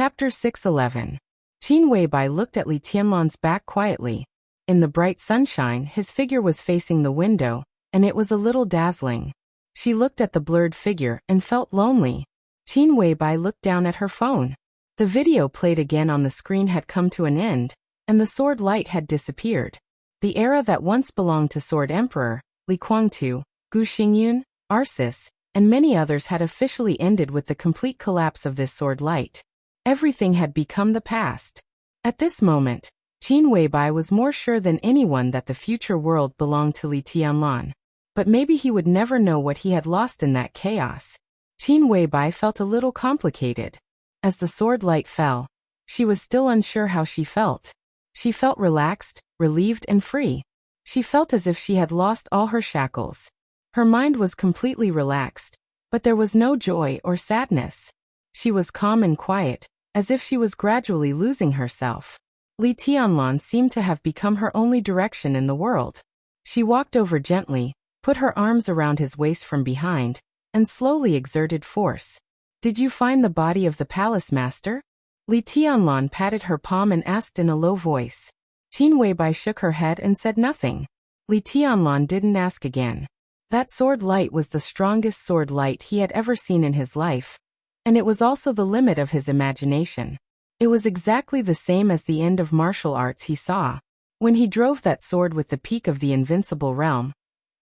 Chapter 611. Qin Weibai looked at Li Tianlan's back quietly. In the bright sunshine, his figure was facing the window, and it was a little dazzling. She looked at the blurred figure and felt lonely. Qin Weibai looked down at her phone. The video played again on the screen had come to an end, and the sword light had disappeared. The era that once belonged to Sword Emperor, Li Guangtu, Gu Xingyun, Arceus, and many others had officially ended with the complete collapse of this sword light. Everything had become the past. At this moment, Qin Weibai was more sure than anyone that the future world belonged to Li Tianlan. But maybe he would never know what he had lost in that chaos. Qin Weibai felt a little complicated. As the sword light fell, she was still unsure how she felt. She felt relaxed, relieved and free. She felt as if she had lost all her shackles. Her mind was completely relaxed, but there was no joy or sadness. She was calm and quiet, as if she was gradually losing herself. Li Tianlan seemed to have become her only direction in the world. She walked over gently, put her arms around his waist from behind, and slowly exerted force. "Did you find the body of the palace master?" Li Tianlan patted her palm and asked in a low voice. Qin Weibai shook her head and said nothing. Li Tianlan didn't ask again. That sword light was the strongest sword light he had ever seen in his life, and it was also the limit of his imagination. It was exactly the same as the end of martial arts he saw. When he drove that sword with the peak of the invincible realm,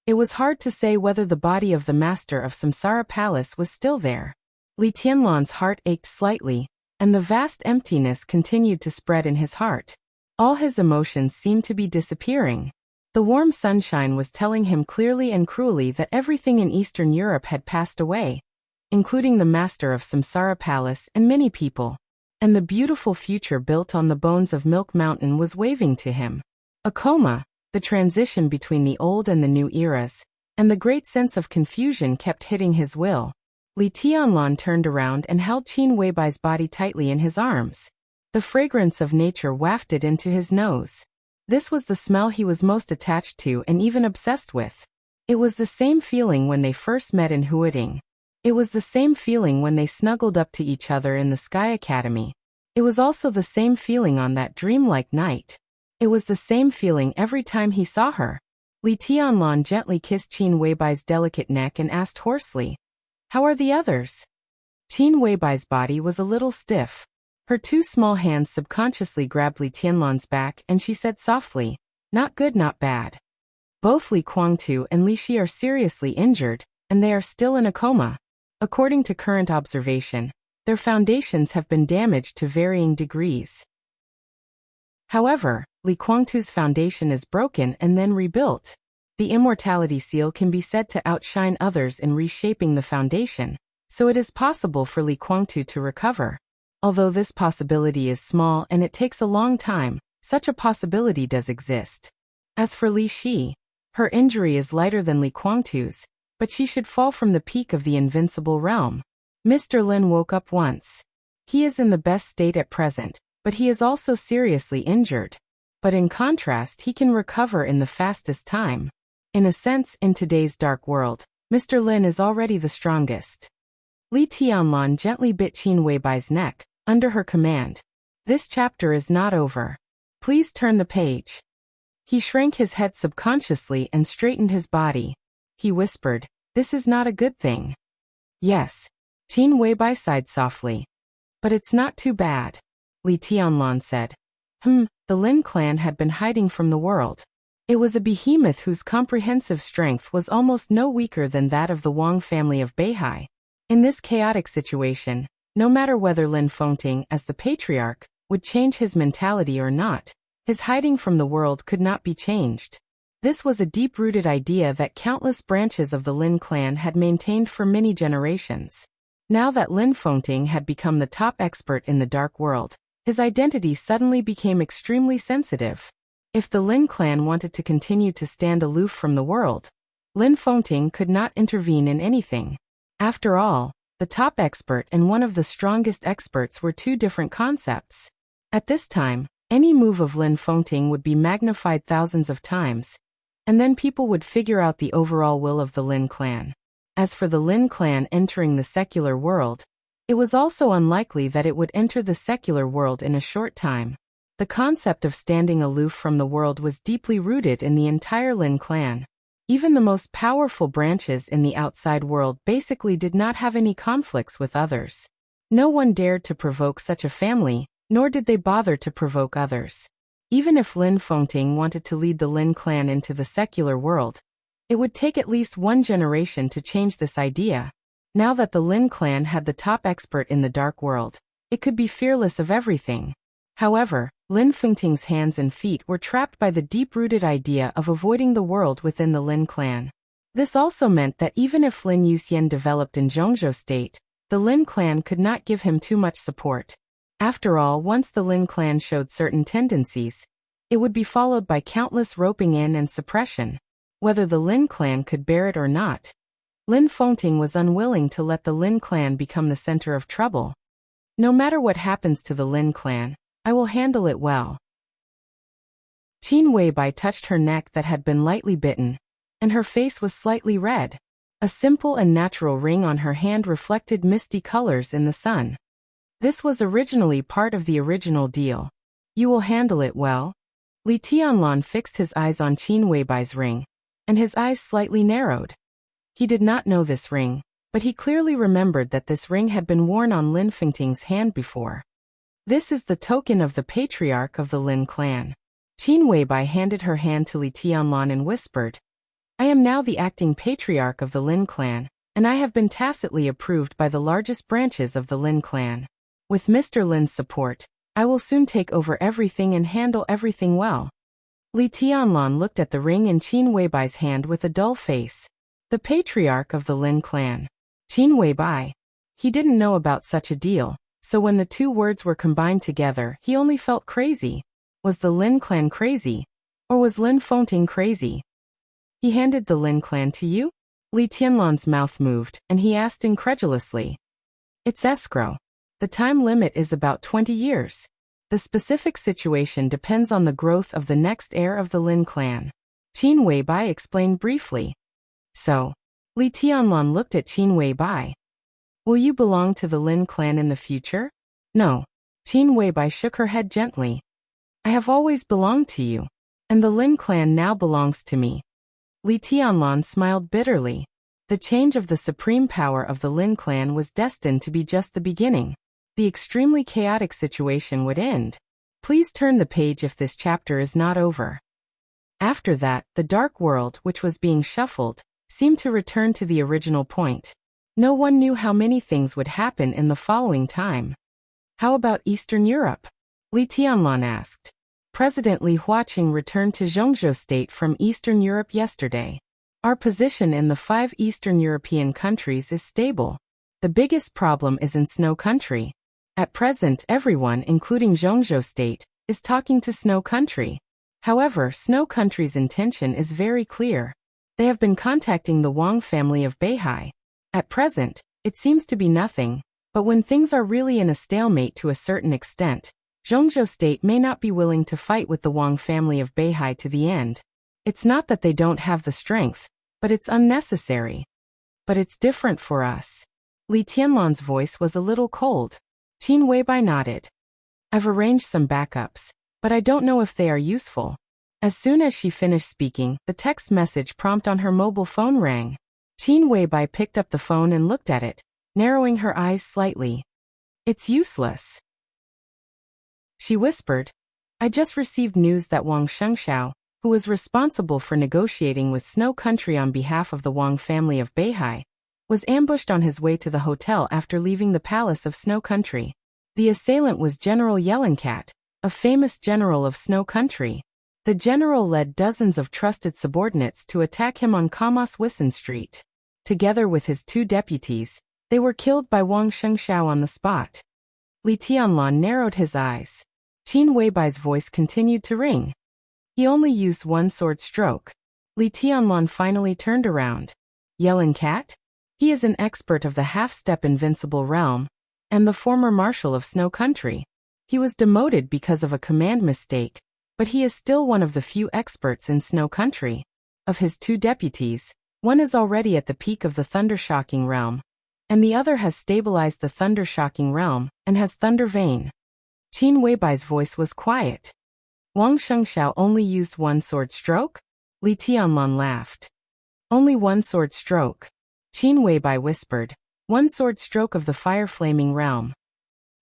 it was hard to say whether the body of the master of Samsara Palace was still there. Li Tianlan's heart ached slightly, and the vast emptiness continued to spread in his heart. All his emotions seemed to be disappearing. The warm sunshine was telling him clearly and cruelly that everything in Eastern Europe had passed away, including the master of Samsara Palace and many people. And the beautiful future built on the bones of Milk Mountain was waving to him. A coma, the transition between the old and the new eras, and the great sense of confusion kept hitting his will. Li Tianlan turned around and held Qin Weibai's body tightly in his arms. The fragrance of nature wafted into his nose. This was the smell he was most attached to and even obsessed with. It was the same feeling when they first met in Huading. It was the same feeling when they snuggled up to each other in the Sky Academy. It was also the same feeling on that dreamlike night. It was the same feeling every time he saw her. Li Tianlan gently kissed Qin Weibai's delicate neck and asked hoarsely, "How are the others?" Qin Weibai's body was a little stiff. Her two small hands subconsciously grabbed Li Tianlan's back and she said softly, "Not good, not bad. Both Li Guangtu and Li Shi are seriously injured, and they are still in a coma. According to current observation, their foundations have been damaged to varying degrees. However, Li Guangtu's foundation is broken and then rebuilt. The immortality seal can be said to outshine others in reshaping the foundation, so it is possible for Li Guangtu to recover. Although this possibility is small and it takes a long time, such a possibility does exist. As for Li Shi, her injury is lighter than Li Guangtu's, but she should fall from the peak of the invincible realm." Mr. Lin woke up once. He is in the best state at present, but he is also seriously injured. But in contrast, he can recover in the fastest time. In a sense, in today's dark world, Mr. Lin is already the strongest. Li Tianlan gently bit Qin Weibai's neck, under her command. "This chapter is not over. Please turn the page." He shrank his head subconsciously and straightened his body. He whispered, "This is not a good thing." "Yes." Qin Weibai sighed softly. "But it's not too bad," Li Tianlan said. The Lin clan had been hiding from the world. It was a behemoth whose comprehensive strength was almost no weaker than that of the Wang family of Beihai. In this chaotic situation, no matter whether Lin Fengting, as the patriarch, would change his mentality or not, his hiding from the world could not be changed. This was a deep-rooted idea that countless branches of the Lin clan had maintained for many generations. Now that Lin Fengting had become the top expert in the dark world, his identity suddenly became extremely sensitive. If the Lin clan wanted to continue to stand aloof from the world, Lin Fengting could not intervene in anything. After all, the top expert and one of the strongest experts were two different concepts. At this time, any move of Lin Fengting would be magnified thousands of times, and then people would figure out the overall will of the Lin clan. As for the Lin clan entering the secular world, It was also unlikely that it would enter the secular world in a short time. The concept of standing aloof from the world was deeply rooted in the entire Lin clan. Even the most powerful branches in the outside world basically did not have any conflicts with others. No one dared to provoke such a family, nor did they bother to provoke others. Even if Lin Fengting wanted to lead the Lin clan into the secular world, it would take at least one generation to change this idea. Now that the Lin clan had the top expert in the dark world, it could be fearless of everything. However, Lin Fengting's hands and feet were trapped by the deep-rooted idea of avoiding the world within the Lin clan. This also meant that even if Lin Yuxian developed in Zhongzhou state, the Lin clan could not give him too much support. After all, once the Lin clan showed certain tendencies, it would be followed by countless roping in and suppression. Whether the Lin clan could bear it or not, Lin Fengting was unwilling to let the Lin clan become the center of trouble. No matter what happens to the Lin clan, I will handle it well. Qin Weibai touched her neck that had been lightly bitten, and her face was slightly red. A simple and natural ring on her hand reflected misty colors in the sun. This was originally part of the original deal. You will handle it well? Li Tianlan fixed his eyes on Qin Weibai's ring, and his eyes slightly narrowed. He did not know this ring, but he clearly remembered that this ring had been worn on Lin Fengting's hand before. This is the token of the patriarch of the Lin clan. Qin Weibai handed her hand to Li Tianlan and whispered, I am now the acting patriarch of the Lin clan, and I have been tacitly approved by the largest branches of the Lin clan. With Mr. Lin's support, I will soon take over everything and handle everything well. Li Tianlan looked at the ring in Qin Weibai's hand with a dull face. The patriarch of the Lin clan. Qin Weibai. He didn't know about such a deal, so when the two words were combined together, he only felt crazy. Was the Lin clan crazy? Or was Lin Fengting crazy? He handed the Lin clan to you? Li Tianlan's mouth moved, and he asked incredulously. It's escrow. The time limit is about 20 years. The specific situation depends on the growth of the next heir of the Lin clan. Qin Weibai explained briefly. So, Li Tianlan looked at Qin Weibai. Will you belong to the Lin clan in the future? No. Qin Weibai shook her head gently. I have always belonged to you, and the Lin clan now belongs to me. Li Tianlan smiled bitterly. The change of the supreme power of the Lin clan was destined to be just the beginning. The extremely chaotic situation would end. Please turn the page if this chapter is not over. After that, the dark world, which was being shuffled, seemed to return to the original point. No one knew how many things would happen in the following time. How about Eastern Europe? Li Tianlan asked. President Li Huaqing returned to Zhongzhou state from Eastern Europe yesterday. Our position in the 5 Eastern European countries is stable. The biggest problem is in Snow Country. At present, everyone, including Zhongzhou state, is talking to Snow Country. However, Snow Country's intention is very clear. They have been contacting the Wang family of Beihai. At present, it seems to be nothing, but when things are really in a stalemate to a certain extent, Zhongzhou state may not be willing to fight with the Wang family of Beihai to the end. It's not that they don't have the strength, but it's unnecessary. But it's different for us. Li Tianlan's voice was a little cold. Qin Weibai nodded. I've arranged some backups, but I don't know if they are useful. As soon as she finished speaking, the text message prompt on her mobile phone rang. Qin Weibai picked up the phone and looked at it, narrowing her eyes slightly. It's useless. She whispered. I just received news that Wang Shengxiao, who was responsible for negotiating with Snow Country on behalf of the Wang family of Beihai, was ambushed on his way to the hotel after leaving the palace of Snow Country. The assailant was General Yellencat, a famous general of Snow Country. The general led dozens of trusted subordinates to attack him on Kamas Wissen Street. Together with his 2 deputies, they were killed by Wang Shengxiao on the spot. Li Tianlan narrowed his eyes. Qin Weibai's voice continued to ring. He only used 1 sword stroke. Li Tianlan finally turned around. Yellencat? He is an expert of the half-step invincible realm, and the former marshal of Snow Country. He was demoted because of a command mistake, but he is still one of the few experts in Snow Country. Of his 2 deputies, one is already at the peak of the Thundershocking realm. and the other has stabilized the thunder-shocking realm, and has thunder vein. Qin Weibai's voice was quiet. Wang Shengxiao only used one sword stroke? Li Tianlan laughed. Only one sword stroke. Qin Weibai whispered. One sword stroke of the fire-flaming realm.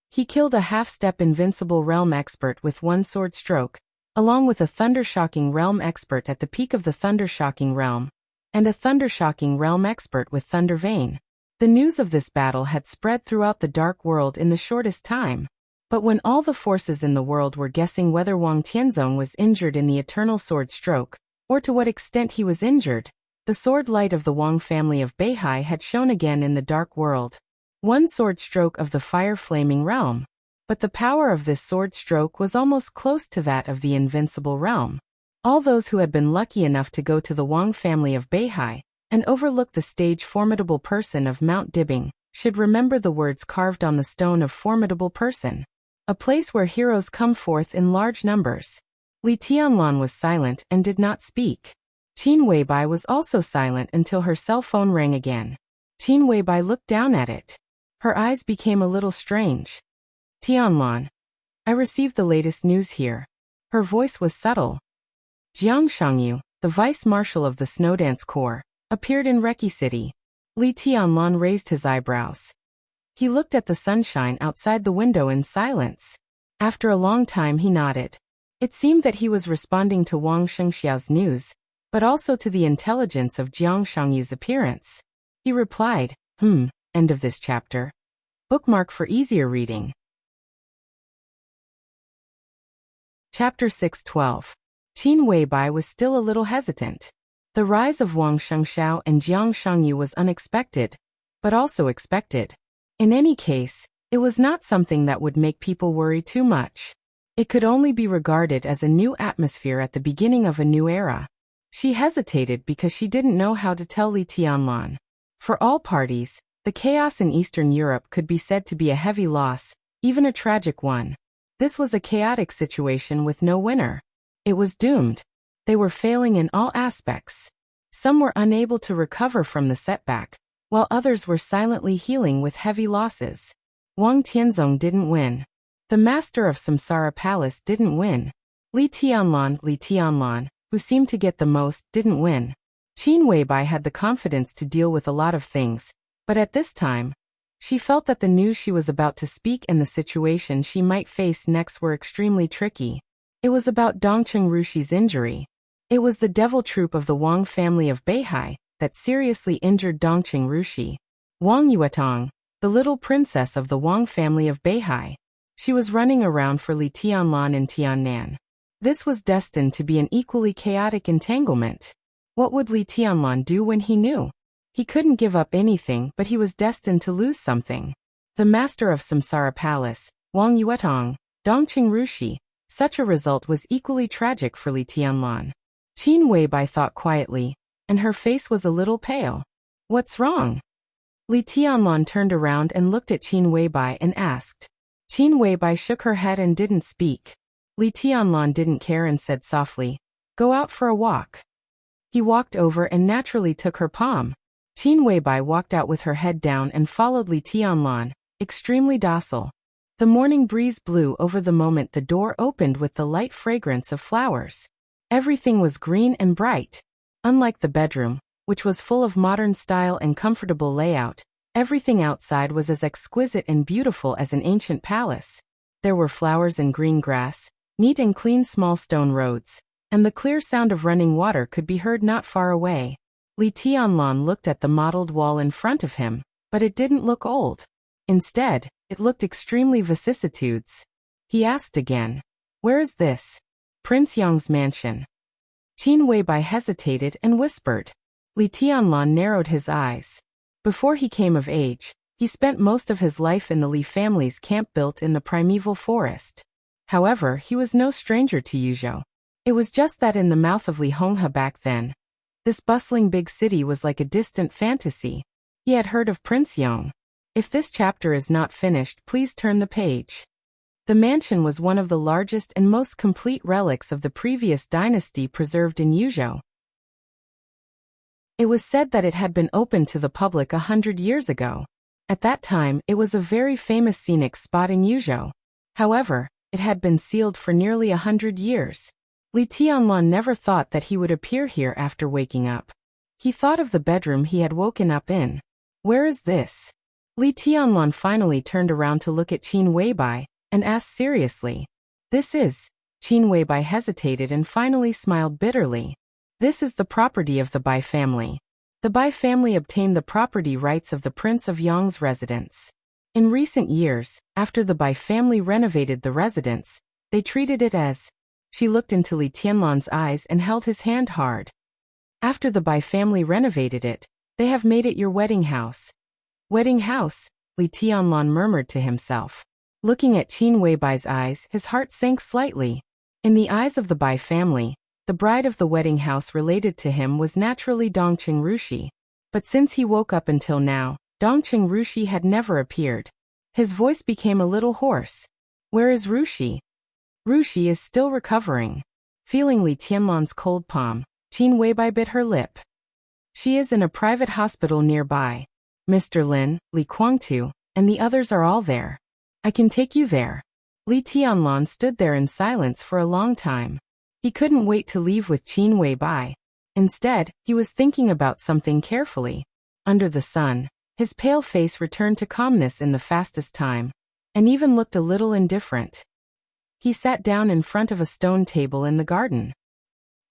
He killed a half-step invincible realm expert with one sword stroke, along with a thunder-shocking realm expert at the peak of the thunder-shocking realm, and a thunder-shocking realm expert with thunder vein. The news of this battle had spread throughout the dark world in the shortest time. But when all the forces in the world were guessing whether Wang Tianzong was injured in the eternal sword stroke, or to what extent he was injured, the sword light of the Wang family of Beihai had shone again in the dark world. One sword stroke of the fire-flaming realm. But the power of this sword stroke was almost close to that of the invincible realm. All those who had been lucky enough to go to the Wang family of Beihai, and overlook the stage formidable person of Mount Dibbing, should remember the words carved on the stone of formidable person. A place where heroes come forth in large numbers. Li Tianlan was silent and did not speak. Qin Weibai was also silent until her cell phone rang again. Qin Weibai looked down at it. Her eyes became a little strange. Tianlan. I received the latest news here. Her voice was subtle. Jiang Shangyu, the vice-marshal of the Snowdance Corps, appeared in Reki City. Li Tianlan raised his eyebrows. He looked at the sunshine outside the window in silence. After a long time he nodded. It seemed that he was responding to Wang Shengxiao's news, but also to the intelligence of Jiang Shangyu's appearance. He replied, end of this chapter. Bookmark for easier reading. Chapter 6:12. Qin Weibai was still a little hesitant. The rise of Wang Shengxiao and Jiang Shangyu was unexpected, but also expected. In any case, it was not something that would make people worry too much. It could only be regarded as a new atmosphere at the beginning of a new era. She hesitated because she didn't know how to tell Li Tianlan. For all parties, the chaos in Eastern Europe could be said to be a heavy loss, even a tragic one. This was a chaotic situation with no winner. It was doomed. They were failing in all aspects. Some were unable to recover from the setback, while others were silently healing with heavy losses. Wang Tianzong didn't win. The master of Samsara Palace didn't win. Li Tianlan, who seemed to get the most, didn't win. Qin Weibai had the confidence to deal with a lot of things, but at this time, she felt that the news she was about to speak and the situation she might face next were extremely tricky. It was about Dongqing Rushi's injury. It was the devil troop of the Wang family of Beihai that seriously injured Dongqing Rushi. Wang Yuetong, the little princess of the Wang family of Beihai. She was running around for Li Tianlan in Tiannan. This was destined to be an equally chaotic entanglement. What would Li Tianlan do when he knew? He couldn't give up anything, but he was destined to lose something. The master of Samsara Palace, Wang Yuetong, Dongqing Rushi. Such a result was equally tragic for Li Tianlan. Qin Weibai thought quietly, and her face was a little pale. What's wrong? Li Tianlan turned around and looked at Qin Weibai and asked. Qin Weibai shook her head and didn't speak. Li Tianlan didn't care and said softly, "Go out for a walk." He walked over and naturally took her palm. Qin Weibai walked out with her head down and followed Li Tianlan, extremely docile. The morning breeze blew over the moment the door opened with the light fragrance of flowers. Everything was green and bright. Unlike the bedroom, which was full of modern style and comfortable layout, everything outside was as exquisite and beautiful as an ancient palace. There were flowers and green grass, neat and clean small stone roads, and the clear sound of running water could be heard not far away. Li Tianlan looked at the mottled wall in front of him, but it didn't look old. Instead, it looked extremely vicissitudes. He asked again, "Where is this?" "Prince Yang's mansion." Qin Weibai hesitated and whispered. Li Tianlan narrowed his eyes. Before he came of age, he spent most of his life in the Li family's camp built in the primeval forest. However, he was no stranger to Yuzhou. It was just that in the mouth of Li Honghe back then, this bustling big city was like a distant fantasy. He had heard of Prince Yang. If this chapter is not finished, please turn the page. The mansion was one of the largest and most complete relics of the previous dynasty preserved in Yuzhou. It was said that it had been opened to the public 100 years ago. At that time, it was a very famous scenic spot in Yuzhou. However, it had been sealed for nearly 100 years. Li Tianlan never thought that he would appear here after waking up. He thought of the bedroom he had woken up in. Where is this? Li Tianlan finally turned around to look at Qin Weibai and asked seriously. This is. Qin Weibai hesitated and finally smiled bitterly. This is the property of the Bai family. The Bai family obtained the property rights of the Prince of Yang's residence. In recent years, after the Bai family renovated the residence, they treated it as. She looked into Li Tianlan's eyes and held his hand hard. After the Bai family renovated it, they have made it your wedding house. Wedding house, Li Tianlan murmured to himself. Looking at Qin Weibai's eyes, his heart sank slightly. In the eyes of the Bai family, the bride of the wedding house related to him was naturally Dongqing Rushi. But since he woke up until now, Dongqing Rushi had never appeared. His voice became a little hoarse. Where is Rushi? Rushi is still recovering. Feeling Li Tianlan's cold palm, Qin Weibai bit her lip. She is in a private hospital nearby. Mr. Lin, Li Guangtu, and the others are all there. I can take you there. Li Tianlan stood there in silence for a long time. He couldn't wait to leave with Qin Weibai. Instead, he was thinking about something carefully. Under the sun, his pale face returned to calmness in the fastest time, and even looked a little indifferent. He sat down in front of a stone table in the garden.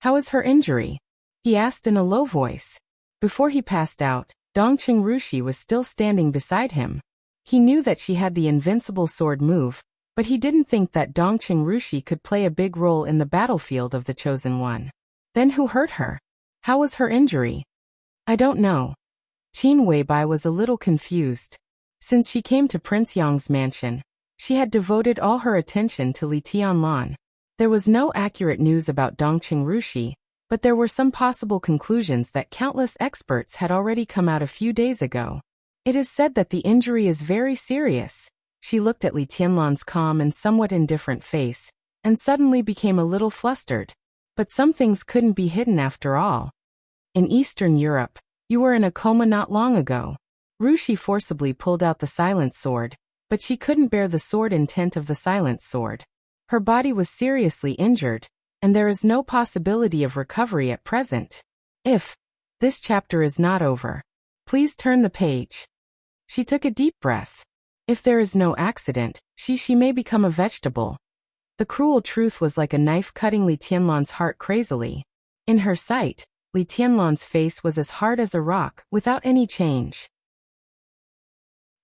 How is her injury? He asked in a low voice. Before he passed out, Dongqing Rushi was still standing beside him. He knew that she had the invincible sword move, but he didn't think that Dongqing Rushi could play a big role in the battlefield of the Chosen One. Then who hurt her? How was her injury? I don't know. Qin Weibai was a little confused. Since she came to Prince Yang's mansion, she had devoted all her attention to Li Tianlan. There was no accurate news about Dongqing Rushi, but there were some possible conclusions that countless experts had already come out a few days ago. It is said that the injury is very serious. She looked at Li Tianlan's calm and somewhat indifferent face, and suddenly became a little flustered. But some things couldn't be hidden after all. In Eastern Europe, you were in a coma not long ago. Rushi forcibly pulled out the silent sword, but she couldn't bear the sword intent of the silent sword. Her body was seriously injured, and there is no possibility of recovery at present. If this chapter is not over, please turn the page. She took a deep breath. If there is no accident, she may become a vegetable. The cruel truth was like a knife cutting Li Tianlan's heart crazily. In her sight, Li Tianlan's face was as hard as a rock, without any change.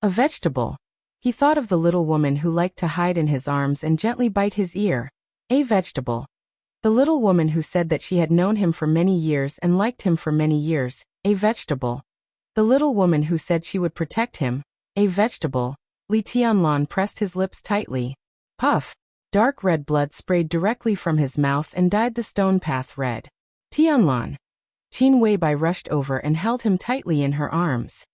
A vegetable. He thought of the little woman who liked to hide in his arms and gently bite his ear. A vegetable. The little woman who said that she had known him for many years and liked him for many years. A vegetable. The little woman who said she would protect him. A vegetable. Li Tianlan pressed his lips tightly. Puff. Dark red blood sprayed directly from his mouth and dyed the stone path red. Tianlan. Qin Weibai rushed over and held him tightly in her arms.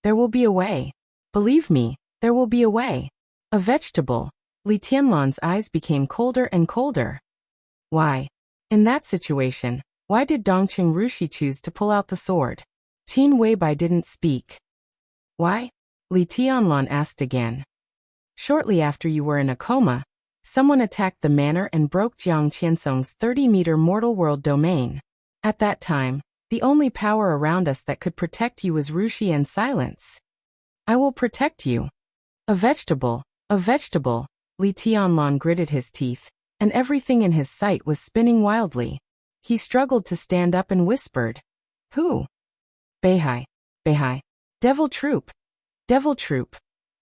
There will be a way. Believe me, there will be a way. A vegetable. Li Tianlan's eyes became colder and colder. Why? In that situation, why did Dongqing Rushi choose to pull out the sword? Qin Weibai didn't speak. Why? Li Tianlan asked again. Shortly after you were in a coma, someone attacked the manor and broke Jiang Qiansong's 30-meter mortal world domain. At that time, the only power around us that could protect you was Rushi and silence. I will protect you. A vegetable, a vegetable. Li Tianlan gritted his teeth, and everything in his sight was spinning wildly. He struggled to stand up and whispered. Who? Beihai, Beihai. Devil Troop. Devil Troop.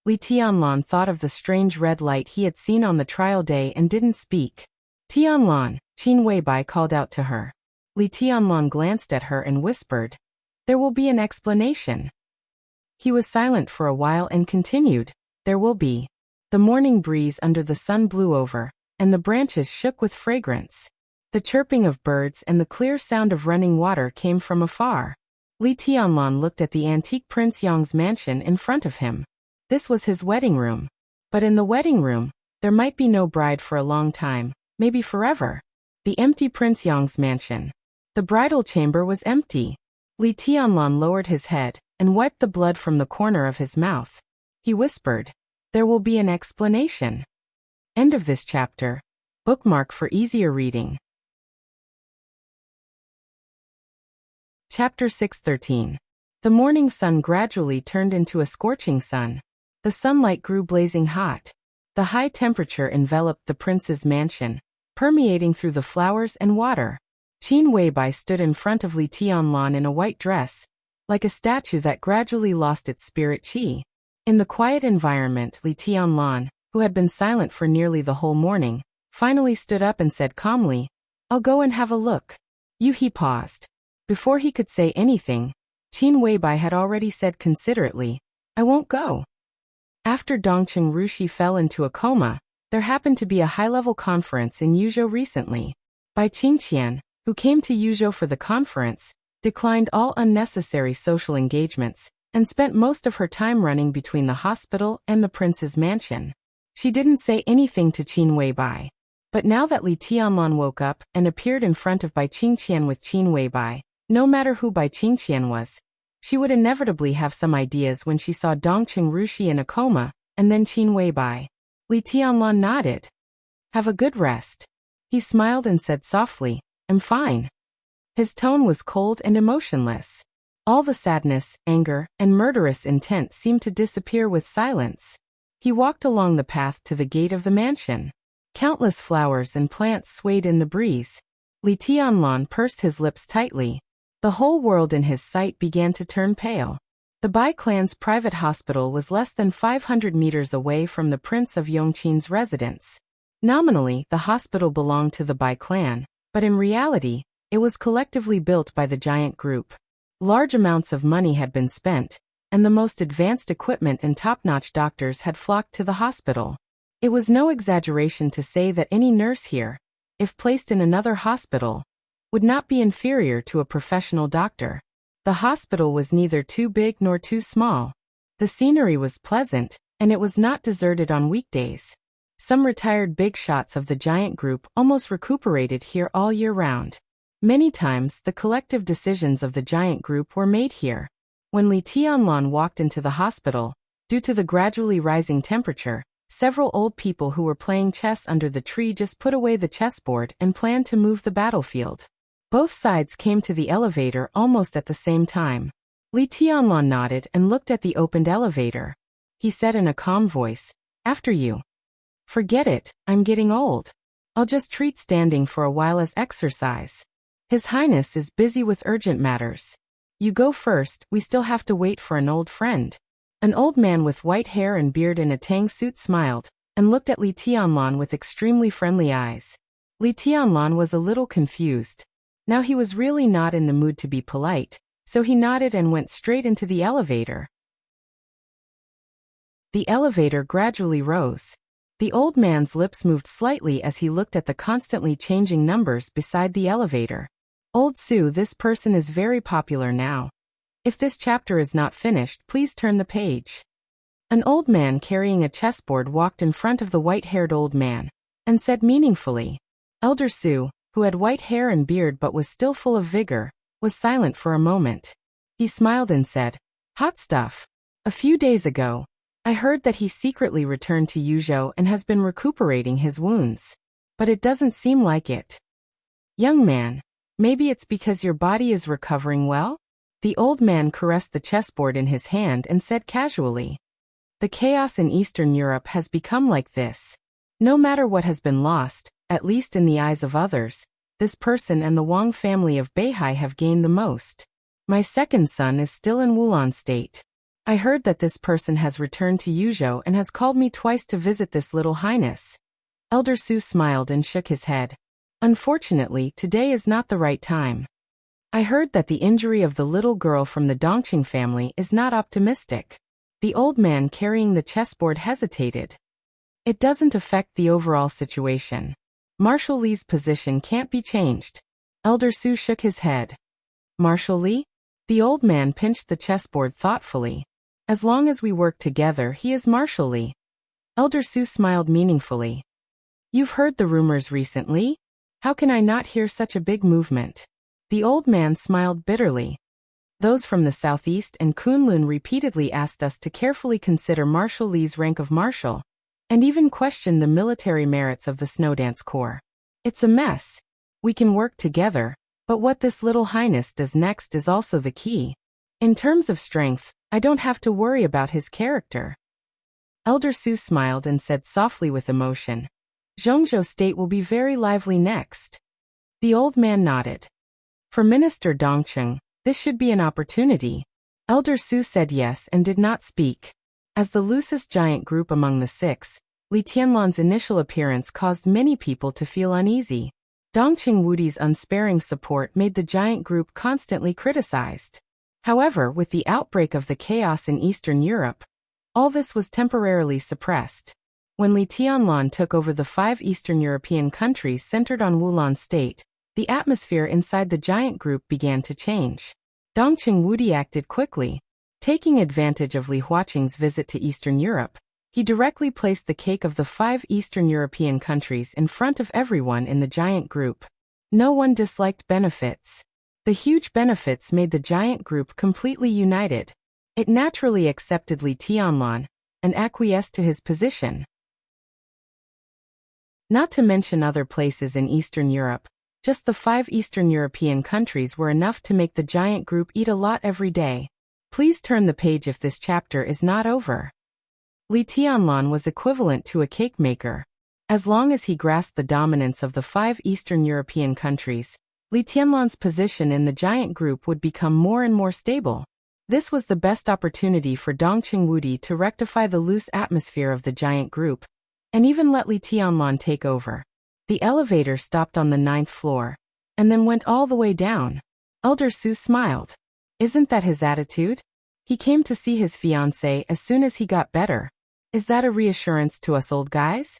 Li Tianlan thought of the strange red light he had seen on the trial day and didn't speak. Tianlan, Qin Weibai called out to her. Li Tianlan glanced at her and whispered. There will be an explanation. He was silent for a while and continued. There will be. The morning breeze under the sun blew over, and the branches shook with fragrance. The chirping of birds and the clear sound of running water came from afar. Li Tianlan looked at the antique Prince Yang's mansion in front of him. This was his wedding room. But in the wedding room, there might be no bride for a long time, maybe forever. The empty Prince Yang's mansion. The bridal chamber was empty. Li Tianlan lowered his head and wiped the blood from the corner of his mouth. He whispered. There will be an explanation. End of this chapter. Bookmark for easier reading. Chapter 6:13. The morning sun gradually turned into a scorching sun. The sunlight grew blazing hot. The high temperature enveloped the prince's mansion, permeating through the flowers and water. Qin Weibai stood in front of Li Tianlan in a white dress, like a statue that gradually lost its spirit qi. In the quiet environment, Li Tianlan, who had been silent for nearly the whole morning, finally stood up and said calmly, "I'll go and have a look." He paused. Before he could say anything, Qin Weibai had already said considerately, "I won't go." After Dongqing Rushi fell into a coma, there happened to be a high-level conference in Yuzhou recently. Bai Qingqian, who came to Yuzhou for the conference, declined all unnecessary social engagements, and spent most of her time running between the hospital and the prince's mansion. She didn't say anything to Qin Weibai. But now that Li Tianlan woke up and appeared in front of Bai Qingqian with Qin Weibai, no matter who Bai Qingqian was, she would inevitably have some ideas when she saw Dongqing Rushi in a coma, and then Qin Weibai. Li Tianlan nodded. "Have a good rest." He smiled and said softly, "I'm fine." His tone was cold and emotionless. All the sadness, anger, and murderous intent seemed to disappear with silence. He walked along the path to the gate of the mansion. Countless flowers and plants swayed in the breeze. Li Tianlan pursed his lips tightly. The whole world in his sight began to turn pale. The Bai clan's private hospital was less than 500 meters away from the Prince of Yongqing's residence. Nominally, the hospital belonged to the Bai clan, but in reality, it was collectively built by the giant group. Large amounts of money had been spent, and the most advanced equipment and top-notch doctors had flocked to the hospital. It was no exaggeration to say that any nurse here, if placed in another hospital, would not be inferior to a professional doctor. The hospital was neither too big nor too small. The scenery was pleasant, and it was not deserted on weekdays. Some retired big shots of the giant group almost recuperated here all year round. Many times, the collective decisions of the giant group were made here. When Li Tianlan walked into the hospital, due to the gradually rising temperature, several old people who were playing chess under the tree just put away the chessboard and planned to move the battlefield. Both sides came to the elevator almost at the same time. Li Tianlan nodded and looked at the opened elevator. He said in a calm voice, "After you." "Forget it, I'm getting old. I'll just treat standing for a while as exercise. His Highness is busy with urgent matters. You go first, we still have to wait for an old friend." An old man with white hair and beard in a tang suit smiled, and looked at Li Tianlan with extremely friendly eyes. Li Tianlan was a little confused. Now he was really not in the mood to be polite, so he nodded and went straight into the elevator. The elevator gradually rose. The old man's lips moved slightly as he looked at the constantly changing numbers beside the elevator. "Old Su, this person is very popular now. If this chapter is not finished, please turn the page." An old man carrying a chessboard walked in front of the white-haired old man, and said meaningfully. Elder Su, who had white hair and beard but was still full of vigor, was silent for a moment. He smiled and said, "Hot stuff. A few days ago, I heard that he secretly returned to Yuzhou and has been recuperating his wounds. But it doesn't seem like it. Young man, maybe it's because your body is recovering well?" The old man caressed the chessboard in his hand and said casually, "The chaos in Eastern Europe has become like this. No matter what has been lost, at least in the eyes of others, this person and the Wang family of Beihai have gained the most. My second son is still in Wulan state. I heard that this person has returned to Yuzhou and has called me twice to visit this little highness." Elder Su smiled and shook his head. "Unfortunately, today is not the right time. I heard that the injury of the little girl from the Dongqing family is not optimistic." The old man carrying the chessboard hesitated. "It doesn't affect the overall situation. Marshal Li's position can't be changed." Elder Su shook his head. "Marshal Li?" The old man pinched the chessboard thoughtfully. "As long as we work together, he is Marshal Li." Elder Su smiled meaningfully. "You've heard the rumors recently? How can I not hear such a big movement?" The old man smiled bitterly. Those from the southeast and Kunlun repeatedly asked us to carefully consider Marshal Li's rank of marshal, and even question the military merits of the Snowdance Corps. It's a mess. We can work together, but what this little highness does next is also the key. In terms of strength, I don't have to worry about his character. Elder Su smiled and said softly with emotion, Zhongzhou State will be very lively next. The old man nodded. For Minister Dongcheng, this should be an opportunity. Elder Su said yes and did not speak. As the loosest giant group among the six, Li Tianlan's initial appearance caused many people to feel uneasy. Dongcheng Wudi's unsparing support made the giant group constantly criticized. However, with the outbreak of the chaos in Eastern Europe, all this was temporarily suppressed. When Li Tianlan took over the 5 Eastern European countries centered on Wulan State, the atmosphere inside the giant group began to change. Dongcheng Wudi acted quickly. Taking advantage of Li Huaqing's visit to Eastern Europe, he directly placed the cake of the 5 Eastern European countries in front of everyone in the giant group. No one disliked benefits. The huge benefits made the giant group completely united. It naturally accepted Li Tianlan and acquiesced to his position. Not to mention other places in Eastern Europe, just the 5 Eastern European countries were enough to make the giant group eat a lot every day. Please turn the page if this chapter is not over. Li Tianlan was equivalent to a cake maker. As long as he grasped the dominance of the 5 Eastern European countries, Li Tianlan's position in the giant group would become more and more stable. This was the best opportunity for Dongcheng Wudi to rectify the loose atmosphere of the giant group, and even let Li Tianlan take over. The elevator stopped on the 9th floor, and then went all the way down. Elder Su smiled. Isn't that his attitude? He came to see his fiancée as soon as he got better. Is that a reassurance to us old guys?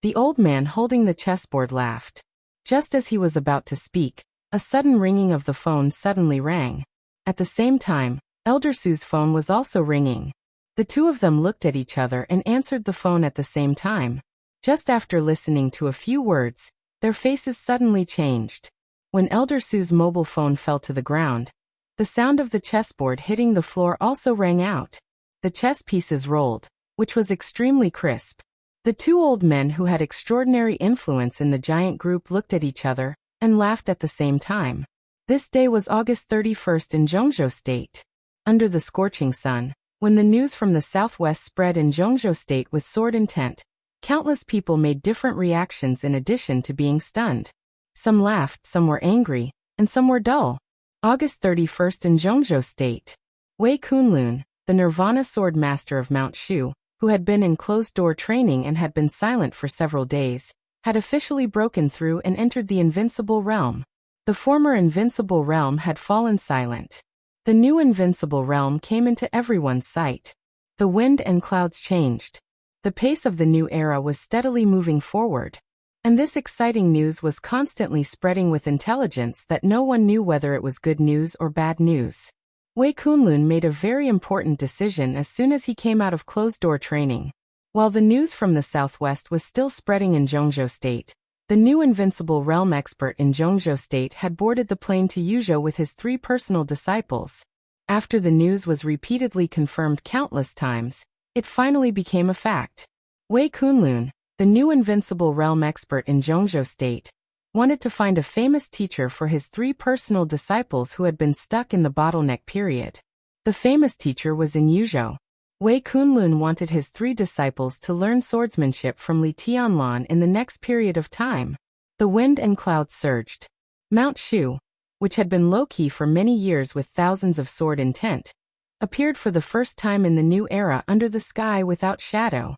The old man holding the chessboard laughed. Just as he was about to speak, a sudden ringing of the phone suddenly rang. At the same time, Elder Su's phone was also ringing. The two of them looked at each other and answered the phone at the same time. Just after listening to a few words, their faces suddenly changed. When Elder Su's mobile phone fell to the ground, the sound of the chessboard hitting the floor also rang out. The chess pieces rolled, which was extremely crisp. The two old men who had extraordinary influence in the giant group looked at each other and laughed at the same time. This day was August 31st in Zhongzhou State. Under the scorching sun, when the news from the southwest spread in Zhongzhou State with sword intent, countless people made different reactions in addition to being stunned. Some laughed, some were angry, and some were dull. August 31st in Zhongzhou State. Wei Kunlun, the Nirvana sword master of Mount Shu, who had been in closed-door training and had been silent for several days, had officially broken through and entered the invincible realm. The former invincible realm had fallen silent. The new invincible realm came into everyone's sight. The wind and clouds changed. The pace of the new era was steadily moving forward. And this exciting news was constantly spreading with intelligence that no one knew whether it was good news or bad news. Wei Kunlun made a very important decision as soon as he came out of closed-door training. While the news from the southwest was still spreading in Zhongzhou State, the new invincible realm expert in Zhongzhou State had boarded the plane to Yuzhou with his 3 personal disciples. After the news was repeatedly confirmed countless times, it finally became a fact. Wei Kunlun, the new invincible realm expert in Zhongzhou State, wanted to find a famous teacher for his 3 personal disciples who had been stuck in the bottleneck period. The famous teacher was in Yuzhou. Wei Kunlun wanted his 3 disciples to learn swordsmanship from Li Tianlan in the next period of time. The wind and clouds surged. Mount Shu, which had been low-key for many years with thousands of sword intent, appeared for the first time in the new era under the sky without shadow.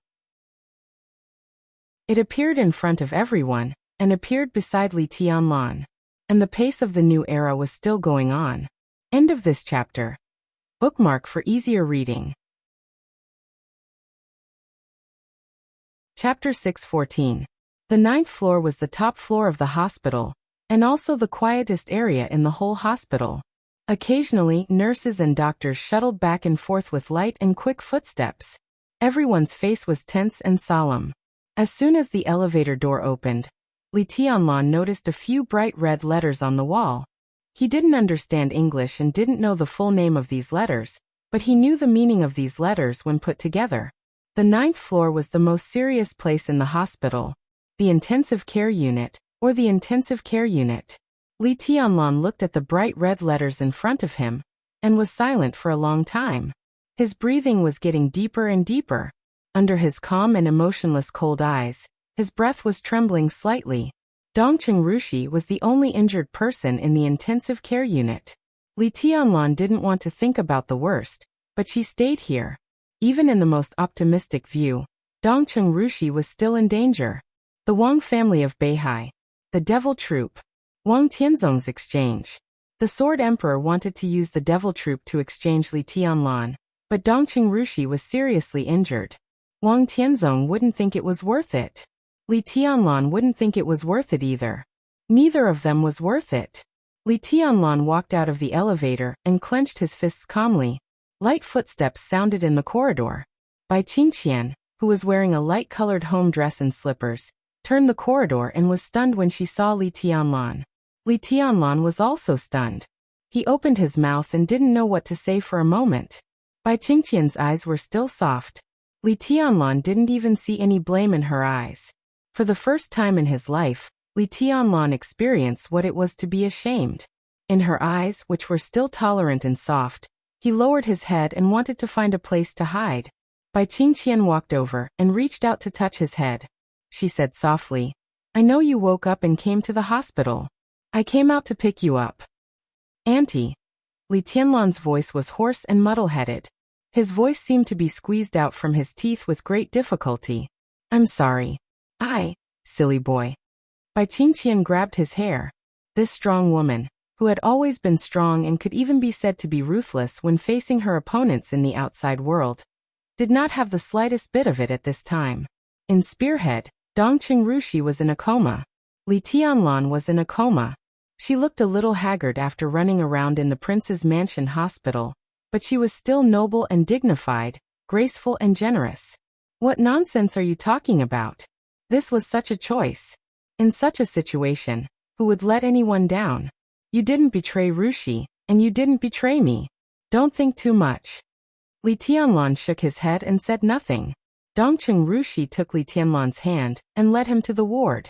It appeared in front of everyone, and appeared beside Li Tianlan. And the pace of the new era was still going on. End of this chapter. Bookmark for easier reading. Chapter 6:14. The 9th floor was the top floor of the hospital, and also the quietest area in the whole hospital. Occasionally, nurses and doctors shuttled back and forth with light and quick footsteps. Everyone's face was tense and solemn. As soon as the elevator door opened, Li Tianlan noticed a few bright red letters on the wall. He didn't understand English and didn't know the full name of these letters, but he knew the meaning of these letters when put together. The 9th floor was the most serious place in the hospital, the intensive care unit, or the intensive care unit. Li Tianlan looked at the bright red letters in front of him, and was silent for a long time. His breathing was getting deeper and deeper. Under his calm and emotionless cold eyes, his breath was trembling slightly. Dongqing Rushi was the only injured person in the intensive care unit. Li Tianlan didn't want to think about the worst, but she stayed here. Even in the most optimistic view, Dongqing Rushi was still in danger. The Wang family of Beihai. The Devil Troop. Wang Tianzong's exchange. The Sword Emperor wanted to use the Devil Troop to exchange Li Tianlan, but Dongqing Rushi was seriously injured. Wang Tianzong wouldn't think it was worth it. Li Tianlan wouldn't think it was worth it either. Neither of them was worth it. Li Tianlan walked out of the elevator and clenched his fists calmly. Light footsteps sounded in the corridor. Bai Qingqian, who was wearing a light-colored home dress and slippers, turned the corridor and was stunned when she saw Li Tianlan. Li Tianlan was also stunned. He opened his mouth and didn't know what to say for a moment. Bai Qingqian's eyes were still soft. Li Tianlan didn't even see any blame in her eyes. For the first time in his life, Li Tianlan experienced what it was to be ashamed. In her eyes, which were still tolerant and soft, he lowered his head and wanted to find a place to hide. Bai Qingqian walked over and reached out to touch his head. She said softly, "I know you woke up and came to the hospital. I came out to pick you up." "Auntie." Li Tianlan's voice was hoarse and muddle-headed. His voice seemed to be squeezed out from his teeth with great difficulty. "I'm sorry." Silly boy." Bai Qingqian grabbed his hair. This strong woman, who had always been strong and could even be said to be ruthless when facing her opponents in the outside world, did not have the slightest bit of it at this time. In Spearhead, Dongqing Rushi was in a coma. Li Tianlan was in a coma. She looked a little haggard after running around in the prince's mansion hospital, but she was still noble and dignified, graceful and generous. "What nonsense are you talking about? This was such a choice. In such a situation, who would let anyone down? You didn't betray Rushi, and you didn't betray me. Don't think too much." Li Tianlan shook his head and said nothing. Dongqing Rushi took Li Tianlan's hand and led him to the ward.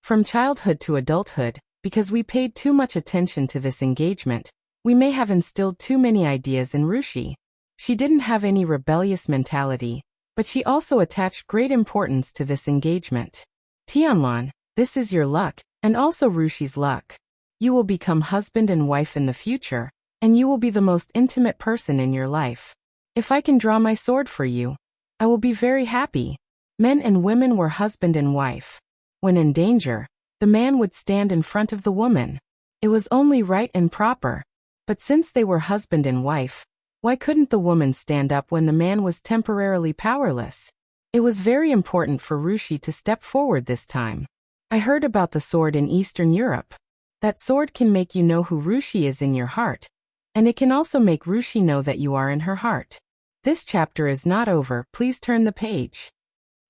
From childhood to adulthood, because we paid too much attention to this engagement, we may have instilled too many ideas in Rushi. She didn't have any rebellious mentality, but she also attached great importance to this engagement. "Tianlan, this is your luck, and also Rushi's luck. You will become husband and wife in the future, and you will be the most intimate person in your life. If I can draw my sword for you, I will be very happy." Men and women were husband and wife. When in danger, the man would stand in front of the woman. It was only right and proper. But since they were husband and wife, why couldn't the woman stand up when the man was temporarily powerless? It was very important for Rushi to step forward this time. "I heard about the sword in Eastern Europe. That sword can make you know who Rushi is in your heart, and it can also make Rushi know that you are in her heart." This chapter is not over, please turn the page.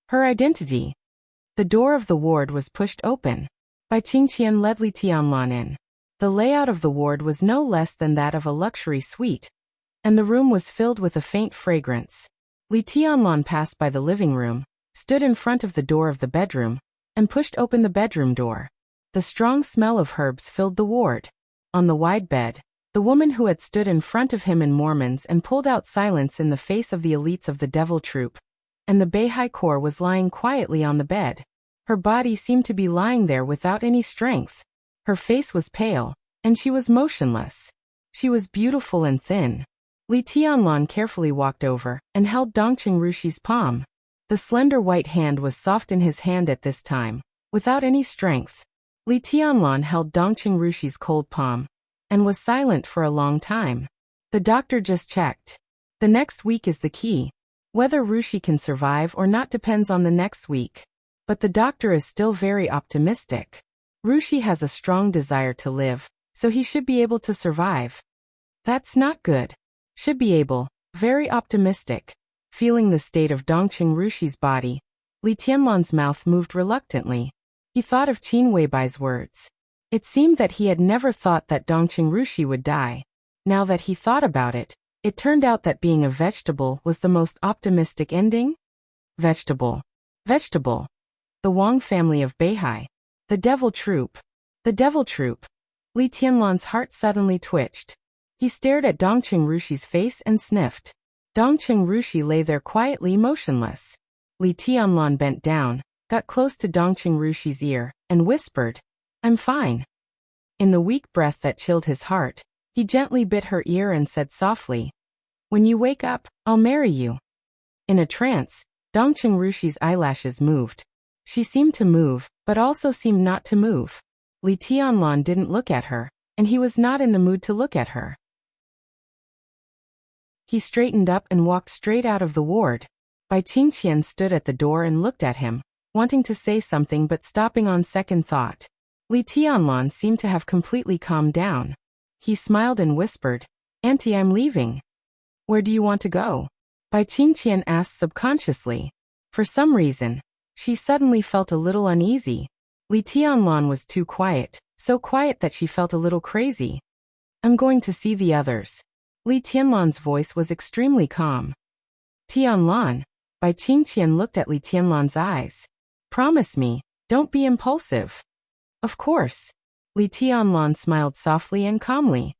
Her identity. The door of the ward was pushed open. Bai Qingqian led Li Tianlan in. The layout of the ward was no less than that of a luxury suite, and the room was filled with a faint fragrance. Li Tianlan passed by the living room, stood in front of the door of the bedroom, and pushed open the bedroom door. The strong smell of herbs filled the ward. On the wide bed, the woman who had stood in front of him in Mormons and pulled out silence in the face of the elites of the Devil Troop, and the Beihai Corps was lying quietly on the bed. Her body seemed to be lying there without any strength. Her face was pale, and she was motionless. She was beautiful and thin. Li Tianlan carefully walked over and held Dongqing Rushi's palm. The slender white hand was soft in his hand at this time, without any strength. Li Tianlan held Dongqing Rushi's cold palm, and was silent for a long time. The doctor just checked. The next week is the key. Whether Rushi can survive or not depends on the next week. But the doctor is still very optimistic. Rushi has a strong desire to live, so he should be able to survive. That's not good. Should be able, very optimistic. Feeling the state of Dongqing Rushi's body, Li Tianlan's mouth moved reluctantly. He thought of Qin Weibai's words. It seemed that he had never thought that Dongqing Rushi would die. Now that he thought about it, it turned out that being a vegetable was the most optimistic ending. Vegetable. Vegetable. The Wang family of Beihai. The Devil Troop. The Devil Troop. Li Tianlan's heart suddenly twitched. He stared at Dongqing Rushi's face and sniffed. Dongqing Rushi lay there quietly motionless. Li Tianlan bent down, got close to Dongqing Rushi's ear, and whispered, "I'm fine." In the weak breath that chilled his heart, he gently bit her ear and said softly, "When you wake up, I'll marry you." In a trance, Dongqing Rushi's eyelashes moved. She seemed to move, but also seemed not to move. Li Tianlan didn't look at her, and he was not in the mood to look at her. He straightened up and walked straight out of the ward. Bai Qingqian stood at the door and looked at him, wanting to say something but stopping on second thought. Li Tianlan seemed to have completely calmed down. He smiled and whispered, "Auntie, I'm leaving." "Where do you want to go?" Bai Qingqian asked subconsciously. For some reason, she suddenly felt a little uneasy. Li Tianlan was too quiet, so quiet that she felt a little crazy. "I'm going to see the others." Li Tianlan's voice was extremely calm. "Tianlan." Bai Qingqian looked at Li Tianlan's eyes. "Promise me, don't be impulsive." "Of course." Li Tianlan smiled softly and calmly.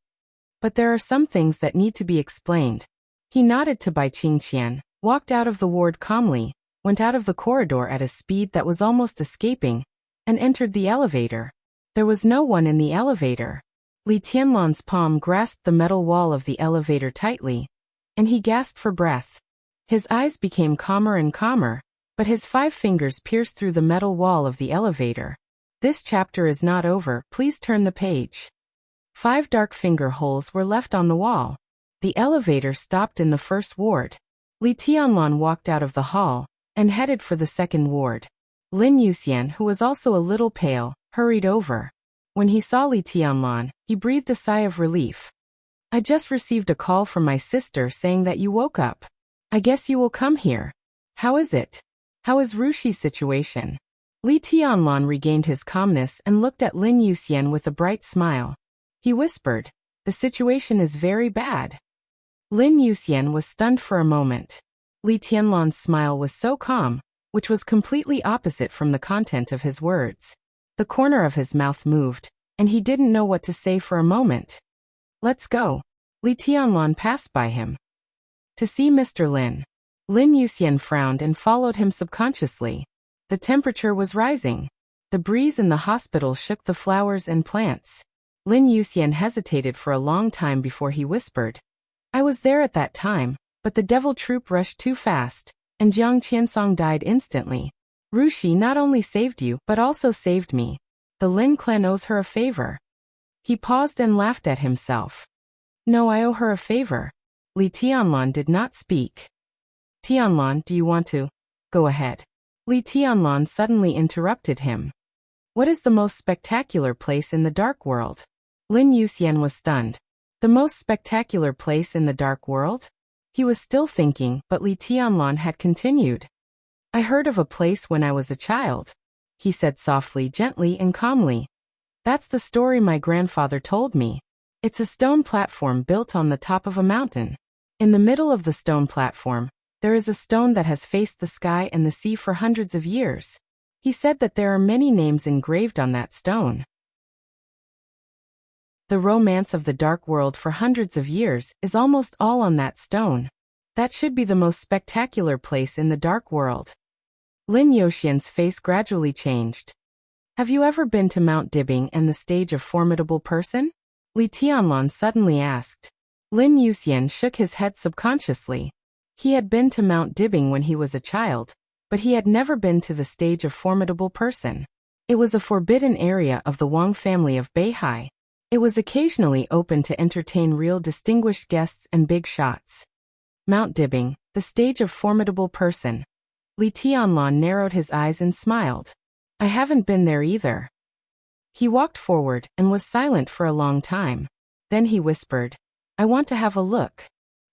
"But there are some things that need to be explained." He nodded to Bai Qingqian, walked out of the ward calmly, went out of the corridor at a speed that was almost escaping, and entered the elevator. There was no one in the elevator. Li Tianlan's palm grasped the metal wall of the elevator tightly, and he gasped for breath. His eyes became calmer and calmer, but his 5 fingers pierced through the metal wall of the elevator. This chapter is not over, please turn the page. 5 dark finger holes were left on the wall. The elevator stopped in the first ward. Li Tianlan walked out of the hall, and headed for the second ward. Lin Yuxian, who was also a little pale, hurried over. When he saw Li Tianlan, he breathed a sigh of relief. "I just received a call from my sister saying that you woke up. I guess you will come here. How is it? How is Rushi's situation?" Li Tianlan regained his calmness and looked at Lin Yuxian with a bright smile. He whispered, "The situation is very bad." Lin Yuxian was stunned for a moment. Li Tianlan's smile was so calm, which was completely opposite from the content of his words. The corner of his mouth moved, and he didn't know what to say for a moment. "Let's go." Li Tianlan passed by him. "To see Mr. Lin." Lin Yuxian frowned and followed him subconsciously. The temperature was rising. The breeze in the hospital shook the flowers and plants. Lin Yuxian hesitated for a long time before he whispered, "I was there at that time, but the devil troop rushed too fast, and Jiang Qiansong died instantly. Rushi not only saved you but also saved me. The Lin clan owes her a favor." He paused and laughed at himself. "No, I owe her a favor." Li Tianlan did not speak. "Tianlan, do you want to?" "Go ahead." Li Tianlan suddenly interrupted him. "What is the most spectacular place in the dark world?" Lin Yuxian was stunned. The most spectacular place in the dark world? He was still thinking, but Li Tianlan had continued. "I heard of a place when I was a child," he said softly, gently, and calmly. "That's the story my grandfather told me. It's a stone platform built on the top of a mountain. In the middle of the stone platform, there is a stone that has faced the sky and the sea for hundreds of years. He said that there are many names engraved on that stone. The romance of the dark world for hundreds of years is almost all on that stone. That should be the most spectacular place in the dark world." Lin Yuxian's face gradually changed. "Have you ever been to Mount Dibbing and the stage of Formidable Person?" Li Tianlan suddenly asked. Lin Yuxian shook his head subconsciously. He had been to Mount Dibbing when he was a child, but he had never been to the stage of Formidable Person. It was a forbidden area of the Wang family of Beihai. It was occasionally open to entertain real distinguished guests and big shots. Mount Dibbing, the stage of Formidable Person. Li Tianlan narrowed his eyes and smiled. "I haven't been there either." He walked forward and was silent for a long time. Then he whispered, "I want to have a look."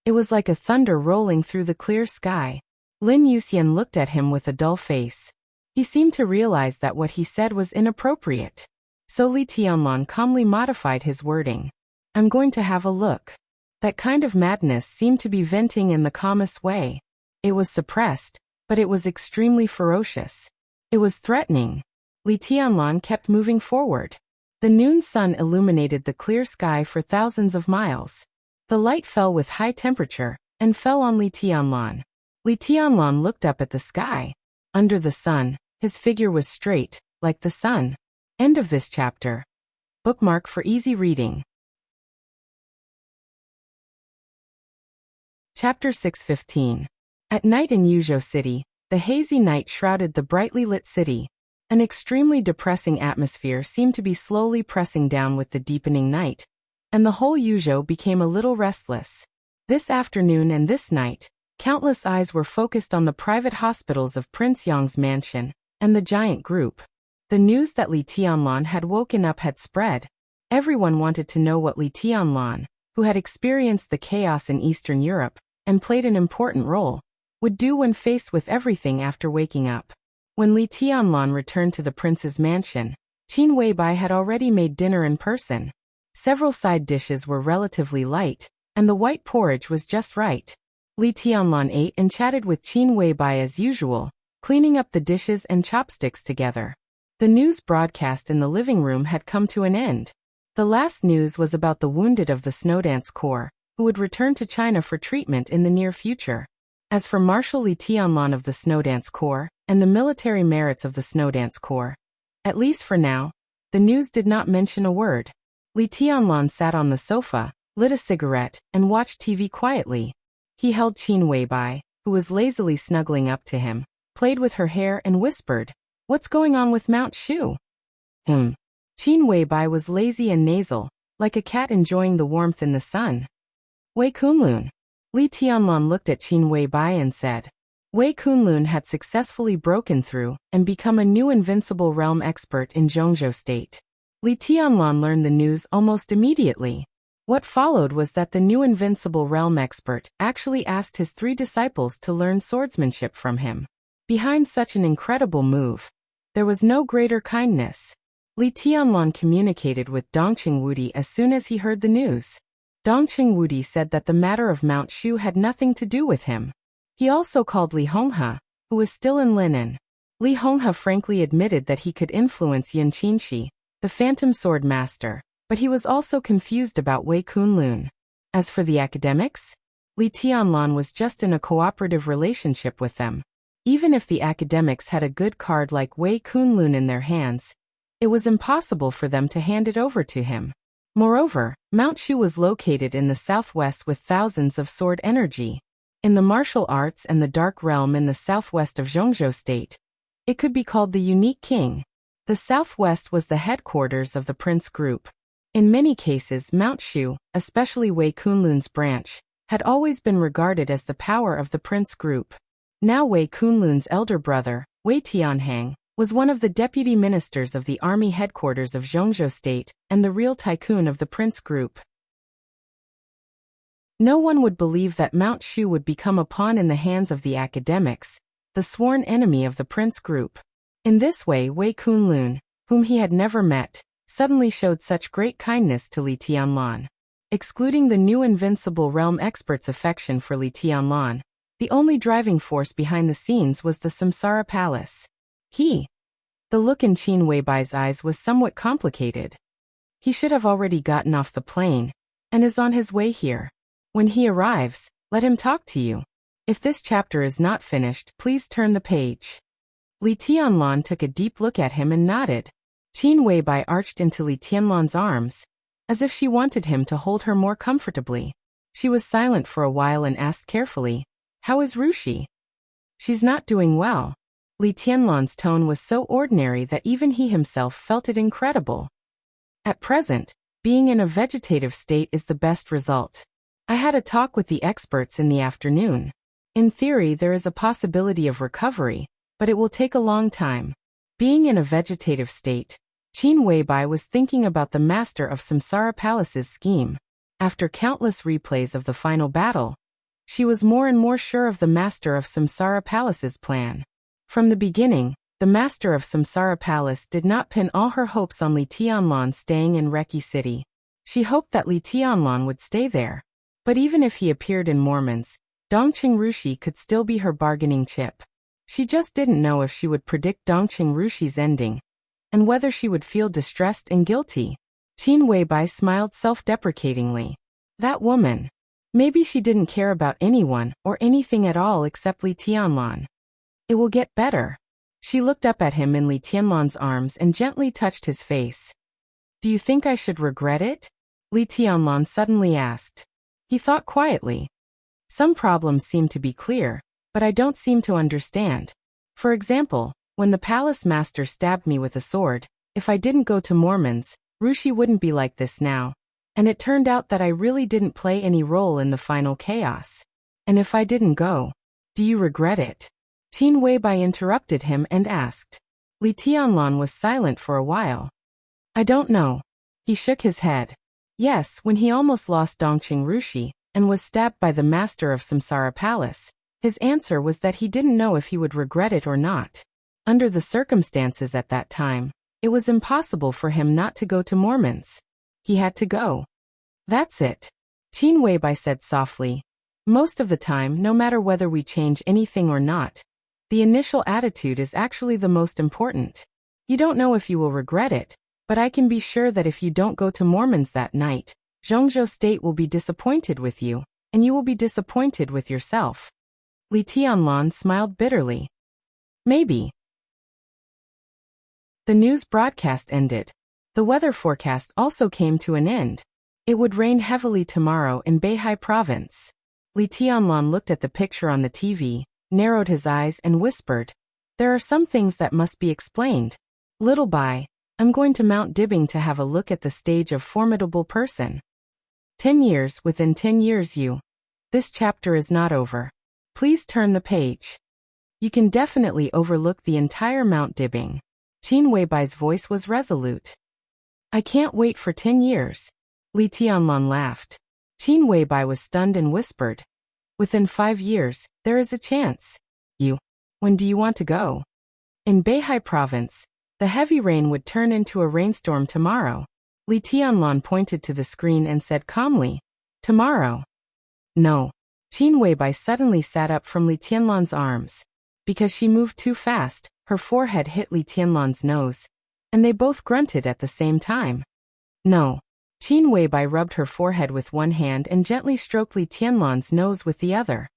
It was like a thunder rolling through the clear sky. Lin Yuxian looked at him with a dull face. He seemed to realize that what he said was inappropriate. So Li Tianlan calmly modified his wording. I'm going to have a look. That kind of madness seemed to be venting in the calmest way. It was suppressed, but it was extremely ferocious. It was threatening. Li Tianlan kept moving forward. The noon sun illuminated the clear sky for thousands of miles. The light fell with high temperature, and fell on Li Tianlan. Li Tianlan looked up at the sky. Under the sun, his figure was straight, like the sun. End of this chapter. Bookmark for easy reading. Chapter 6:15. At night in Yuzhou City, the hazy night shrouded the brightly lit city. An extremely depressing atmosphere seemed to be slowly pressing down with the deepening night, and the whole Yuzhou became a little restless. This afternoon and this night, countless eyes were focused on the private hospitals of Prince Yang's mansion, and the giant group. The news that Li Tianlan had woken up had spread. Everyone wanted to know what Li Tianlan, who had experienced the chaos in Eastern Europe, and played an important role, would do when faced with everything after waking up. When Li Tianlan returned to the prince's mansion, Qin Weibai had already made dinner in person. Several side dishes were relatively light, and the white porridge was just right. Li Tianlan ate and chatted with Qin Weibai as usual, cleaning up the dishes and chopsticks together. The news broadcast in the living room had come to an end. The last news was about the wounded of the Snowdance Corps, who would return to China for treatment in the near future. As for Marshal Li Tianlan of the Snowdance Corps, and the military merits of the Snowdance Corps, at least for now, the news did not mention a word. Li Tianlan sat on the sofa, lit a cigarette, and watched TV quietly. He held Qin Weibai, who was lazily snuggling up to him, played with her hair and whispered, "What's going on with Mount Shu?" Qin Weibai was lazy and nasal, like a cat enjoying the warmth in the sun. Wei Kunlun. Li Tianlan looked at Qin Weibai and said. Wei Kunlun had successfully broken through and become a new invincible realm expert in Zhongzhou State. Li Tianlan learned the news almost immediately. What followed was that the new invincible realm expert actually asked his 3 disciples to learn swordsmanship from him. Behind such an incredible move, there was no greater kindness. Li Tianlan communicated with Dongqing Wudi as soon as he heard the news. Dongqing Wudi said that the matter of Mount Shu had nothing to do with him. He also called Li Honghe, who was still in Linen. Li Honghe frankly admitted that he could influence Yun Qinshi, the Phantom Sword Master, but he was also confused about Wei Kunlun. As for the academics, Li Tianlan was just in a cooperative relationship with them. Even if the academics had a good card like Wei Kunlun in their hands, it was impossible for them to hand it over to him. Moreover, Mount Shu was located in the southwest with thousands of sword energy. In the martial arts and the dark realm in the southwest of Zhongzhou State, it could be called the unique king. The southwest was the headquarters of the Prince Group. In many cases, Mount Shu, especially Wei Kunlun's branch, had always been regarded as the power of the Prince Group. Now Wei Kunlun's elder brother, Wei Tianhang, was one of the deputy ministers of the army headquarters of Zhongzhou State and the real tycoon of the Prince Group. No one would believe that Mount Shu would become a pawn in the hands of the academics, the sworn enemy of the Prince Group. In this way, Wei Kunlun, whom he had never met, suddenly showed such great kindness to Li Tianlan. Excluding the new invincible realm expert's affection for Li Tianlan, the only driving force behind the scenes was the Samsara Palace. The look in Qin Weibai's eyes was somewhat complicated. He should have already gotten off the plane, and is on his way here. When he arrives, let him talk to you. If this chapter is not finished, please turn the page. Li Tianlan took a deep look at him and nodded. Qin Weibai arched into Li Tianlan's arms, as if she wanted him to hold her more comfortably. She was silent for a while and asked carefully, "How is Rushi?" "She's not doing well." Li Tianlan's tone was so ordinary that even he himself felt it incredible. "At present, being in a vegetative state is the best result. I had a talk with the experts in the afternoon. In theory, there is a possibility of recovery, but it will take a long time." Being in a vegetative state, Qin Weibai was thinking about the master of Samsara Palace's scheme. After countless replays of the final battle, she was more and more sure of the master of Samsara Palace's plan. From the beginning, The master of Samsara Palace did not pin all her hopes on Li Tianlan staying in Reki City. She hoped that Li Tianlan would stay there. But even if he appeared in Mormons, Dongqing Rushi could still be her bargaining chip. She just didn't know if she would predict Dongqing Rushi's ending, and whether she would feel distressed and guilty. Qin Weibai smiled self-deprecatingly. That woman. Maybe she didn't care about anyone or anything at all except Li Tianlan. It will get better. She looked up at him in Li Tianlan's arms and gently touched his face. Do you think I should regret it? Li Tianlan suddenly asked. He thought quietly. Some problems seem to be clear, but I don't seem to understand. For example, when the palace master stabbed me with a sword, if I didn't go to Mormons, Rushi wouldn't be like this now. And it turned out that I really didn't play any role in the final chaos. And if I didn't go, do you regret it? Qin Weibai interrupted him and asked. Li Tianlan was silent for a while. I don't know. He shook his head. Yes, when he almost lost Dongqing Rushi and was stabbed by the master of Samsara Palace, his answer was that he didn't know if he would regret it or not. Under the circumstances at that time, it was impossible for him not to go to Mormons. He had to go. That's it. Qin Weibai said softly. Most of the time, no matter whether we change anything or not, the initial attitude is actually the most important. You don't know if you will regret it, but I can be sure that if you don't go to Mormons that night, Zhongzhou State will be disappointed with you, and you will be disappointed with yourself. Li Tianlan smiled bitterly. Maybe. The news broadcast ended. The weather forecast also came to an end. It would rain heavily tomorrow in Beihai Province. Li Tianlan looked at the picture on the TV, narrowed his eyes and whispered, there are some things that must be explained. Little Bai, I'm going to Mount Dibbing to have a look at the stage of formidable person. 10 years within 10 years you. This chapter is not over. Please turn the page. You can definitely overlook the entire Mount Dibbing. Qin Weibai's voice was resolute. I can't wait for 10 years. Li Tianlan laughed. Qin Weibai was stunned and whispered. Within 5 years, there is a chance. You. When do you want to go? In Beihai Province, the heavy rain would turn into a rainstorm tomorrow. Li Tianlan pointed to the screen and said calmly, tomorrow. No. Qin Weibai suddenly sat up from Li Tianlan's arms. Because she moved too fast, her forehead hit Li Tianlan's nose, and they both grunted at the same time. No. Qin Weibai rubbed her forehead with one hand and gently stroked Li Tianlan's nose with the other.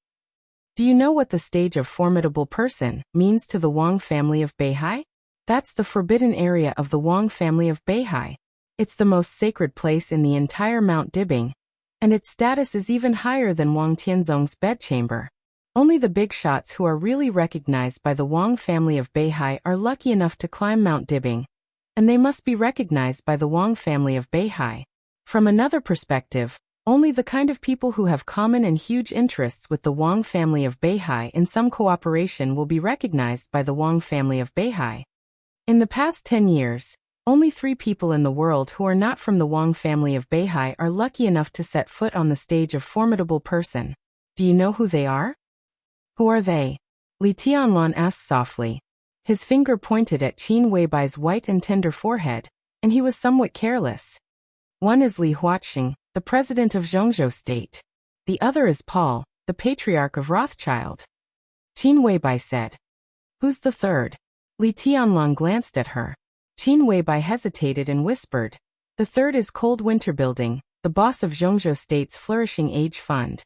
Do you know what the stage of formidable person means to the Wang family of Beihai? That's the forbidden area of the Wang family of Beihai. It's the most sacred place in the entire Mount Dibbing, and its status is even higher than Wang Tianzong's bedchamber. Only the big shots who are really recognized by the Wang family of Beihai are lucky enough to climb Mount Dibbing, and they must be recognized by the Wang family of Beihai. From another perspective, only the kind of people who have common and huge interests with the Wang family of Beihai in some cooperation will be recognized by the Wang family of Beihai. In the past 10 years, only 3 people in the world who are not from the Wang family of Beihai are lucky enough to set foot on the stage of formidable person. Do you know who they are? Who are they? Li Tianlan asked softly. His finger pointed at Qin Weibai's white and tender forehead, and he was somewhat careless. One is Li Huaqing, the president of Zhongzhou State. The other is Paul, the patriarch of Rothschild. Qin Weibai said. Who's the third? Li Tianlan glanced at her. Qin Weibai hesitated and whispered. The third is Cold Winter Building, the boss of Zhongzhou State's Flourishing Age Fund.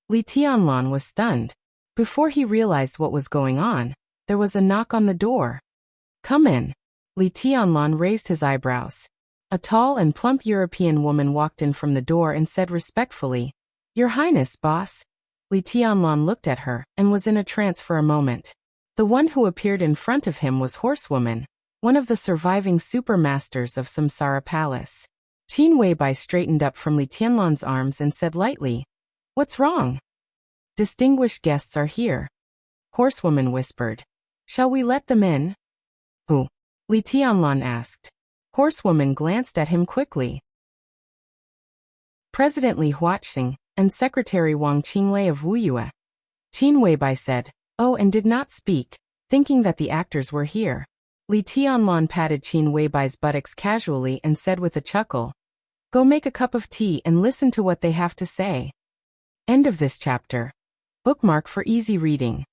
Li Tianlan was stunned. Before he realized what was going on, there was a knock on the door. Come in. Li Tianlan raised his eyebrows. A tall and plump European woman walked in from the door and said respectfully, Your Highness, boss. Li Tianlan looked at her and was in a trance for a moment. The one who appeared in front of him was Horsewoman, one of the surviving supermasters of Samsara Palace. Qin Weibai straightened up from Li Tianlan's arms and said lightly, What's wrong? Distinguished guests are here. Horsewoman whispered. Shall we let them in? Who? Li Tianlan asked. Horsewoman glanced at him quickly. President Li Huaqing and Secretary Wang Qinglei of Wuyue. Qin Weibai said, Oh, and did not speak. thinking that the actors were here. Li Tianlan patted Qin Weibai's buttocks casually and said with a chuckle, "Go make a cup of tea and listen to what they have to say." End of this chapter. Bookmark for easy reading.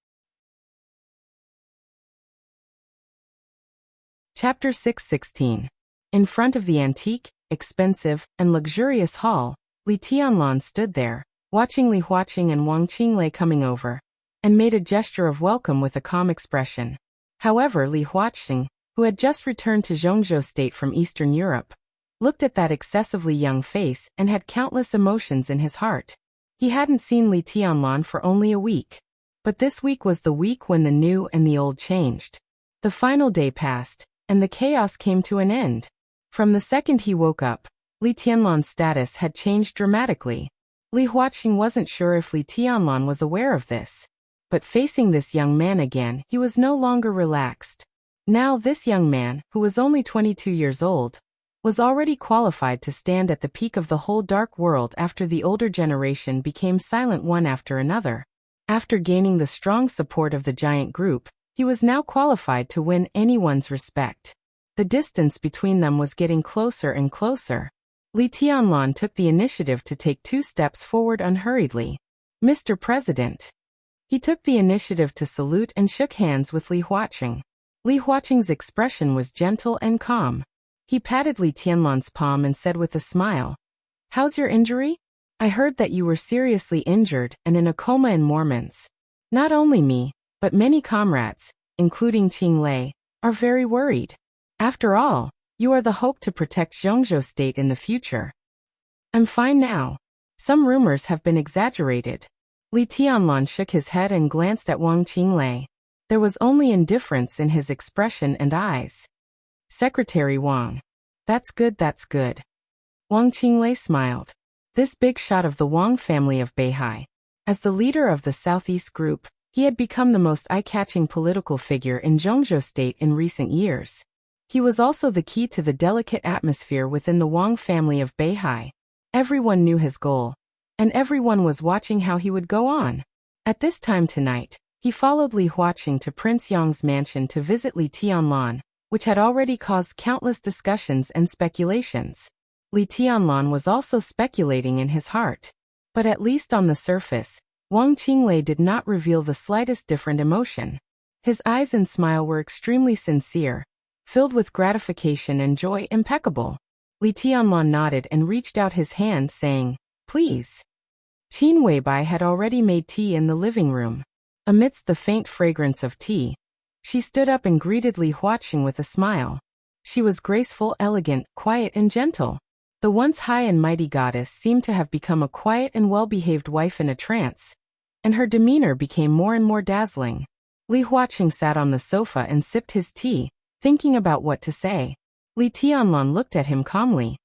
Chapter 6:16. In front of the antique, expensive, and luxurious hall, Li Tianlan stood there, watching Li Huaqing and Wang Qinglei coming over, and made a gesture of welcome with a calm expression. However, Li Huaqing, who had just returned to Zhongzhou State from Eastern Europe, looked at that excessively young face and had countless emotions in his heart. He hadn't seen Li Tianlan for only a week. But this week was the week when the new and the old changed. The final day passed, and the chaos came to an end. From the second he woke up, Li Tianlan's status had changed dramatically. Li Huaqing wasn't sure if Li Tianlan was aware of this. But facing this young man again, he was no longer relaxed. Now this young man, who was only 22 years old, was already qualified to stand at the peak of the whole dark world after the older generation became silent one after another. After gaining the strong support of the giant group, he was now qualified to win anyone's respect. The distance between them was getting closer and closer. Li Tianlan took the initiative to take 2 steps forward unhurriedly. "Mr. President." He took the initiative to salute and shook hands with Li Huaqing. Li Huaqing's expression was gentle and calm. He patted Li Tianlan's palm and said with a smile, "How's your injury? I heard that you were seriously injured and in a coma in Mormons. Not only me, but many comrades, including Qinglei, are very worried. After all, you are the hope to protect Zhongzhou State in the future." "I'm fine now. Some rumors have been exaggerated." Li Tianlan shook his head and glanced at Wang Qinglei. There was only indifference in his expression and eyes. "Secretary Wang. That's good, that's good." Wang Qinglei smiled. This big shot of the Wang family of Beihai. As the leader of the Southeast Group, he had become the most eye-catching political figure in Zhongzhou State in recent years. He was also the key to the delicate atmosphere within the Wang family of Beihai. Everyone knew his goal, and everyone was watching how he would go on. At this time tonight, he followed Li Huaqing to Prince Yang's mansion to visit Li Tianlan, which had already caused countless discussions and speculations. Li Tianlan was also speculating in his heart. But at least on the surface, Wang Qinglei did not reveal the slightest different emotion. His eyes and smile were extremely sincere, filled with gratification and joy impeccable. Li Tianlan nodded and reached out his hand saying, "Please." Qin Weibai had already made tea in the living room. Amidst the faint fragrance of tea, she stood up and greeted Li Huaqing with a smile. She was graceful, elegant, quiet and gentle. The once high and mighty goddess seemed to have become a quiet and well-behaved wife in a trance, and her demeanor became more and more dazzling. Li Huaqing sat on the sofa and sipped his tea, thinking about what to say. Li Tianlan looked at him calmly.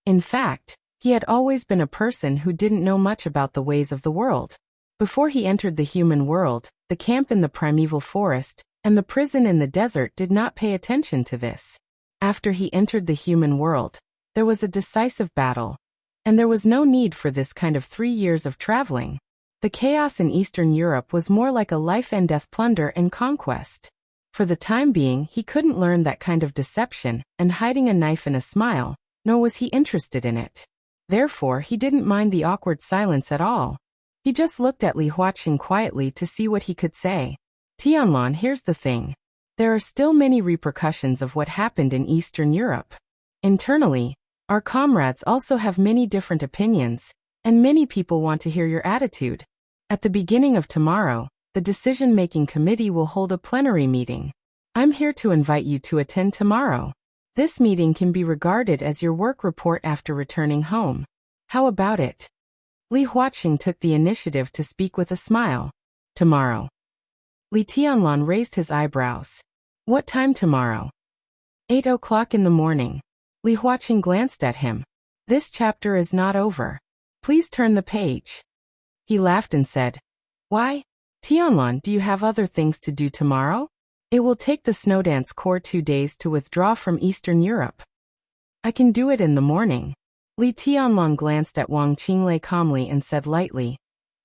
In fact, he had always been a person who didn't know much about the ways of the world. Before he entered the human world, the camp in the primeval forest, and the prison in the desert did not pay attention to this. After he entered the human world, there was a decisive battle, and there was no need for this kind of 3 years of traveling. The chaos in Eastern Europe was more like a life-and-death plunder and conquest. For the time being, he couldn't learn that kind of deception and hiding a knife in a smile, nor was he interested in it. Therefore, he didn't mind the awkward silence at all. He just looked at Li Huaqing quietly to see what he could say. "Tianlan, here's the thing. There are still many repercussions of what happened in Eastern Europe. Internally, our comrades also have many different opinions, and many people want to hear your attitude. At the beginning of tomorrow, the decision-making committee will hold a plenary meeting. I'm here to invite you to attend tomorrow. This meeting can be regarded as your work report after returning home. How about it?" Li Huaqing took the initiative to speak with a smile. "Tomorrow." Li Tianlan raised his eyebrows. "What time tomorrow?" 8 o'clock in the morning. Li Huaqing glanced at him. "This chapter is not over. Please turn the page." He laughed and said, "Why? Tianlan, do you have other things to do tomorrow? It will take the Snowdance Corps 2 days to withdraw from Eastern Europe." "I can do it in the morning." Li Tianlan glanced at Wang Qinglei calmly and said lightly,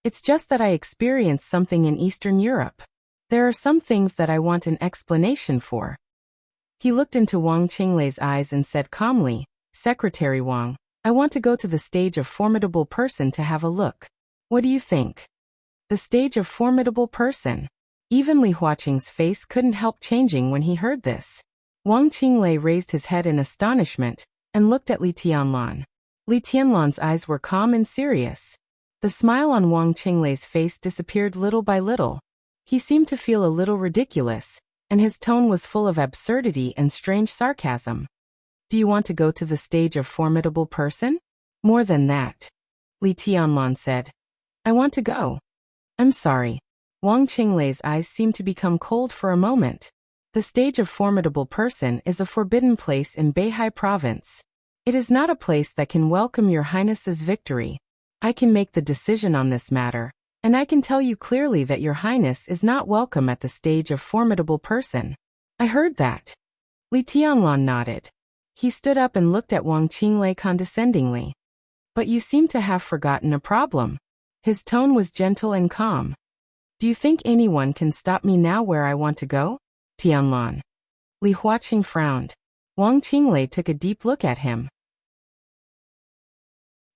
"It's just that I experienced something in Eastern Europe. There are some things that I want an explanation for. He looked into Wang Qinglei's eyes and said calmly, Secretary Wang, I want to go to the stage of formidable person to have a look. What do you think? The stage of formidable person. Even Li Huaqing's face couldn't help changing when he heard this. Wang Qinglei raised his head in astonishment and looked at Li Tianlan. Li Tianlan's eyes were calm and serious. The smile on Wang Qinglei's face disappeared little by little. He seemed to feel a little ridiculous, and his tone was full of absurdity and strange sarcasm. Do you want to go to the stage of formidable person? More than that. Li Tianlan said. I want to go. I'm sorry. Wang Qinglei's eyes seemed to become cold for a moment. The stage of formidable person is a forbidden place in Beihai province. It is not a place that can welcome your highness's victory. I can make the decision on this matter, and I can tell you clearly that your highness is not welcome at the stage of formidable person. I heard that. Li Tianlan nodded. He stood up and looked at Wang Qinglei condescendingly. But you seem to have forgotten a problem. His tone was gentle and calm. Do you think anyone can stop me now where I want to go? Tianlan. Li Huaqing frowned. Wang Qinglei took a deep look at him.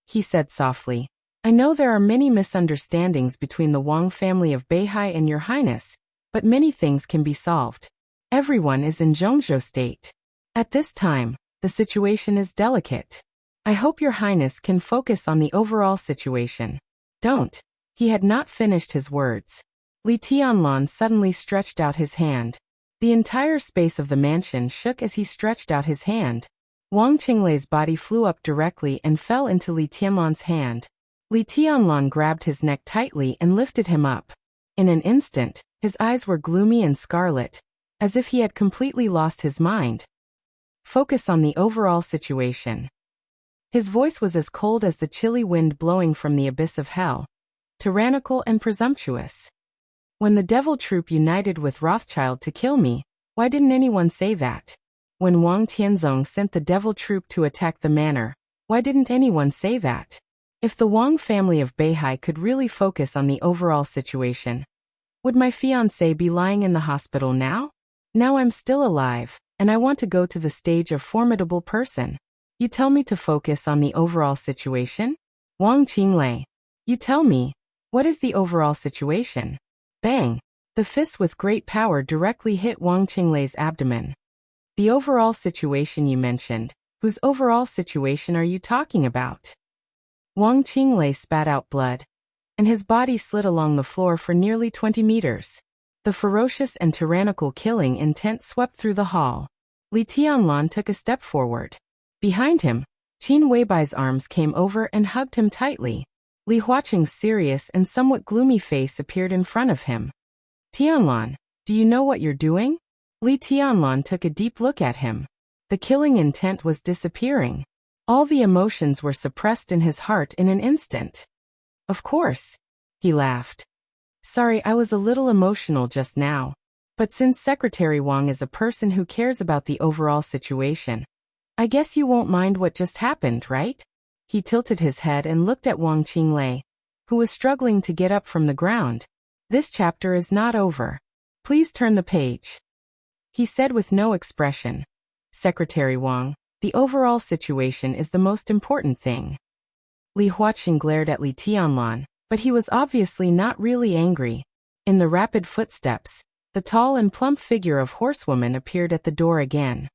He said softly, I know there are many misunderstandings between the Wang family of Beihai and your highness, but many things can be solved. Everyone is in Zhongzhou state. At this time, the situation is delicate. I hope your highness can focus on the overall situation. Don't. He had not finished his words. Li Tianlan suddenly stretched out his hand. The entire space of the mansion shook as he stretched out his hand. Wang Qinglei's body flew up directly and fell into Li Tianlan's hand. Li Tianlan grabbed his neck tightly and lifted him up. In an instant, his eyes were gloomy and scarlet, as if he had completely lost his mind. Focus on the overall situation. His voice was as cold as the chilly wind blowing from the abyss of hell. Tyrannical and presumptuous. When the devil troop united with Rothschild to kill me, why didn't anyone say that? When Wang Tianzong sent the devil troop to attack the manor, why didn't anyone say that? If the Wang family of Beihai could really focus on the overall situation, would my fiancé be lying in the hospital now? Now I'm still alive, and I want to go to the stage of formidable person. You tell me to focus on the overall situation? Wang Qinglei. You tell me, what is the overall situation? Bang! The fist with great power directly hit Wang Qinglei's abdomen. The overall situation you mentioned, whose overall situation are you talking about? Wang Qinglei spat out blood, and his body slid along the floor for nearly 20 meters. The ferocious and tyrannical killing intent swept through the hall. Li Tianlan took a step forward. Behind him, Qin Weibai's arms came over and hugged him tightly. Li Huaqing's serious and somewhat gloomy face appeared in front of him. Tianlan, do you know what you're doing? Li Tianlan took a deep look at him. The killing intent was disappearing. All the emotions were suppressed in his heart in an instant. Of course. He laughed. Sorry, I was a little emotional just now. But since Secretary Wang is a person who cares about the overall situation, I guess you won't mind what just happened, right? He tilted his head and looked at Wang Qinglei, who was struggling to get up from the ground. This chapter is not over. Please turn the page. He said with no expression. Secretary Wang, the overall situation is the most important thing. Li Huaqing glared at Li Tianlan, but he was obviously not really angry. In the rapid footsteps, the tall and plump figure of horsewoman appeared at the door again.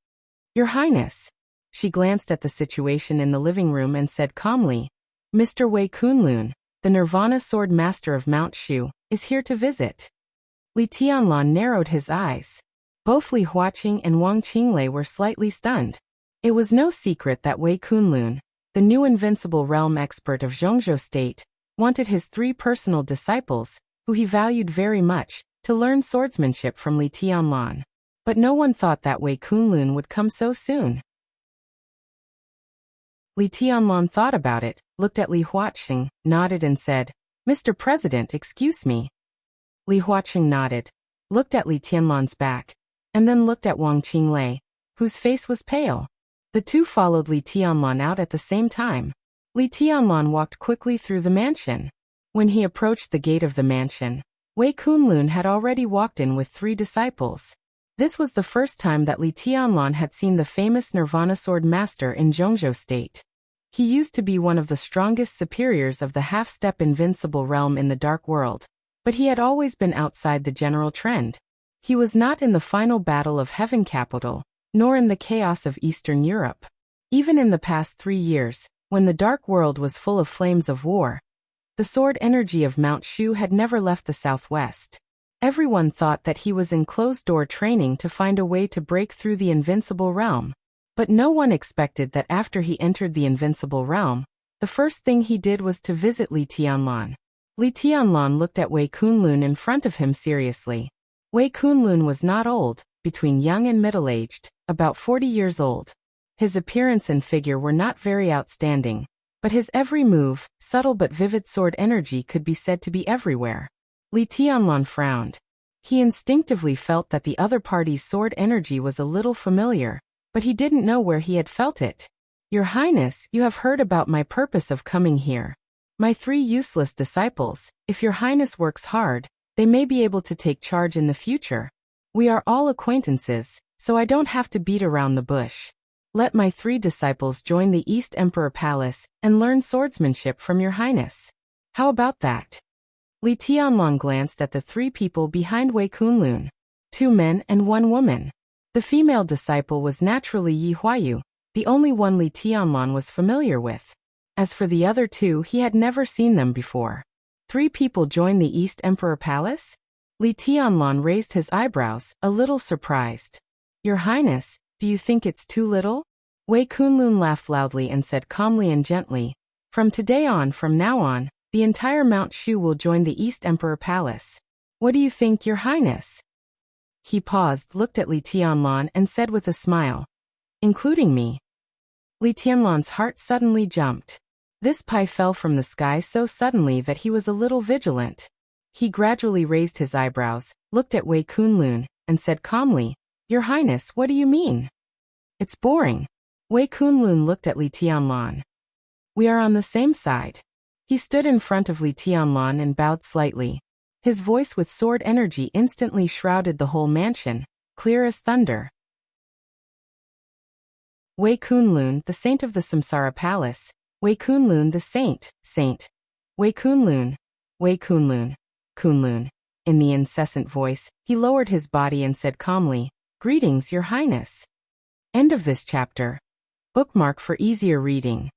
Your Highness. She glanced at the situation in the living room and said calmly, Mr. Wei Kunlun, the Nirvana Sword Master of Mount Shu, is here to visit. Li Tianlan narrowed his eyes. Both Li Huaqing and Wang Qinglei were slightly stunned. It was no secret that Wei Kunlun, the new invincible realm expert of Zhongzhou State, wanted his 3 personal disciples, who he valued very much, to learn swordsmanship from Li Tianlan. But no one thought that Wei Kunlun would come so soon. Li Tianlan thought about it, looked at Li Huaqing, nodded and said, Mr. President, excuse me. Li Huaqing nodded, looked at Li Tianlan's back, and then looked at Wang Qinglei, whose face was pale. The two followed Li Tianlan out at the same time. Li Tianlan walked quickly through the mansion. When he approached the gate of the mansion, Wei Kunlun had already walked in with 3 disciples. This was the first time that Li Tianlan had seen the famous Nirvana Sword Master in Zhongzhou State. He used to be one of the strongest superiors of the half-step invincible realm in the Dark World, but he had always been outside the general trend. He was not in the final battle of Heaven Capital, nor in the chaos of Eastern Europe. Even in the past 3 years, when the Dark World was full of flames of war, the sword energy of Mount Shu had never left the southwest. Everyone thought that he was in closed-door training to find a way to break through the invincible realm. But no one expected that after he entered the invincible realm, the first thing he did was to visit Li Tianlan. Li Tianlan looked at Wei Kunlun in front of him seriously. Wei Kunlun was not old, between young and middle-aged, about 40 years old. His appearance and figure were not very outstanding, but his every move, subtle but vivid sword energy could be said to be everywhere. Li Tianlan frowned. He instinctively felt that the other party's sword energy was a little familiar, but he didn't know where he had felt it. Your Highness, you have heard about my purpose of coming here. My 3 useless disciples, if your Highness works hard, they may be able to take charge in the future. We are all acquaintances, so I don't have to beat around the bush. Let my 3 disciples join the East Emperor Palace and learn swordsmanship from your Highness. How about that? Li Tianlan glanced at the 3 people behind Wei Kunlun. 2 men and 1 woman. The female disciple was naturally Yi Huayu, the only one Li Tianlan was familiar with. As for the other 2, he had never seen them before. 3 people join the East Emperor Palace? Li Tianlan raised his eyebrows, a little surprised. Your Highness, do you think it's too little? Wei Kunlun laughed loudly and said calmly and gently, from now on, the entire Mount Shu will join the East Emperor Palace. What do you think, your Highness? He paused, looked at Li Tianlan and said with a smile, including me. Li Tianlan's heart suddenly jumped. This pie fell from the sky so suddenly that he was a little vigilant. He gradually raised his eyebrows, looked at Wei Kunlun, and said calmly, Your Highness, what do you mean? It's boring. Wei Kunlun looked at Li Tianlan. We are on the same side. He stood in front of Li Tianlan and bowed slightly. His voice with sword energy instantly shrouded the whole mansion, clear as thunder. Wei Kunlun, the saint of the Samsara Palace. Wei Kunlun, the saint. Wei Kunlun. Kunlun. In the incessant voice, he lowered his body and said calmly, Greetings, your Highness. End of this chapter. Bookmark for easier reading.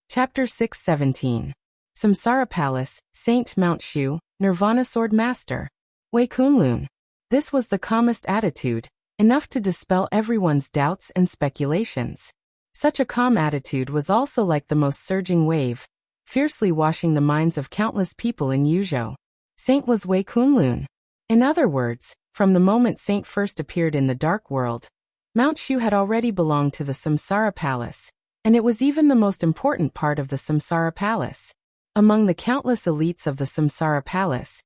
Chapter 617. Samsara Palace, Saint Mount Shu, Nirvana Sword Master. Wei Kunlun. This was the calmest attitude, enough to dispel everyone's doubts and speculations. Such a calm attitude was also like the most surging wave, fiercely washing the minds of countless people in Yuzhou. Saint was Wei Kunlun. In other words, from the moment Saint first appeared in the Dark World, Mount Shu had already belonged to the Samsara Palace, and it was even the most important part of the Samsara Palace. Among the countless elites of the Samsara Palace,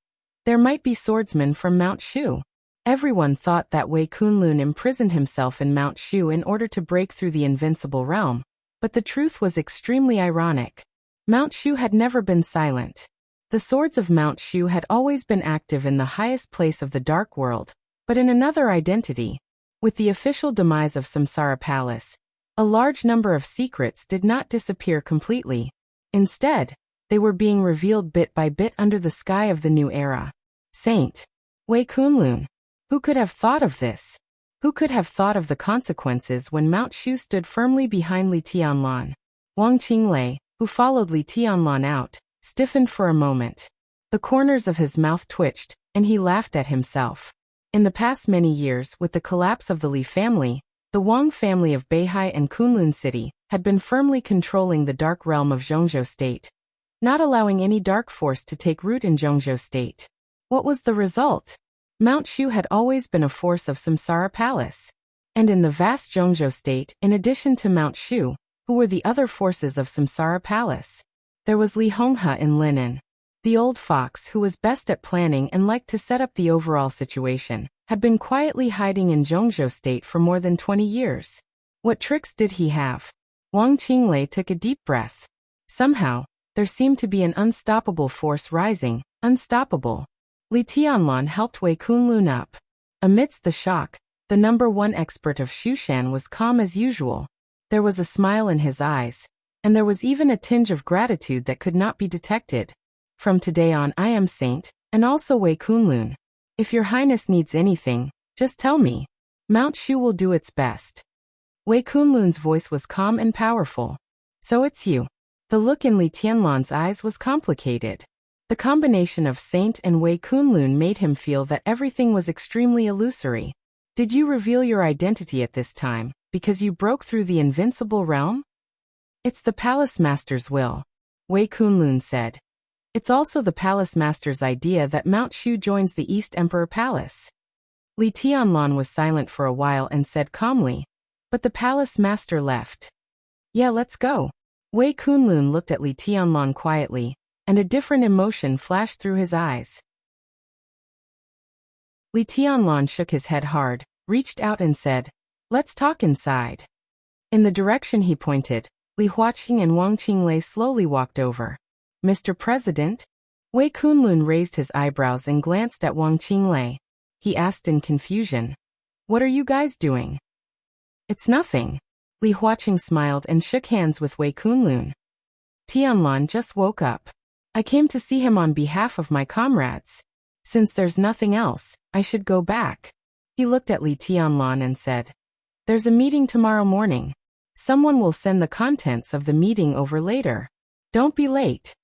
there might be swordsmen from Mount Shu. Everyone thought that Wei Kunlun imprisoned himself in Mount Shu in order to break through the invincible realm, but the truth was extremely ironic. Mount Shu had never been silent. The swords of Mount Shu had always been active in the highest place of the Dark World, but in another identity. With the official demise of Samsara Palace, a large number of secrets did not disappear completely. Instead, they were being revealed bit by bit under the sky of the new era. Saint Wei Kunlun. Who could have thought of this? Who could have thought of the consequences when Mount Shu stood firmly behind Li Tianlan? Wang Qinglei, who followed Li Tianlan out, stiffened for a moment. The corners of his mouth twitched, and he laughed at himself. In the past many years, with the collapse of the Li family, the Wang family of Beihai and Kunlun City had been firmly controlling the dark realm of Zhongzhou State, not allowing any dark force to take root in Zhongzhou State. What was the result? Mount Shu had always been a force of Samsara Palace. And in the vast Zhongzhou State, in addition to Mount Shu, who were the other forces of Samsara Palace? There was Li Honghe in Linen. The old fox, who was best at planning and liked to set up the overall situation, had been quietly hiding in Zhongzhou State for more than 20 years. What tricks did he have? Wang Qinglei took a deep breath. Somehow, There seemed to be an unstoppable force rising, unstoppable. Li Tianlan helped Wei Kunlun up. Amidst the shock, the #1 expert of Shushan was calm as usual. There was a smile in his eyes, and there was even a tinge of gratitude that could not be detected. From today on I am Saint, and also Wei Kunlun. If your highness needs anything, just tell me. Mount Shu will do its best. Wei Kunlun's voice was calm and powerful. So it's you. The look in Li Tianlan's eyes was complicated. The combination of Saint and Wei Kunlun made him feel that everything was extremely illusory. Did you reveal your identity at this time, because you broke through the invincible realm? It's the Palace Master's will, Wei Kunlun said. It's also the Palace Master's idea that Mount Shu joins the East Emperor Palace. Li Tianlan was silent for a while and said calmly, but the Palace Master left. Yeah, let's go. Wei Kunlun looked at Li Tianlan quietly, and a different emotion flashed through his eyes. Li Tianlan shook his head hard, reached out and said, let's talk inside. In the direction he pointed, Li Huaqing and Wang Qinglei slowly walked over. Mr. President? Wei Kunlun raised his eyebrows and glanced at Wang Qinglei. He asked in confusion, what are you guys doing? It's nothing. Li Huaqing smiled and shook hands with Wei Kunlun. Tianlan just woke up. I came to see him on behalf of my comrades. Since there's nothing else, I should go back. He looked at Li Tianlan and said, there's a meeting tomorrow morning. Someone will send the contents of the meeting over later. Don't be late.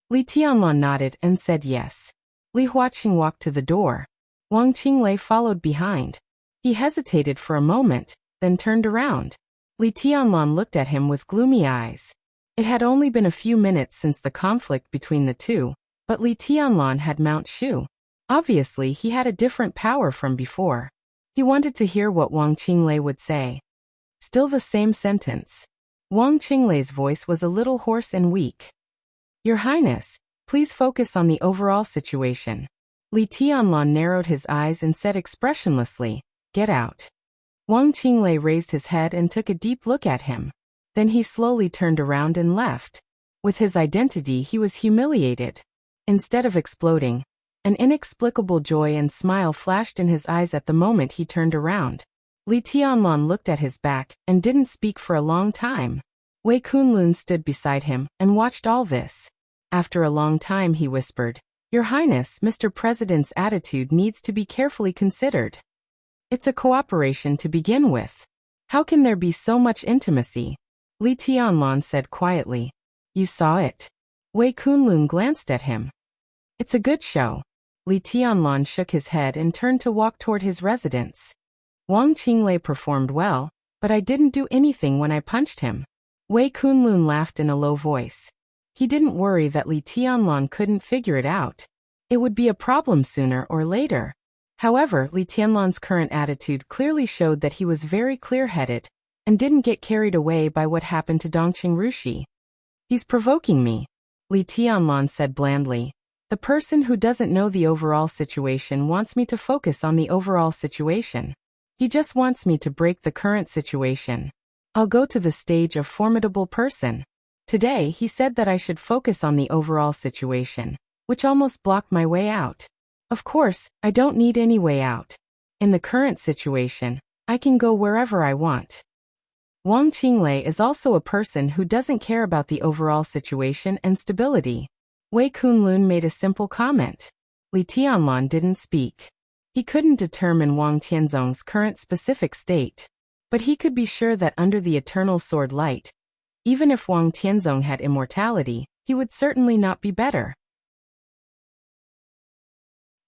Li Tianlan nodded and said yes. Li Huaqing walked to the door. Wang Qinglei followed behind. He hesitated for a moment, then turned around. Li Tianlan looked at him with gloomy eyes. It had only been a few minutes since the conflict between the two, but Li Tianlan had Mount Shu. Obviously, he had a different power from before. He wanted to hear what Wang Qinglei would say. Still the same sentence. Wang Qinglei's voice was a little hoarse and weak. Your Highness, please focus on the overall situation. Li Tianlan narrowed his eyes and said expressionlessly, get out. Wang Qinglei raised his head and took a deep look at him. Then he slowly turned around and left. With his identity he was humiliated. Instead of exploding, an inexplicable joy and smile flashed in his eyes at the moment he turned around. Li Tianlan looked at his back and didn't speak for a long time. Wei Kunlun stood beside him and watched all this. After a long time he whispered, Your Highness, Mr. President's attitude needs to be carefully considered. It's a cooperation to begin with. How can there be so much intimacy? Li Tianlan said quietly. You saw it. Wei Kunlun glanced at him. It's a good show. Li Tianlan shook his head and turned to walk toward his residence. Wang Qinglei performed well, but I didn't do anything when I punched him. Wei Kunlun laughed in a low voice. He didn't worry that Li Tianlan couldn't figure it out. It would be a problem sooner or later. However, Li Tianlan's current attitude clearly showed that he was very clear-headed and didn't get carried away by what happened to Dongqing Rushi. He's provoking me, Li Tianlan said blandly. The person who doesn't know the overall situation wants me to focus on the overall situation. He just wants me to break the current situation. I'll go to the stage of formidable person. Today he said that I should focus on the overall situation, which almost blocked my way out. Of course, I don't need any way out. In the current situation, I can go wherever I want. Wang Qinglei is also a person who doesn't care about the overall situation and stability. Wei Kunlun made a simple comment. Li Tianlan didn't speak. He couldn't determine Wang Tianzong's current specific state, but he could be sure that under the eternal sword light, even if Wang Tianzong had immortality, he would certainly not be better.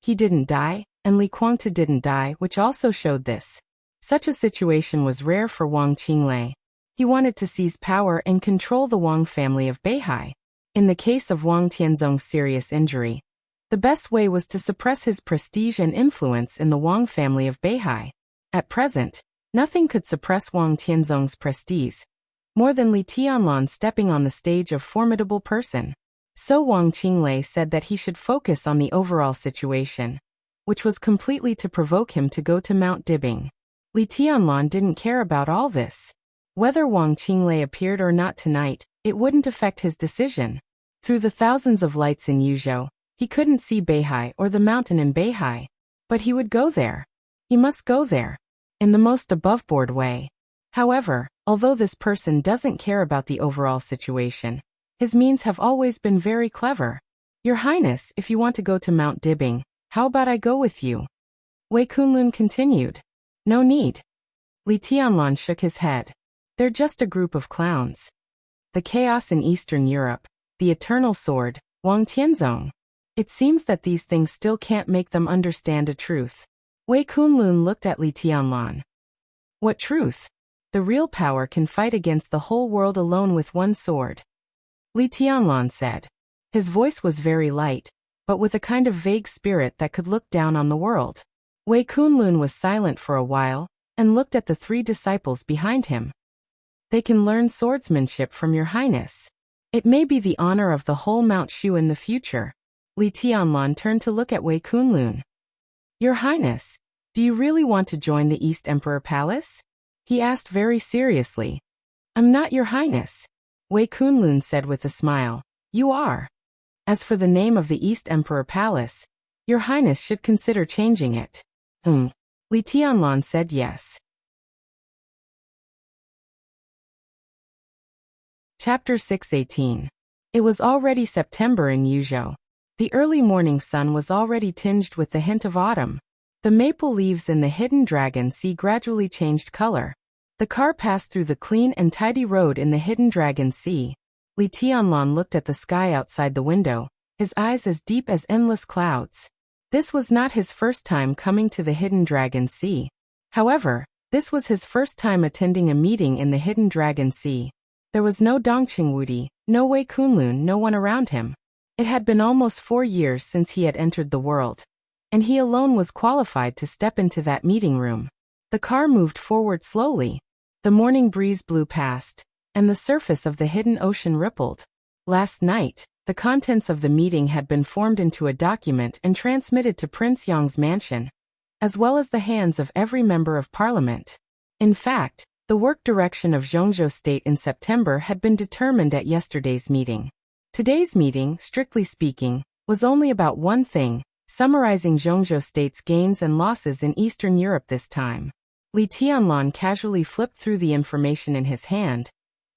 He didn't die, and Li Guangta didn't die, which also showed this. Such a situation was rare for Wang Qinglei. He wanted to seize power and control the Wang family of Beihai. In the case of Wang Tianzong's serious injury, the best way was to suppress his prestige and influence in the Wang family of Beihai. At present, nothing could suppress Wang Tianzong's prestige more than Li Tianlan stepping on the stage of formidable person. So Wang Qinglei said that he should focus on the overall situation, which was completely to provoke him to go to Mount Dibing. Li Tianlan didn't care about all this. Whether Wang Qinglei appeared or not tonight, it wouldn't affect his decision. Through the thousands of lights in Yuzhou, he couldn't see Beihai or the mountain in Beihai. But he would go there. He must go there. In the most above-board way. However, although this person doesn't care about the overall situation, his means have always been very clever. Your Highness, if you want to go to Mount Dibbing, how about I go with you? Wei Kunlun continued. No need. Li Tianlan shook his head. They're just a group of clowns. The chaos in Eastern Europe, the eternal sword, Wang Tianzong. It seems that these things still can't make them understand a truth. Wei Kunlun looked at Li Tianlan. What truth? The real power can fight against the whole world alone with one sword. Li Tianlan said. His voice was very light, but with a kind of vague spirit that could look down on the world. Wei Kunlun was silent for a while, and looked at the 3 disciples behind him. They can learn swordsmanship from your Highness. It may be the honor of the whole Mount Shu in the future. Li Tianlan turned to look at Wei Kunlun. Your Highness, do you really want to join the East Emperor Palace? He asked very seriously. I'm not your Highness. Wei Kunlun said with a smile. You are. As for the name of the East Emperor Palace, your Highness should consider changing it. Li Tianlan said yes. Chapter 6:18. It was already September in Yuzhou. The early morning sun was already tinged with the hint of autumn. The maple leaves in the hidden Dragon Sea gradually changed color. The car passed through the clean and tidy road in the hidden Dragon Sea. Li Tianlan looked at the sky outside the window, his eyes as deep as endless clouds. This was not his first time coming to the hidden Dragon Sea. However, this was his first time attending a meeting in the hidden Dragon Sea. There was no Dongqing Wudi, no Wei Kunlun, no one around him. It had been almost 4 years since he had entered the world, and he alone was qualified to step into that meeting room. The car moved forward slowly. The morning breeze blew past, and the surface of the hidden ocean rippled. Last night, the contents of the meeting had been formed into a document and transmitted to Prince Yang's mansion, as well as the hands of every member of parliament. In fact, the work direction of Zhongzhou State in September had been determined at yesterday's meeting. Today's meeting, strictly speaking, was only about one thing, summarizing Zhongzhou State's gains and losses in Eastern Europe this time. Li Tianlan casually flipped through the information in his hand,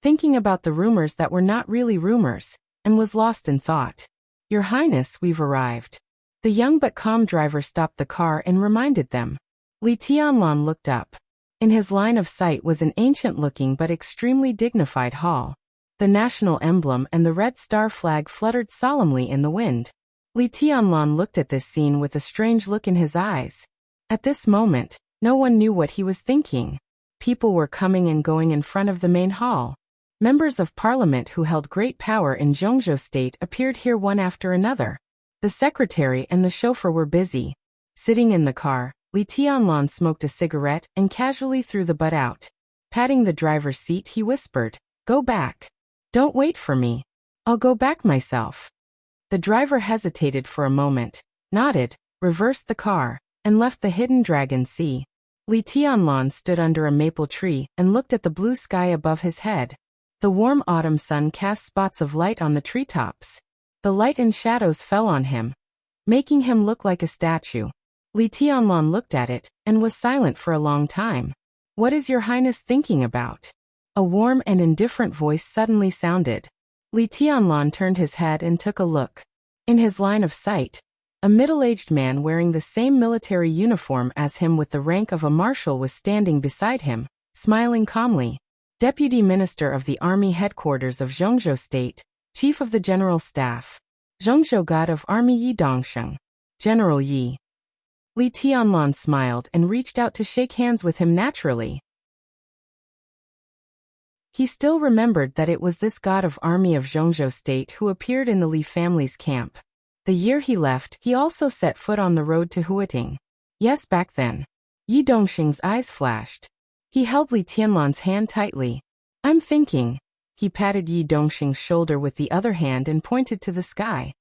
thinking about the rumors that were not really rumors, and was lost in thought. Your Highness, we've arrived. The young but calm driver stopped the car and reminded them. Li Tianlan looked up. In his line of sight was an ancient-looking but extremely dignified hall. The national emblem and the red star flag fluttered solemnly in the wind. Li Tianlan looked at this scene with a strange look in his eyes. At this moment, no one knew what he was thinking. People were coming and going in front of the main hall. Members of parliament who held great power in Zhongzhou State appeared here one after another. The secretary and the chauffeur were busy. Sitting in the car, Li Tianlan smoked a cigarette and casually threw the butt out. Patting the driver's seat, he whispered, "Go back. Don't wait for me. I'll go back myself." The driver hesitated for a moment, nodded, reversed the car, and left the hidden Dragon Sea. Li Tianlan stood under a maple tree and looked at the blue sky above his head. The warm autumn sun cast spots of light on the treetops. The light and shadows fell on him, making him look like a statue. Li Tianlan looked at it and was silent for a long time. "What is your Highness thinking about?" A warm and indifferent voice suddenly sounded. Li Tianlan turned his head and took a look. In his line of sight, a middle-aged man wearing the same military uniform as him with the rank of a marshal was standing beside him, smiling calmly. Deputy Minister of the Army Headquarters of Zhongzhou State, Chief of the General Staff. Zhongzhou God of Army Yi Dongsheng. General Yi. Li Tianlan smiled and reached out to shake hands with him naturally. He still remembered that it was this god of army of Zhongzhou State who appeared in the Li family's camp. The year he left, he also set foot on the road to Huiting. Yes, back then. Yi Dongsheng's eyes flashed. He held Li Tianlan's hand tightly. "I'm thinking." He patted Yi Dongsheng's shoulder with the other hand and pointed to the sky.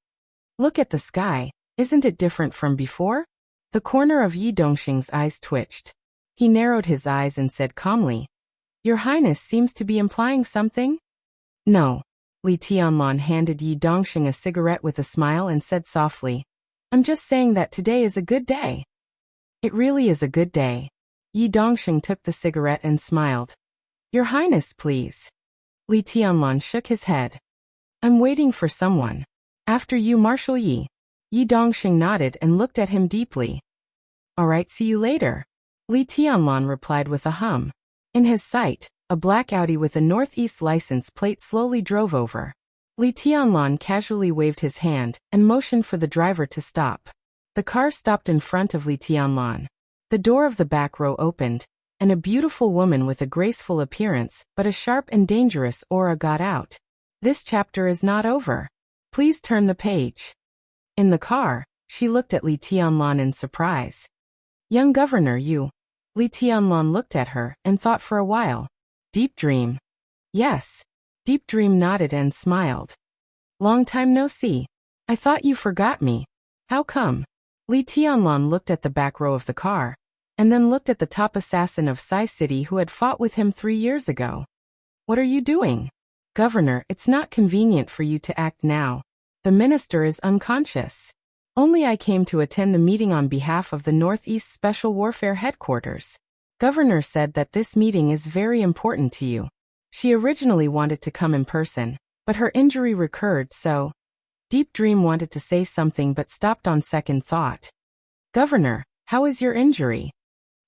"Look at the sky, isn't it different from before?" The corner of Yi Dongsheng's eyes twitched. He narrowed his eyes and said calmly, "Your Highness seems to be implying something?" "No." Li Tianlan handed Yi Dongxing a cigarette with a smile and said softly, "I'm just saying that today is a good day." "It really is a good day." Yi Dongxing took the cigarette and smiled. "Your Highness, please." Li Tianlan shook his head. "I'm waiting for someone." "After you, Marshal Yi." Yi Dongxing nodded and looked at him deeply. "All right, see you later." Li Tianlan replied with a hum. In his sight, a black Audi with a Northeast license plate slowly drove over. Li Tianlan casually waved his hand and motioned for the driver to stop. The car stopped in front of Li Tianlan. The door of the back row opened, and a beautiful woman with a graceful appearance but a sharp and dangerous aura got out. "This chapter is not over. Please turn the page." In the car, she looked at Li Tianlan in surprise. "Young Governor, you." Li Tianlan looked at her and thought for a while. "Deep Dream." "Yes." Deep Dream nodded and smiled. "Long time no see. I thought you forgot me. How come?" Li Tianlan looked at the back row of the car, and then looked at the top assassin of Sai City who had fought with him 3 years ago. "What are you doing?" "Governor, it's not convenient for you to act now. The minister is unconscious. Only I came to attend the meeting on behalf of the Northeast Special Warfare Headquarters. Governor said that this meeting is very important to you. She originally wanted to come in person, but her injury recurred, so..." Deep Dream wanted to say something but stopped on second thought. "Governor, how is your injury?"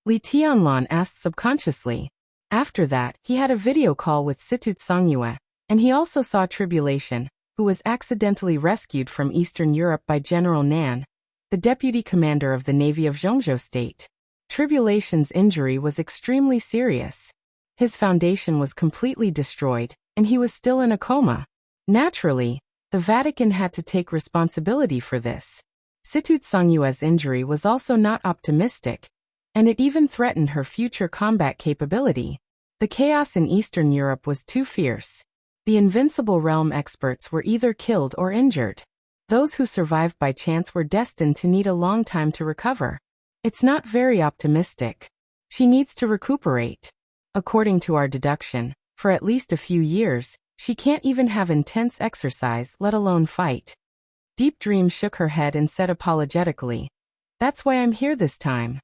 Li Tianlan asked subconsciously. After that, he had a video call with Situt Songyue, and he also saw Tribulation, who was accidentally rescued from Eastern Europe by General Nan, the deputy commander of the Navy of Zhongzhou State. Tribulation's injury was extremely serious. His foundation was completely destroyed, and he was still in a coma. Naturally, the Vatican had to take responsibility for this. Situt Songyue's injury was also not optimistic, and it even threatened her future combat capability. The chaos in Eastern Europe was too fierce. The Invincible Realm experts were either killed or injured. Those who survived by chance were destined to need a long time to recover. It's not very optimistic. She needs to recuperate. According to our deduction, for at least a few years, she can't even have intense exercise, let alone fight. Deep Dream shook her head and said apologetically, "That's why I'm here this time.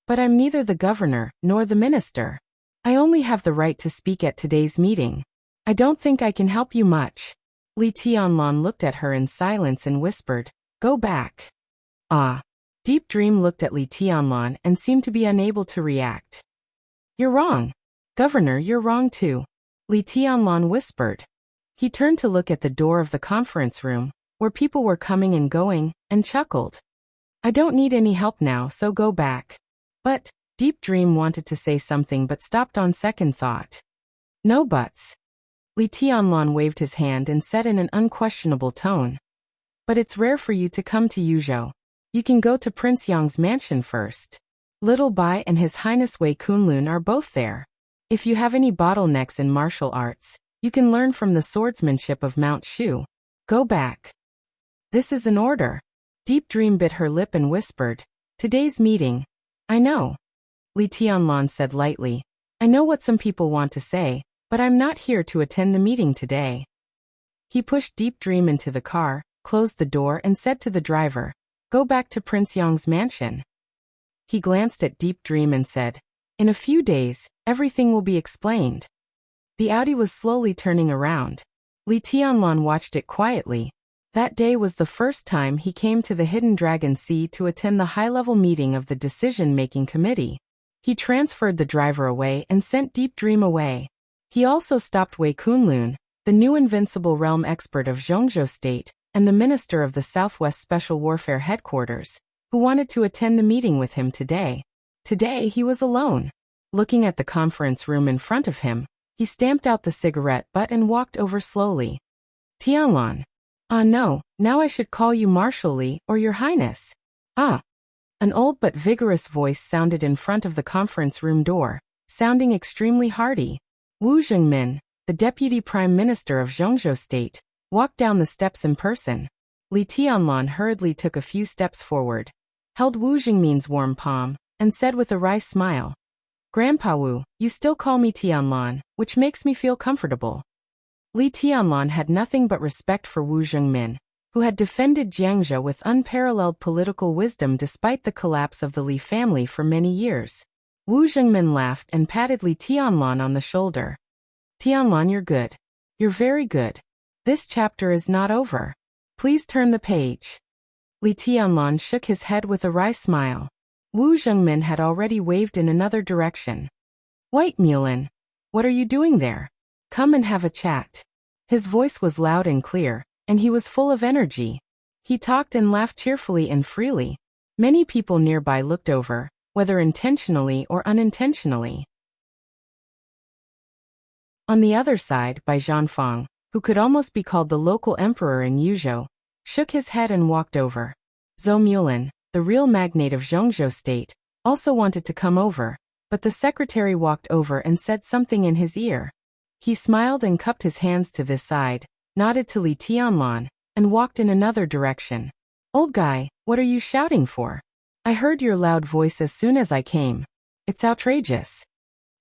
But I'm neither the governor nor the minister. I only have the right to speak at today's meeting. I don't think I can help you much." Li Tianlan looked at her in silence and whispered, "Go back." "Ah." Deep Dream looked at Li Tianlan and seemed to be unable to react. "You're wrong. Governor, you're wrong too," Li Tianlan whispered. He turned to look at the door of the conference room, where people were coming and going, and chuckled. "I don't need any help now, so go back." "But..." Deep Dream wanted to say something but stopped on second thought. "No buts." Li Tianlan waved his hand and said in an unquestionable tone, "But it's rare for you to come to Yuzhou. You can go to Prince Yang's mansion first. Little Bai and His Highness Wei Kunlun are both there. If you have any bottlenecks in martial arts, you can learn from the swordsmanship of Mount Shu. Go back." "This is an order." Deep Dream bit her lip and whispered, "Today's meeting." "I know." Li Tianlan said lightly, "I know what some people want to say, but I'm not here to attend the meeting today." He pushed Deep Dream into the car, closed the door and said to the driver, "Go back to Prince Yang's mansion." He glanced at Deep Dream and said, "In a few days, everything will be explained." The Audi was slowly turning around. Li Tianlan watched it quietly. That day was the first time he came to the Hidden Dragon Sea to attend the high-level meeting of the decision-making committee. He transferred the driver away and sent Deep Dream away. He also stopped Wei Kunlun, the new Invincible Realm expert of Zhongzhou State, and the minister of the Southwest Special Warfare Headquarters, who wanted to attend the meeting with him today. Today he was alone. Looking at the conference room in front of him, he stamped out the cigarette butt and walked over slowly. "Tianlan." "Ah no, now I should call you Marshal Li or Your Highness." "Ah." An old but vigorous voice sounded in front of the conference room door, sounding extremely hearty. Wu Zhengmin, the Deputy Prime Minister of Zhongzhou State, walked down the steps in person. Li Tianlan hurriedly took a few steps forward, held Wu Zhengmin's warm palm, and said with a wry smile, Grandpa Wu, you still call me Tianlan, which makes me feel comfortable. Li Tianlan had nothing but respect for Wu Zhengmin, who had defended Jiangzhou with unparalleled political wisdom despite the collapse of the Li family for many years. Wu Zhengmin laughed and patted Li Tianlan on the shoulder. Tianlan, you're good. You're very good. This chapter is not over. Please turn the page. Li Tianlan shook his head with a wry smile. Wu Zhengmin had already waved in another direction. White Mulan, what are you doing there? Come and have a chat. His voice was loud and clear, and he was full of energy. He talked and laughed cheerfully and freely. Many people nearby looked over, whether intentionally or unintentionally. On the other side, Bai Zhanfang, who could almost be called the local emperor in Yuzhou, shook his head and walked over. Zhou Mulan, the real magnate of Zhongzhou state, also wanted to come over, but the secretary walked over and said something in his ear. He smiled and cupped his hands to this side, nodded to Li Tianlan, and walked in another direction. Old guy, what are you shouting for? I heard your loud voice as soon as I came. It's outrageous.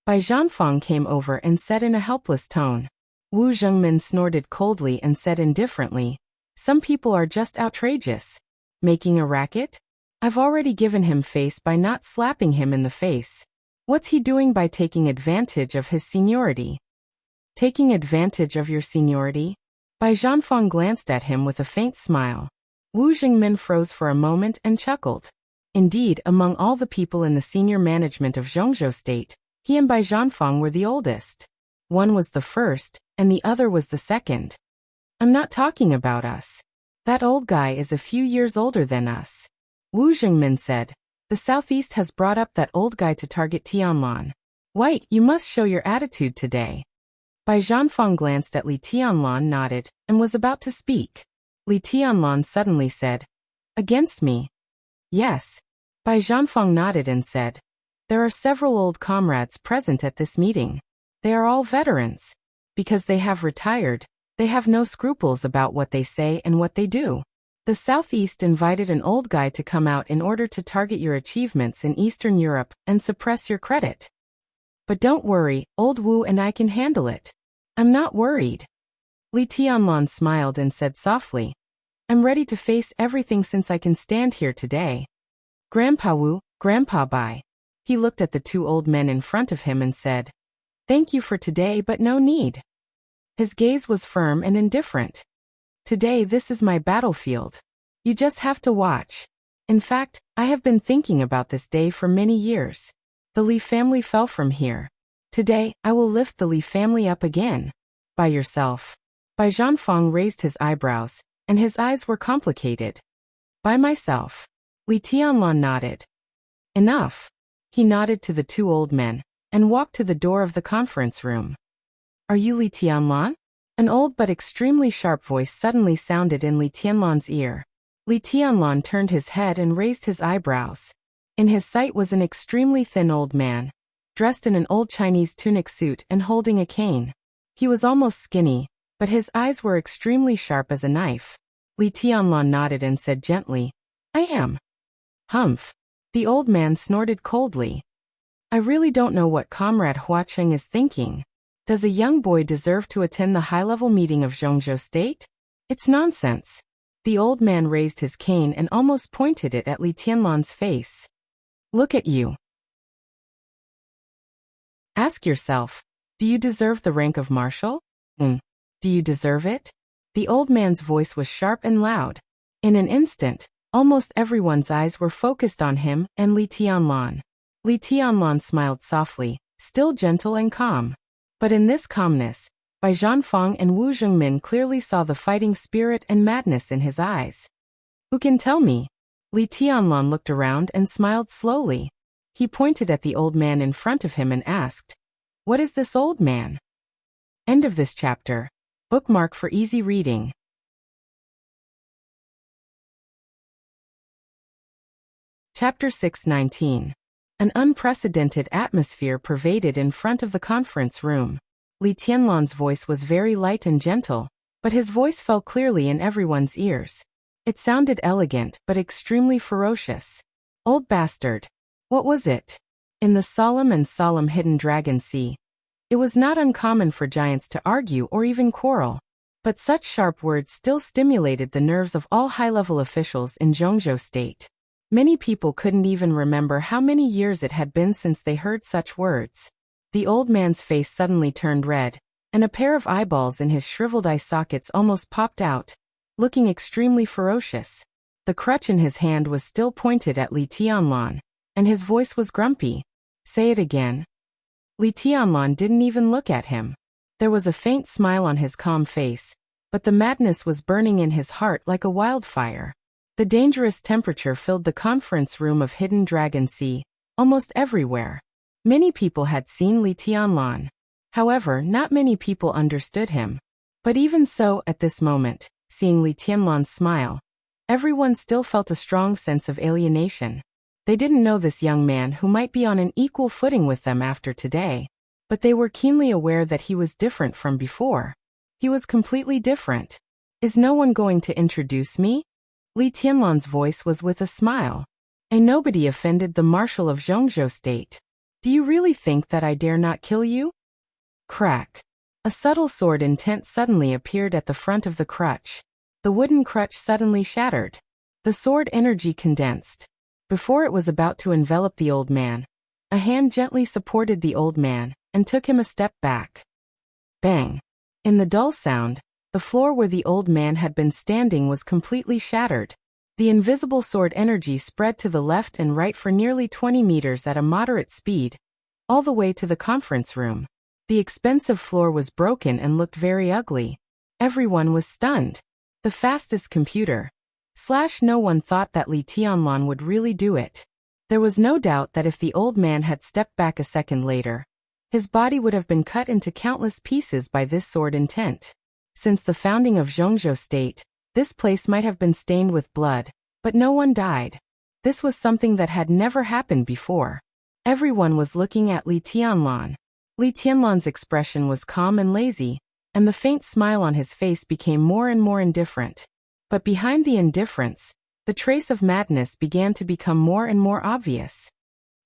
Bai Zhanfang came over and said in a helpless tone. Wu Zhengmin snorted coldly and said indifferently, some people are just outrageous. Making a racket? I've already given him face by not slapping him in the face. What's he doing by taking advantage of his seniority? Taking advantage of your seniority? Bai Zhanfang glanced at him with a faint smile. Wu Zhengmin froze for a moment and chuckled. Indeed, among all the people in the senior management of Zhongzhou state, he and Bai Zhanfang were the oldest. One was the first, and the other was the second. I'm not talking about us. That old guy is a few years older than us. Wu Zhengmin said. The Southeast has brought up that old guy to target Tianlan. White, you must show your attitude today. Bai Zhanfang glanced at Li Tianlan, nodded, and was about to speak. Li Tianlan suddenly said, against me? Yes. Bai Zhanfang nodded and said, there are several old comrades present at this meeting. They are all veterans. Because they have retired, they have no scruples about what they say and what they do. The Southeast invited an old guy to come out in order to target your achievements in Eastern Europe and suppress your credit. But don't worry, old Wu and I can handle it. I'm not worried. Li Tianlan smiled and said softly, I'm ready to face everything since I can stand here today. Grandpa Wu, Grandpa Bai. He looked at the two old men in front of him and said, thank you for today, but no need. His gaze was firm and indifferent. Today this is my battlefield. You just have to watch. In fact, I have been thinking about this day for many years. The Li family fell from here. Today, I will lift the Li family up again. By yourself. Bai Zhanfang raised his eyebrows, and his eyes were complicated. By myself. Li Tianlan nodded. Enough. He nodded to the two old men, and walked to the door of the conference room. Are you Li Tianlan? An old but extremely sharp voice suddenly sounded in Li Tianlan's ear. Li Tianlan turned his head and raised his eyebrows. In his sight was an extremely thin old man, dressed in an old Chinese tunic suit and holding a cane. He was almost skinny, but his eyes were extremely sharp as a knife. Li Tianlan nodded and said gently, I am. Humph. The old man snorted coldly. I really don't know what Comrade Hua Cheng is thinking. Does a young boy deserve to attend the high-level meeting of Zhongzhou State? It's nonsense. The old man raised his cane and almost pointed it at Li Tianlan's face. Look at you. Ask yourself, do you deserve the rank of marshal? Do you deserve it? The old man's voice was sharp and loud. In an instant, almost everyone's eyes were focused on him and Li Tianlan. Li Tianlan smiled softly, still gentle and calm. But in this calmness, Bai Zhanfang and Wu Zhengmin clearly saw the fighting spirit and madness in his eyes. Who can tell me? Li Tianlan looked around and smiled slowly. He pointed at the old man in front of him and asked, what is this old man? End of this chapter. Bookmark for easy reading. Chapter 619. An unprecedented atmosphere pervaded in front of the conference room. Li Tianlan's voice was very light and gentle, but his voice fell clearly in everyone's ears. It sounded elegant but extremely ferocious. Old bastard. What was it? In the solemn hidden Dragon Sea, it was not uncommon for giants to argue or even quarrel. But such sharp words still stimulated the nerves of all high-level officials in Zhongzhou State. Many people couldn't even remember how many years it had been since they heard such words. The old man's face suddenly turned red, and a pair of eyeballs in his shriveled eye sockets almost popped out, looking extremely ferocious. The crutch in his hand was still pointed at Li Tianlan, and his voice was grumpy. "Say it again." Li Tianlan didn't even look at him. There was a faint smile on his calm face, but the madness was burning in his heart like a wildfire. The dangerous temperature filled the conference room of Hidden Dragon Sea, almost everywhere. Many people had seen Li Tianlan. However, not many people understood him. But even so, at this moment, seeing Li Tianlan smile, everyone still felt a strong sense of alienation. They didn't know this young man who might be on an equal footing with them after today. But they were keenly aware that he was different from before. He was completely different. "Is no one going to introduce me?" Li Tianlan's voice was with a smile. "And nobody offended the Marshal of Zhongzhou State. Do you really think that I dare not kill you?" Crack. A subtle sword intent suddenly appeared at the front of the crutch. The wooden crutch suddenly shattered. The sword energy condensed. Before it was about to envelop the old man, a hand gently supported the old man and took him a step back. Bang! In the dull sound, the floor where the old man had been standing was completely shattered. The invisible sword energy spread to the left and right for nearly 20 meters at a moderate speed, all the way to the conference room. The expensive floor was broken and looked very ugly. Everyone was stunned. The fastest computer. No one thought that Li Tianlan would really do it. There was no doubt that if the old man had stepped back a second later, his body would have been cut into countless pieces by this sword intent. Since the founding of Zhongzhou State, this place might have been stained with blood, but no one died. This was something that had never happened before. Everyone was looking at Li Tianlan. Li Tianlan's expression was calm and lazy, and the faint smile on his face became more and more indifferent. But behind the indifference, the trace of madness began to become more and more obvious.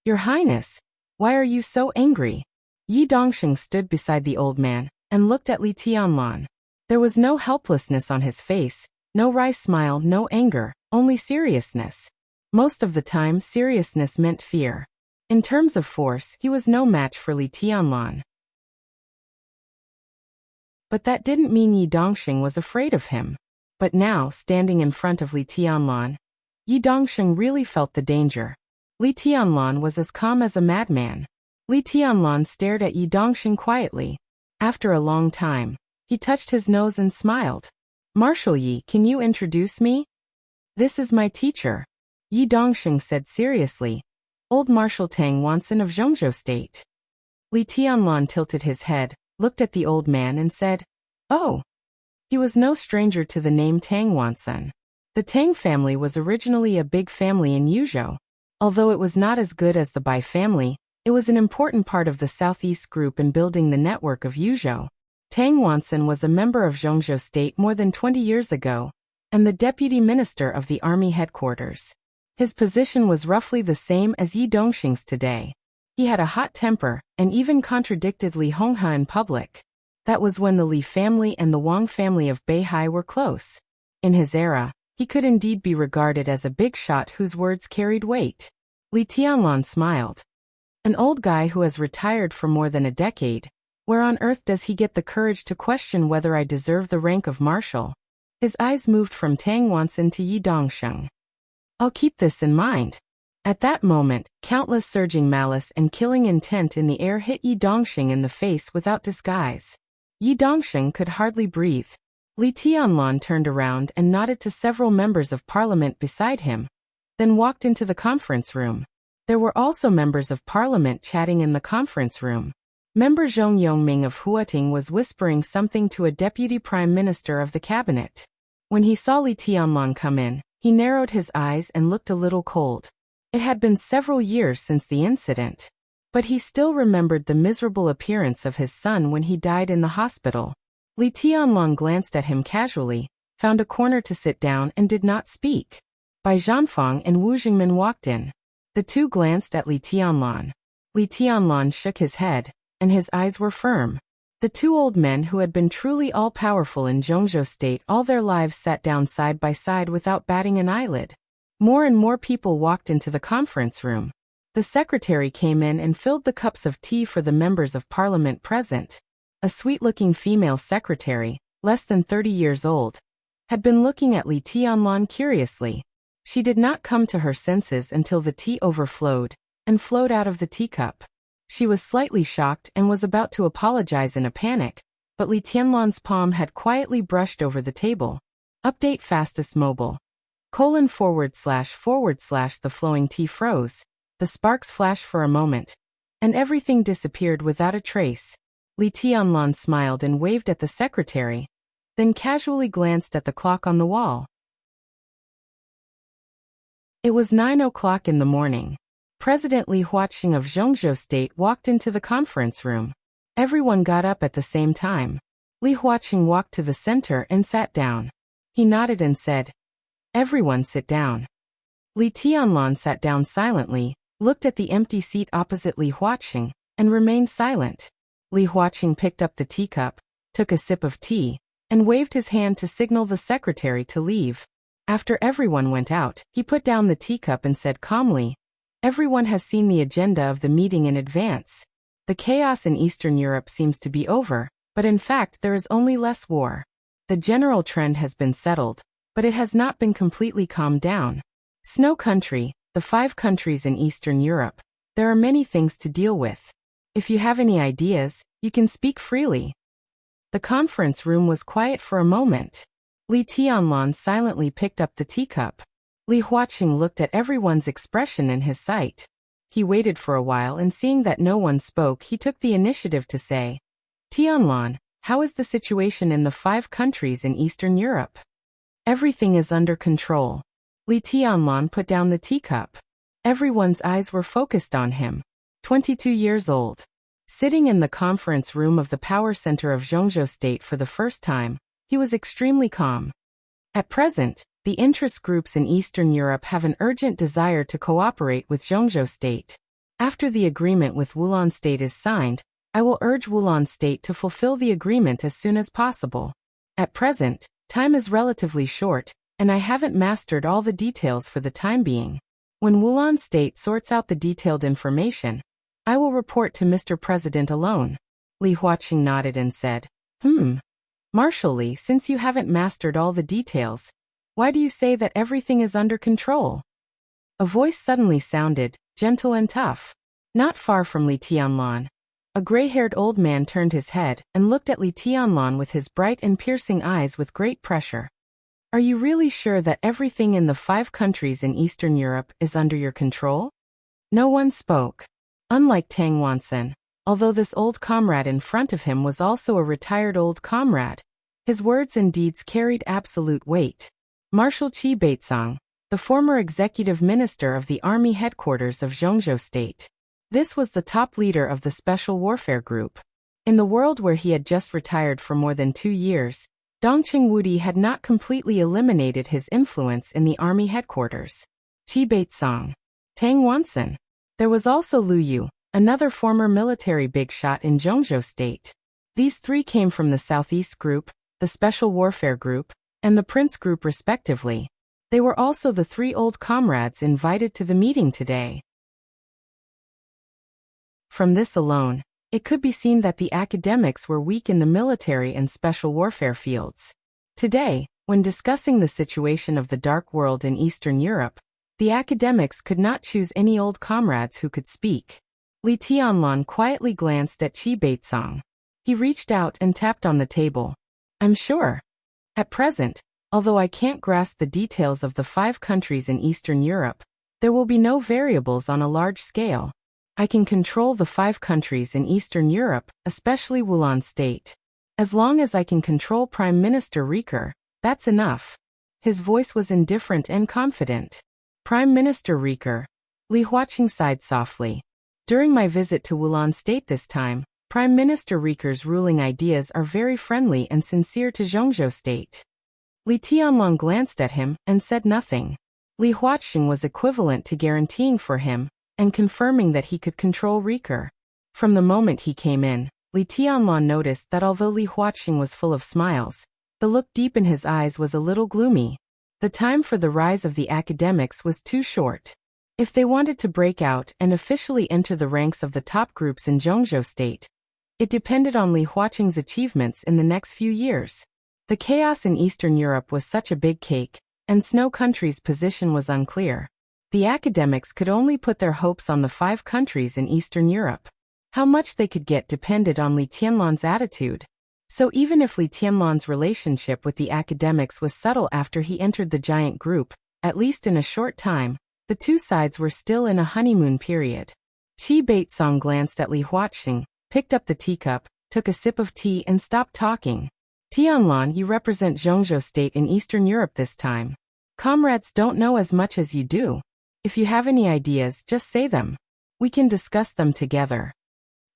"Your Highness, why are you so angry?" Yi Dongsheng stood beside the old man and looked at Li Tianlan. There was no helplessness on his face, no wry smile, no anger, only seriousness. Most of the time, seriousness meant fear. In terms of force, he was no match for Li Tianlan. But that didn't mean Yi Dongsheng was afraid of him. But now, standing in front of Li Tianlan, Yi Dongsheng really felt the danger. Li Tianlan was as calm as a madman. Li Tianlan stared at Yi Dongsheng quietly. After a long time, he touched his nose and smiled. "Marshal Yi, can you introduce me?" "This is my teacher," Yi Dongsheng said seriously. "Old Marshal Tang Wanson of Zhongzhou State." Li Tianlan tilted his head, looked at the old man and said, "Oh." He was no stranger to the name Tang Wanson. The Tang family was originally a big family in Yuzhou. Although it was not as good as the Bai family, it was an important part of the Southeast Group in building the network of Yuzhou. Tang Wanson was a member of Zhongzhou State more than 20 years ago, and the deputy minister of the army headquarters. His position was roughly the same as Yi Dongsheng's today. He had a hot temper, and even contradicted Li Honghe in public. That was when the Li family and the Wang family of Beihai were close. In his era, he could indeed be regarded as a big shot whose words carried weight. Li Tianlan smiled. "An old guy who has retired for more than a decade. Where on earth does he get the courage to question whether I deserve the rank of marshal?" His eyes moved from Tang Wanson to Yi Dongsheng. "I'll keep this in mind." At that moment, countless surging malice and killing intent in the air hit Yi Dongsheng in the face without disguise. Yi Dongsheng could hardly breathe. Li Tianlan turned around and nodded to several members of parliament beside him, then walked into the conference room. There were also members of parliament chatting in the conference room. Member Zhong Yongming of Huating was whispering something to a deputy prime minister of the cabinet. When he saw Li Tianlan come in, he narrowed his eyes and looked a little cold. It had been several years since the incident, but he still remembered the miserable appearance of his son when he died in the hospital. Li Tianlan glanced at him casually, found a corner to sit down and did not speak. Bai Zhanfang and Wu Jingmin walked in. The two glanced at Li Tianlan. Li Tianlan shook his head, and his eyes were firm. The two old men who had been truly all-powerful in Zhongzhou State all their lives sat down side by side without batting an eyelid. More and more people walked into the conference room. The secretary came in and filled the cups of tea for the members of parliament present. A sweet-looking female secretary, less than 30 years old, had been looking at Li Tianlan curiously. She did not come to her senses until the tea overflowed and flowed out of the teacup. She was slightly shocked and was about to apologize in a panic, but Li Tianlan's palm had quietly brushed over the table. Update fastest mobile. // the flowing tea froze. The sparks flashed for a moment, and everything disappeared without a trace. Li Tianlan smiled and waved at the secretary, then casually glanced at the clock on the wall. It was 9 o'clock in the morning. President Li Huaqing of Zhongzhou State walked into the conference room. Everyone got up at the same time. Li Huaqing walked to the center and sat down. He nodded and said, "Everyone sit down." Li Tianlan sat down silently, looked at the empty seat opposite Li Huaqing, and remained silent. Li Huaqing picked up the teacup, took a sip of tea, and waved his hand to signal the secretary to leave. After everyone went out, he put down the teacup and said calmly, "Everyone has seen the agenda of the meeting in advance. The chaos in Eastern Europe seems to be over, but in fact there is only less war. The general trend has been settled, but it has not been completely calmed down. Snow Country, the 5 countries in Eastern Europe, there are many things to deal with. If you have any ideas, you can speak freely." The conference room was quiet for a moment. Li Tianlan silently picked up the teacup. Li Huaqing looked at everyone's expression in his sight. He waited for a while and seeing that no one spoke, he took the initiative to say, "Tianlan, how is the situation in the 5 countries in Eastern Europe?" "Everything is under control." Li Tianlan put down the teacup. Everyone's eyes were focused on him. 22 years old. Sitting in the conference room of the power center of Zhongzhou State for the first time, he was extremely calm. At present, the interest groups in Eastern Europe have an urgent desire to cooperate with Zhongzhou State. After the agreement with Wulan State is signed, I will urge Wulan State to fulfill the agreement as soon as possible. At present, time is relatively short, and I haven't mastered all the details for the time being. When Wulan State sorts out the detailed information, I will report to Mr. President alone. Li Huaqing nodded and said, Marshal Li, since you haven't mastered all the details, why do you say that everything is under control?" A voice suddenly sounded, gentle and tough. Not far from Li Tianlan, a gray-haired old man turned his head and looked at Li Tianlan with his bright and piercing eyes with great pressure. "Are you really sure that everything in the 5 countries in Eastern Europe is under your control?" No one spoke. Unlike Tang Wansen, although this old comrade in front of him was also a retired old comrade, his words and deeds carried absolute weight. Marshal Qi Baizong, the former executive minister of the army headquarters of Zhongzhou State. This was the top leader of the Special Warfare Group. In the world where he had just retired for more than 2 years, Dongqing Wudi had not completely eliminated his influence in the army headquarters. Qi Baizong, Tang Wansen. There was also Lu Yu, another former military big shot in Zhongzhou State. These 3 came from the Southeast Group, the Special Warfare Group, and the Prince Group respectively. They were also the 3 old comrades invited to the meeting today. From this alone, it could be seen that the academics were weak in the military and special warfare fields. Today, when discussing the situation of the Dark World in Eastern Europe, the academics could not choose any old comrades who could speak. Li Tianlan quietly glanced at Qi Baizong. He reached out and tapped on the table. "I'm sure. At present, although I can't grasp the details of the 5 countries in Eastern Europe, there will be no variables on a large scale. I can control the 5 countries in Eastern Europe, especially Wulan State. As long as I can control Prime Minister Rieker, that's enough." His voice was indifferent and confident. "Prime Minister Rieker." Li Huaqing sighed softly. "During my visit to Wulan State this time, Prime Minister Rieker's ruling ideas are very friendly and sincere to Zhongzhou State." Li Tianlan glanced at him and said nothing. Li Huaqing was equivalent to guaranteeing for him and confirming that he could control Rieker. From the moment he came in, Li Tianlan noticed that although Li Huaqing was full of smiles, the look deep in his eyes was a little gloomy. The time for the rise of the academics was too short. If they wanted to break out and officially enter the ranks of the top groups in Zhongzhou State, it depended on Li Huaqing's achievements in the next few years. The chaos in Eastern Europe was such a big cake, and Snow Country's position was unclear. The academics could only put their hopes on the 5 countries in Eastern Europe. How much they could get depended on Li Tianlan's attitude. So even if Li Tianlan's relationship with the academics was subtle after he entered the giant group, at least in a short time, the two sides were still in a honeymoon period. Qi Baitsong glanced at Li Huaqing, picked up the teacup, took a sip of tea and stopped talking. Tianlan, you represent Zhongzhou State in Eastern Europe this time. Comrades don't know as much as you do. If you have any ideas, just say them. We can discuss them together.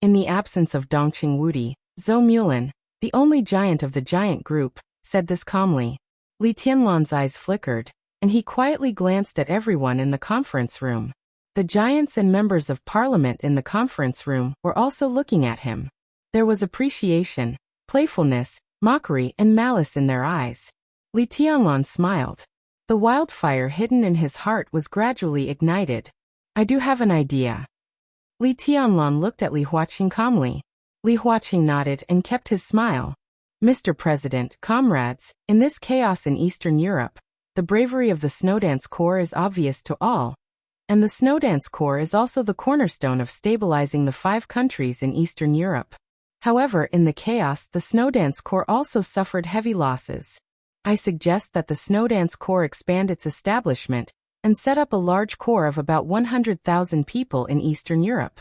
In the absence of Dongqing Wudi, Zhou Mulin, the only giant of the giant group, said this calmly. Li Tianlan's eyes flickered, and he quietly glanced at everyone in the conference room. The giants and members of parliament in the conference room were also looking at him. There was appreciation, playfulness, mockery and malice in their eyes. Li Tianlan smiled. The wildfire hidden in his heart was gradually ignited. I do have an idea. Li Tianlan looked at Li Huaqing calmly. Li Huaqing nodded and kept his smile. Mr. President, comrades, in this chaos in Eastern Europe, the bravery of the Snowdance Corps is obvious to all. And the Snowdance Corps is also the cornerstone of stabilizing the 5 countries in Eastern Europe. However, in the chaos, the Snowdance Corps also suffered heavy losses. I suggest that the Snowdance Corps expand its establishment and set up a large corps of about 100,000 people in Eastern Europe.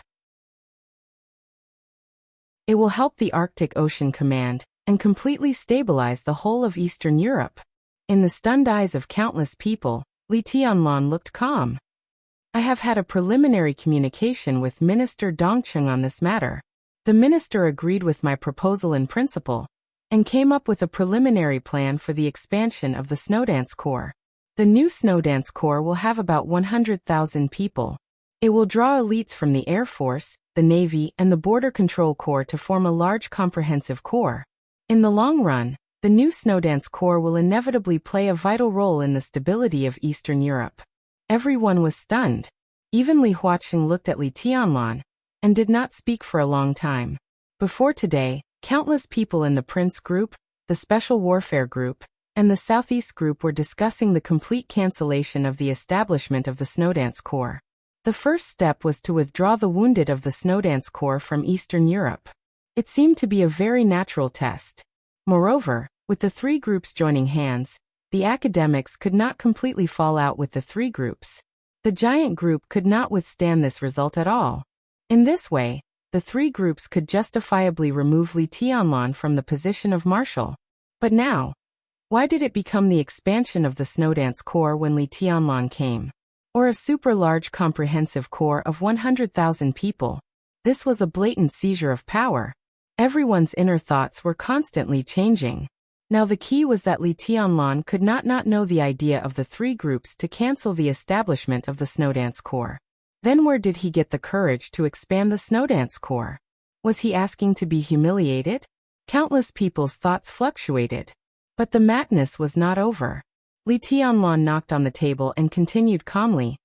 It will help the Arctic Ocean Command and completely stabilize the whole of Eastern Europe. In the stunned eyes of countless people, Li Tianlan looked calm. I have had a preliminary communication with Minister Dongqing on this matter. The minister agreed with my proposal in principle and came up with a preliminary plan for the expansion of the Snowdance Corps. The new Snowdance Corps will have about 100,000 people. It will draw elites from the Air Force, the Navy, and the Border Control Corps to form a large comprehensive corps. In the long run, the new Snowdance Corps will inevitably play a vital role in the stability of Eastern Europe. Everyone was stunned. Even Li Huaqing looked at Li Tianlan and did not speak for a long time. Before today, countless people in the Prince Group, the Special Warfare Group, and the Southeast Group were discussing the complete cancellation of the establishment of the Snowdance Corps. The first step was to withdraw the wounded of the Snowdance Corps from Eastern Europe. It seemed to be a very natural test. Moreover, with the 3 groups joining hands, the academics could not completely fall out with the 3 groups. The giant group could not withstand this result at all. In this way, the 3 groups could justifiably remove Li Tianlan from the position of marshal. But now, why did it become the expansion of the Snowdance Corps when Li Tianlan came? Or a super-large comprehensive corps of 100,000 people? This was a blatant seizure of power. Everyone's inner thoughts were constantly changing. Now the key was that Li Tianlan could not know the idea of the 3 groups to cancel the establishment of the Snowdance Corps. Then where did he get the courage to expand the Snowdance Corps? Was he asking to be humiliated? Countless people's thoughts fluctuated. But the madness was not over. Li Tianlan knocked on the table and continued calmly.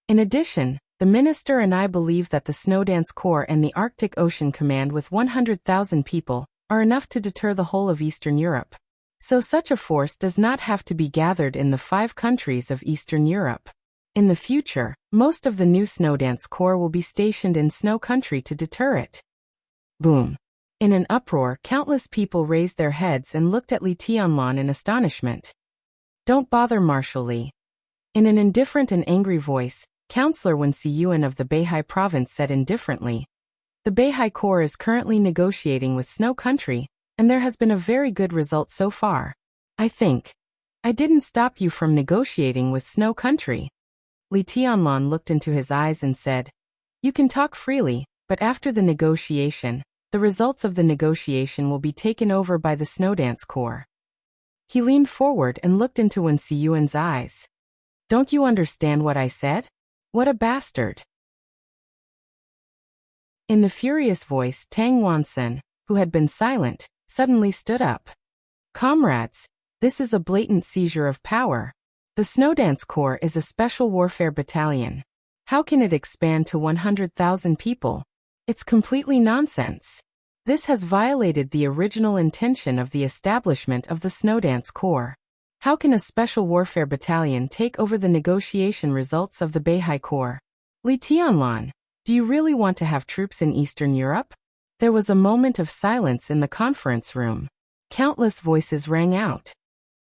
In addition, the minister and I believe that the Snowdance Corps and the Arctic Ocean Command with 100,000 people are enough to deter the whole of Eastern Europe. So such a force does not have to be gathered in the 5 countries of Eastern Europe. In the future, most of the new Snowdance Corps will be stationed in Snow Country to deter it. Boom. In an uproar, countless people raised their heads and looked at Li Tianlan in astonishment. Don't bother, Marshal Li. In an indifferent and angry voice, Councillor Wen Siyuan of the Beihai province said indifferently. The Beihai Corps is currently negotiating with Snow Country, and there has been a very good result so far. I think. I didn't stop you from negotiating with Snow Country. Li Tianlan looked into his eyes and said, You can talk freely, but after the negotiation, the results of the negotiation will be taken over by the Snowdance Corps. He leaned forward and looked into Wen Siyuan's eyes. Don't you understand what I said? What a bastard. In the furious voice, Tang Wansen, who had been silent, suddenly stood up. Comrades, this is a blatant seizure of power. The Snowdance Corps is a special warfare battalion. How can it expand to 100,000 people? It's completely nonsense. This has violated the original intention of the establishment of the Snowdance Corps. How can a special warfare battalion take over the negotiation results of the Beihai Corps? Li Tianlan, do you really want to have troops in Eastern Europe? There was a moment of silence in the conference room. Countless voices rang out.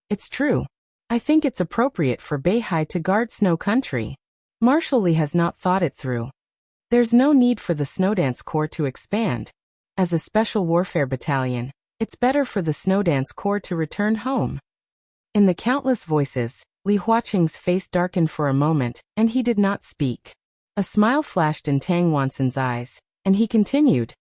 It's true. I think it's appropriate for Beihai to guard Snow Country. Marshal Li has not thought it through. There's no need for the Snowdance Corps to expand. As a special warfare battalion, it's better for the Snowdance Corps to return home. In the countless voices, Li Huaqing's face darkened for a moment, and he did not speak. A smile flashed in Tang Wansen's eyes, and he continued.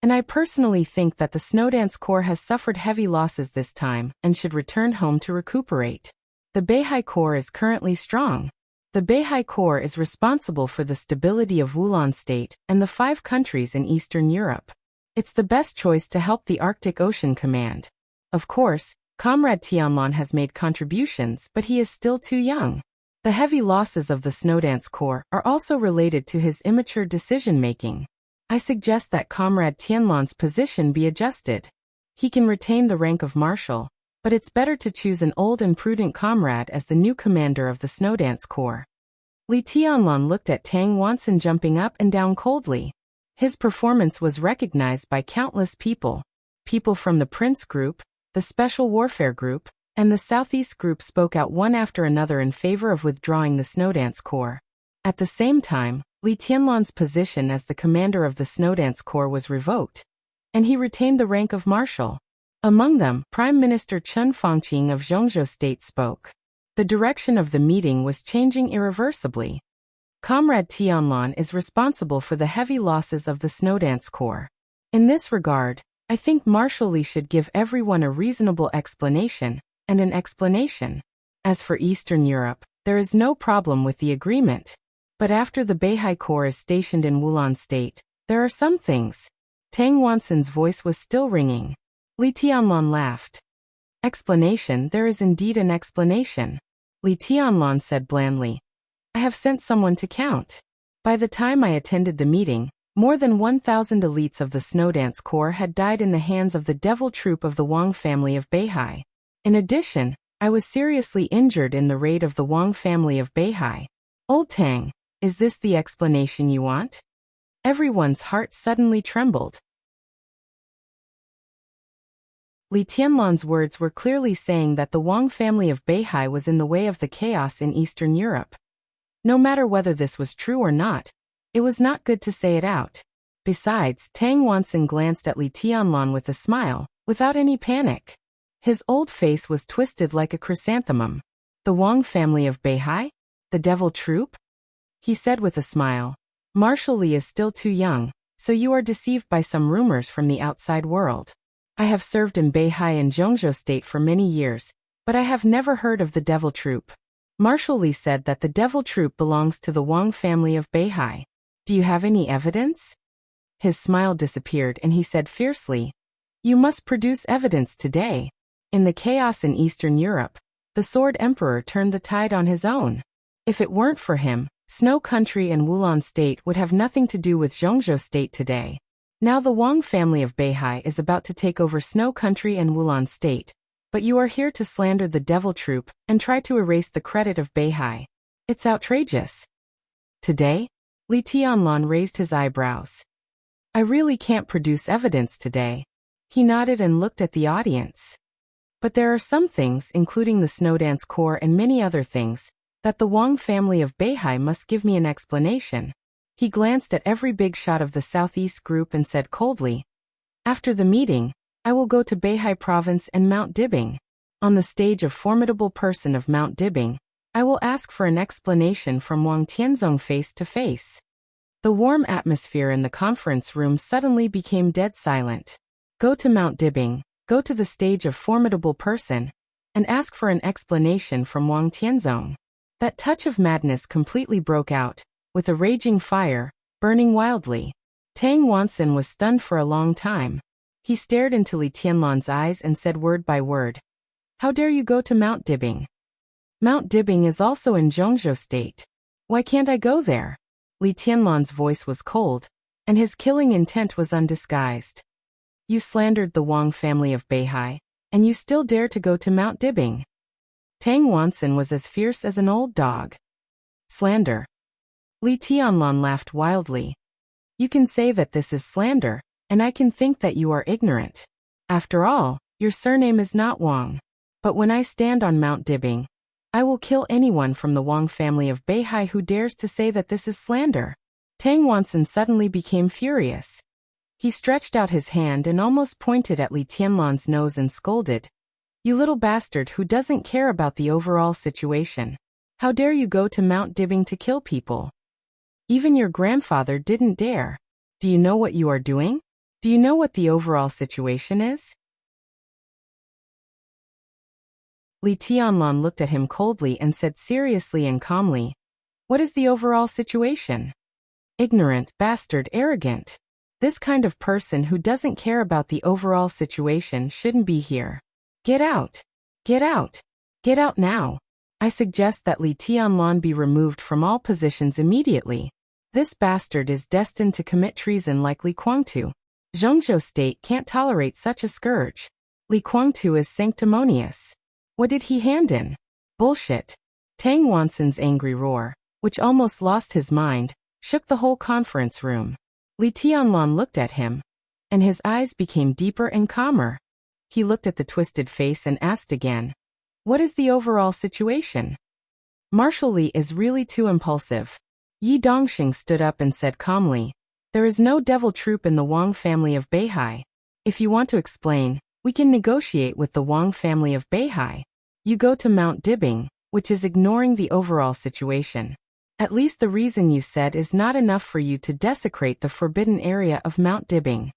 And I personally think that the Snowdance Corps has suffered heavy losses this time and should return home to recuperate. The Beihai Corps is currently strong. The Beihai Corps is responsible for the stability of Wulan State and the 5 countries in Eastern Europe. It's the best choice to help the Arctic Ocean Command. Of course, Comrade Tianlan has made contributions, but he is still too young. The heavy losses of the Snowdance Corps are also related to his immature decision-making. I suggest that Comrade Tianlan's position be adjusted. He can retain the rank of Marshal, but it's better to choose an old and prudent comrade as the new commander of the Snowdance Corps. Li Tianlan looked at Tang Wansen jumping up and down coldly. His performance was recognized by countless people. People from the Prince Group, the Special Warfare Group, and the Southeast Group spoke out one after another in favor of withdrawing the Snowdance Corps. At the same time, Li Tianlan's position as the commander of the Snowdance Corps was revoked, and he retained the rank of Marshal. Among them, Prime Minister Chen Fangqing of Zhongzhou State spoke. The direction of the meeting was changing irreversibly. Comrade Tianlan is responsible for the heavy losses of the Snowdance Corps. In this regard, I think Marshal Li should give everyone a reasonable explanation, and an explanation. As for Eastern Europe, there is no problem with the agreement. But after the Beihai Corps is stationed in Wulan State, there are some things. Tang Wansen's voice was still ringing. Li Tianlan laughed. Explanation, there is indeed an explanation. Li Tianlan said blandly. I have sent someone to count. By the time I attended the meeting, more than 1,000 elites of the Snowdance Corps had died in the hands of the devil troop of the Wang family of Beihai. In addition, I was seriously injured in the raid of the Wang family of Beihai. Old Tang, is this the explanation you want? Everyone's heart suddenly trembled. Li Tianlan's words were clearly saying that the Wang family of Beihai was in the way of the chaos in Eastern Europe. No matter whether this was true or not, it was not good to say it out. Besides, Tang Wansen glanced at Li Tianlan with a smile, without any panic. His old face was twisted like a chrysanthemum. The Wang family of Beihai? The devil troop? He said with a smile. Marshal Li is still too young, so you are deceived by some rumors from the outside world. I have served in Beihai and Zhongzhou State for many years, but I have never heard of the devil troop. Marshal Li said that the devil troop belongs to the Wang family of Beihai. Do you have any evidence? His smile disappeared and he said fiercely, You must produce evidence today. In the chaos in Eastern Europe, the Sword Emperor turned the tide on his own. If it weren't for him, Snow Country and Wulan State would have nothing to do with Zhongzhou State today. Now the Wang family of Beihai is about to take over Snow Country and Wulan State. But you are here to slander the devil troop and try to erase the credit of Beihai. It's outrageous. Today? Li Tianlan raised his eyebrows. I really can't produce evidence today. He nodded and looked at the audience. But there are some things, including the Snowdance Corps and many other things, that the Wang family of Beihai must give me an explanation. He glanced at every big shot of the Southeast Group and said coldly, After the meeting, I will go to Beihai Province and Mount Dibing. On the stage of formidable person of Mount Dibing, I will ask for an explanation from Wang Tianzong face to face. The warm atmosphere in the conference room suddenly became dead silent. Go to Mount Dibing, go to the stage of formidable person, and ask for an explanation from Wang Tianzong. That touch of madness completely broke out, with a raging fire, burning wildly. Tang Wanson was stunned for a long time. He stared into Li Tianlan's eyes and said word by word, "How dare you go to Mount Dibing? Mount Dibing is also in Zhongzhou State. Why can't I go there?" Li Tianlan's voice was cold, and his killing intent was undisguised. "You slandered the Wang family of Beihai, and you still dare to go to Mount Dibing." Tang Wanson was as fierce as an old dog. "Slander?" Li Tianlan laughed wildly. "You can say that this is slander, and I can think that you are ignorant. After all, your surname is not Wang. But when I stand on Mount Dibing, I will kill anyone from the Wang family of Beihai who dares to say that this is slander." Tang Wanson suddenly became furious. He stretched out his hand and almost pointed at Li Tianlan's nose and scolded, "You little bastard who doesn't care about the overall situation. How dare you go to Mount Dibing to kill people? Even your grandfather didn't dare. Do you know what you are doing? Do you know what the overall situation is?" Li Tianlan looked at him coldly and said seriously and calmly, "What is the overall situation? Ignorant, bastard, arrogant. This kind of person who doesn't care about the overall situation shouldn't be here. Get out. Get out. Get out now. I suggest that Li Tianlan be removed from all positions immediately. This bastard is destined to commit treason like Li Guangtu. Zhongzhou State can't tolerate such a scourge. Li Guangtu is sanctimonious. What did he hand in? Bullshit." Tang Wanson's angry roar, which almost lost his mind, shook the whole conference room. Li Tianlan looked at him, and his eyes became deeper and calmer. He looked at the twisted face and asked again, "What is the overall situation?" "Marshal Li is really too impulsive." Yi Dongxing stood up and said calmly, "There is no devil troop in the Wang family of Beihai. If you want to explain, we can negotiate with the Wang family of Beihai. You go to Mount Dibing, which is ignoring the overall situation. At least the reason you said is not enough for you to desecrate the forbidden area of Mount Dibing."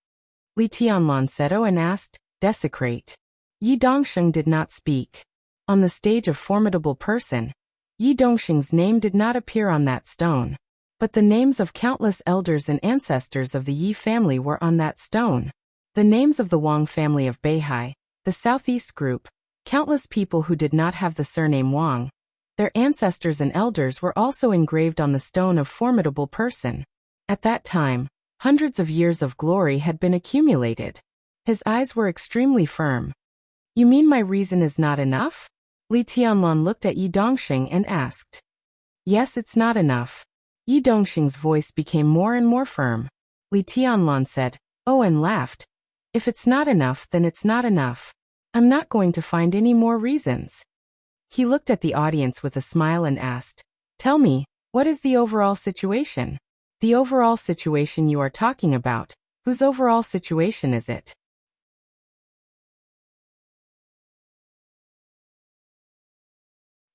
Li Tianlan said, "Oh," and asked, "Desecrate?" Yi Dongxing did not speak. On the stage of formidable person, Yi Dongxing's name did not appear on that stone. But the names of countless elders and ancestors of the Yi family were on that stone. The names of the Wang family of Beihai, the Southeast group, countless people who did not have the surname Wang, their ancestors and elders were also engraved on the stone of formidable person. At that time, hundreds of years of glory had been accumulated. His eyes were extremely firm. "You mean my reason is not enough?" Li Tianlan looked at Yi Dongxing and asked. "Yes, it's not enough." Yi Dongxing's voice became more and more firm. Li Tianlan said, "Oh," and laughed. "If it's not enough, then it's not enough. I'm not going to find any more reasons." He looked at the audience with a smile and asked, "Tell me, what is the overall situation?" "The overall situation you are talking about, whose overall situation is it?"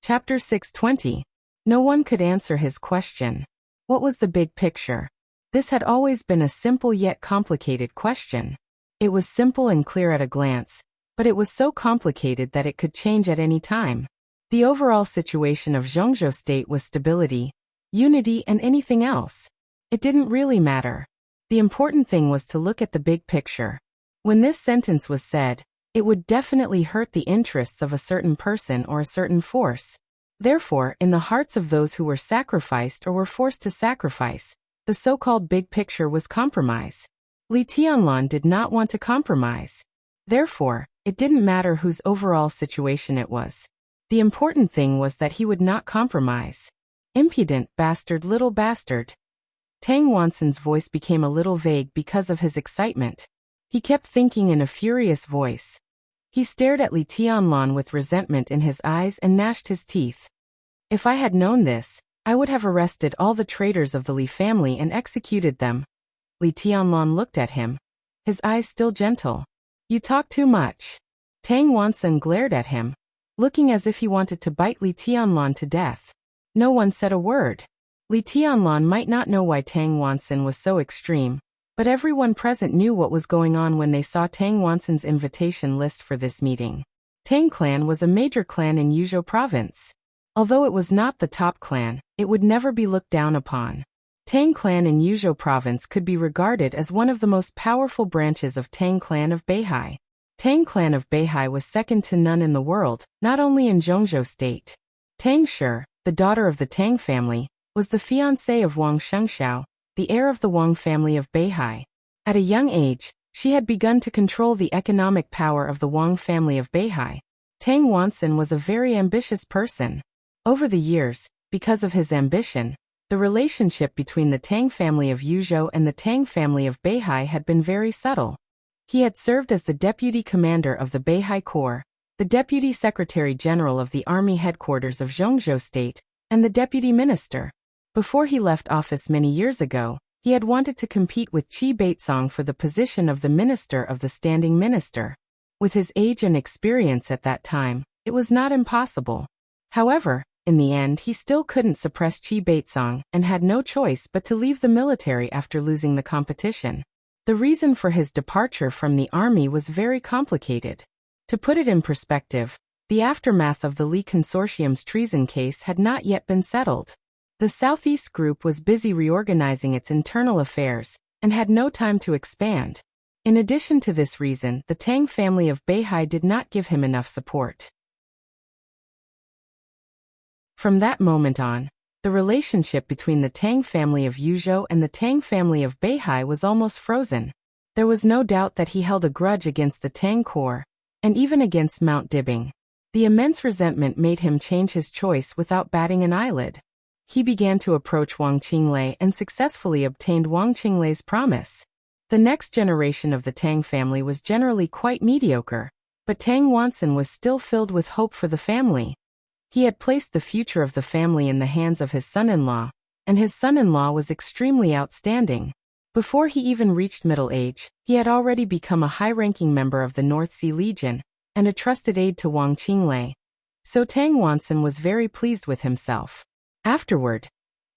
Chapter 620. No one could answer his question. What was the big picture? This had always been a simple yet complicated question. It was simple and clear at a glance, but it was so complicated that it could change at any time. The overall situation of Zhongzhou State was stability, unity, and anything else. It didn't really matter. The important thing was to look at the big picture. When this sentence was said, it would definitely hurt the interests of a certain person or a certain force. Therefore, in the hearts of those who were sacrificed or were forced to sacrifice, the so-called big picture was compromise. Li Tianlan did not want to compromise. Therefore, it didn't matter whose overall situation it was. The important thing was that he would not compromise. "Impudent bastard, little bastard." Tang Wanson's voice became a little vague because of his excitement. He kept thinking in a furious voice. He stared at Li Tianlan with resentment in his eyes and gnashed his teeth. "If I had known this, I would have arrested all the traitors of the Li family and executed them." Li Tianlan looked at him, his eyes still gentle. "You talk too much." Tang Wanson glared at him, looking as if he wanted to bite Li Tianlan to death. No one said a word. Li Tianlan might not know why Tang Wanson was so extreme, but everyone present knew what was going on when they saw Tang Wanson's invitation list for this meeting. Tang clan was a major clan in Yuzhou province. Although it was not the top clan, it would never be looked down upon. Tang clan in Yuzhou province could be regarded as one of the most powerful branches of Tang clan of Beihai. Tang clan of Beihai was second to none in the world, not only in Zhongzhou state. Tang Shi, the daughter of the Tang family, was the fiancée of Wang Shengxiao, the heir of the Wang family of Beihai. At a young age, she had begun to control the economic power of the Wang family of Beihai. Tang Wansen was a very ambitious person. Over the years, because of his ambition, the relationship between the Tang family of Yuzhou and the Tang family of Beihai had been very subtle. He had served as the deputy commander of the Beihai Corps, the deputy secretary general of the army headquarters of Zhongzhou state, and the deputy minister. Before he left office many years ago, he had wanted to compete with Qi Baizong for the position of the minister of the standing minister. With his age and experience at that time, it was not impossible. However, in the end he still couldn't suppress Qi Baizong and had no choice but to leave the military after losing the competition. The reason for his departure from the army was very complicated. To put it in perspective, the aftermath of the Li Consortium's treason case had not yet been settled. The Southeast Group was busy reorganizing its internal affairs and had no time to expand. In addition to this reason, the Tang family of Beihai did not give him enough support. From that moment on, the relationship between the Tang family of Yuzhou and the Tang family of Beihai was almost frozen. There was no doubt that he held a grudge against the Tang Corps, and even against Mount Dibing. The immense resentment made him change his choice without batting an eyelid. He began to approach Wang Qinglei and successfully obtained Wang Qinglei's promise. The next generation of the Tang family was generally quite mediocre, but Tang Wansen was still filled with hope for the family. He had placed the future of the family in the hands of his son-in-law, and his son-in-law was extremely outstanding. Before he even reached middle age, he had already become a high-ranking member of the North Sea Legion, and a trusted aide to Wang Qinglei. So Tang Wansen was very pleased with himself. Afterward,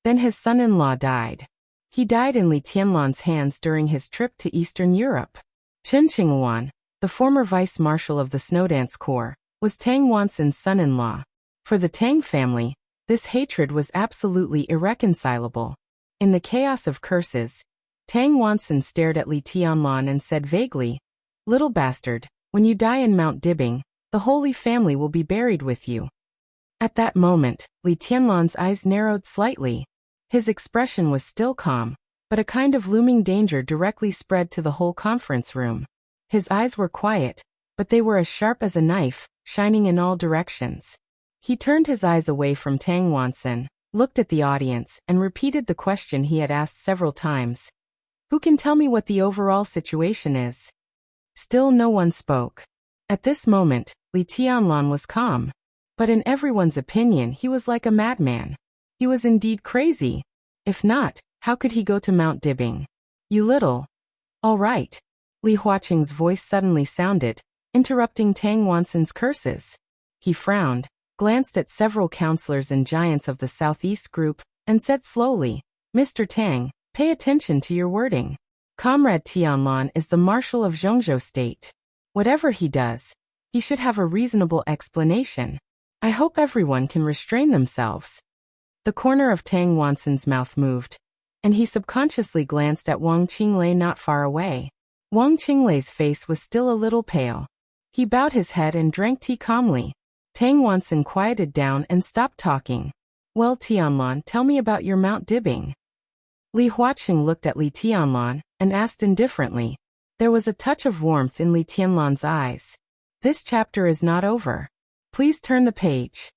then his son-in-law died. He died in Li Tianlan's hands during his trip to Eastern Europe. Chen Qinghuan, the former vice-marshal of the Snowdance Corps, was Tang Wansen's son-in-law. For the Tang family, this hatred was absolutely irreconcilable. In the chaos of curses, Tang Wansen stared at Li Tianlan and said vaguely, "Little bastard, when you die in Mount Dibing, the Holy Family will be buried with you." At that moment, Li Tianlan's eyes narrowed slightly. His expression was still calm, but a kind of looming danger directly spread to the whole conference room. His eyes were quiet, but they were as sharp as a knife, shining in all directions. He turned his eyes away from Tang Wansen, looked at the audience, and repeated the question he had asked several times. "Who can tell me what the overall situation is?" Still no one spoke. At this moment, Li Tianlan was calm. But in everyone's opinion he was like a madman. He was indeed crazy. If not, how could he go to Mount Dibing? "You little..." "All right." Li Huaqing's voice suddenly sounded, interrupting Tang Wansen's curses. He frowned, glanced at several counselors and giants of the Southeast Group, and said slowly, "Mr. Tang, pay attention to your wording. Comrade Tianlan is the Marshal of Zhongzhou State. Whatever he does, he should have a reasonable explanation. I hope everyone can restrain themselves." The corner of Tang Wansen's mouth moved, and he subconsciously glanced at Wang Qinglei not far away. Wang Qinglei's face was still a little pale. He bowed his head and drank tea calmly. Tang Wansen quieted down and stopped talking. "Well, Tianlan, tell me about your Mount Dibing." Li Huaqing looked at Li Tianlan and asked indifferently. There was a touch of warmth in Li Tianlan's eyes. "This chapter is not over. Please turn the page."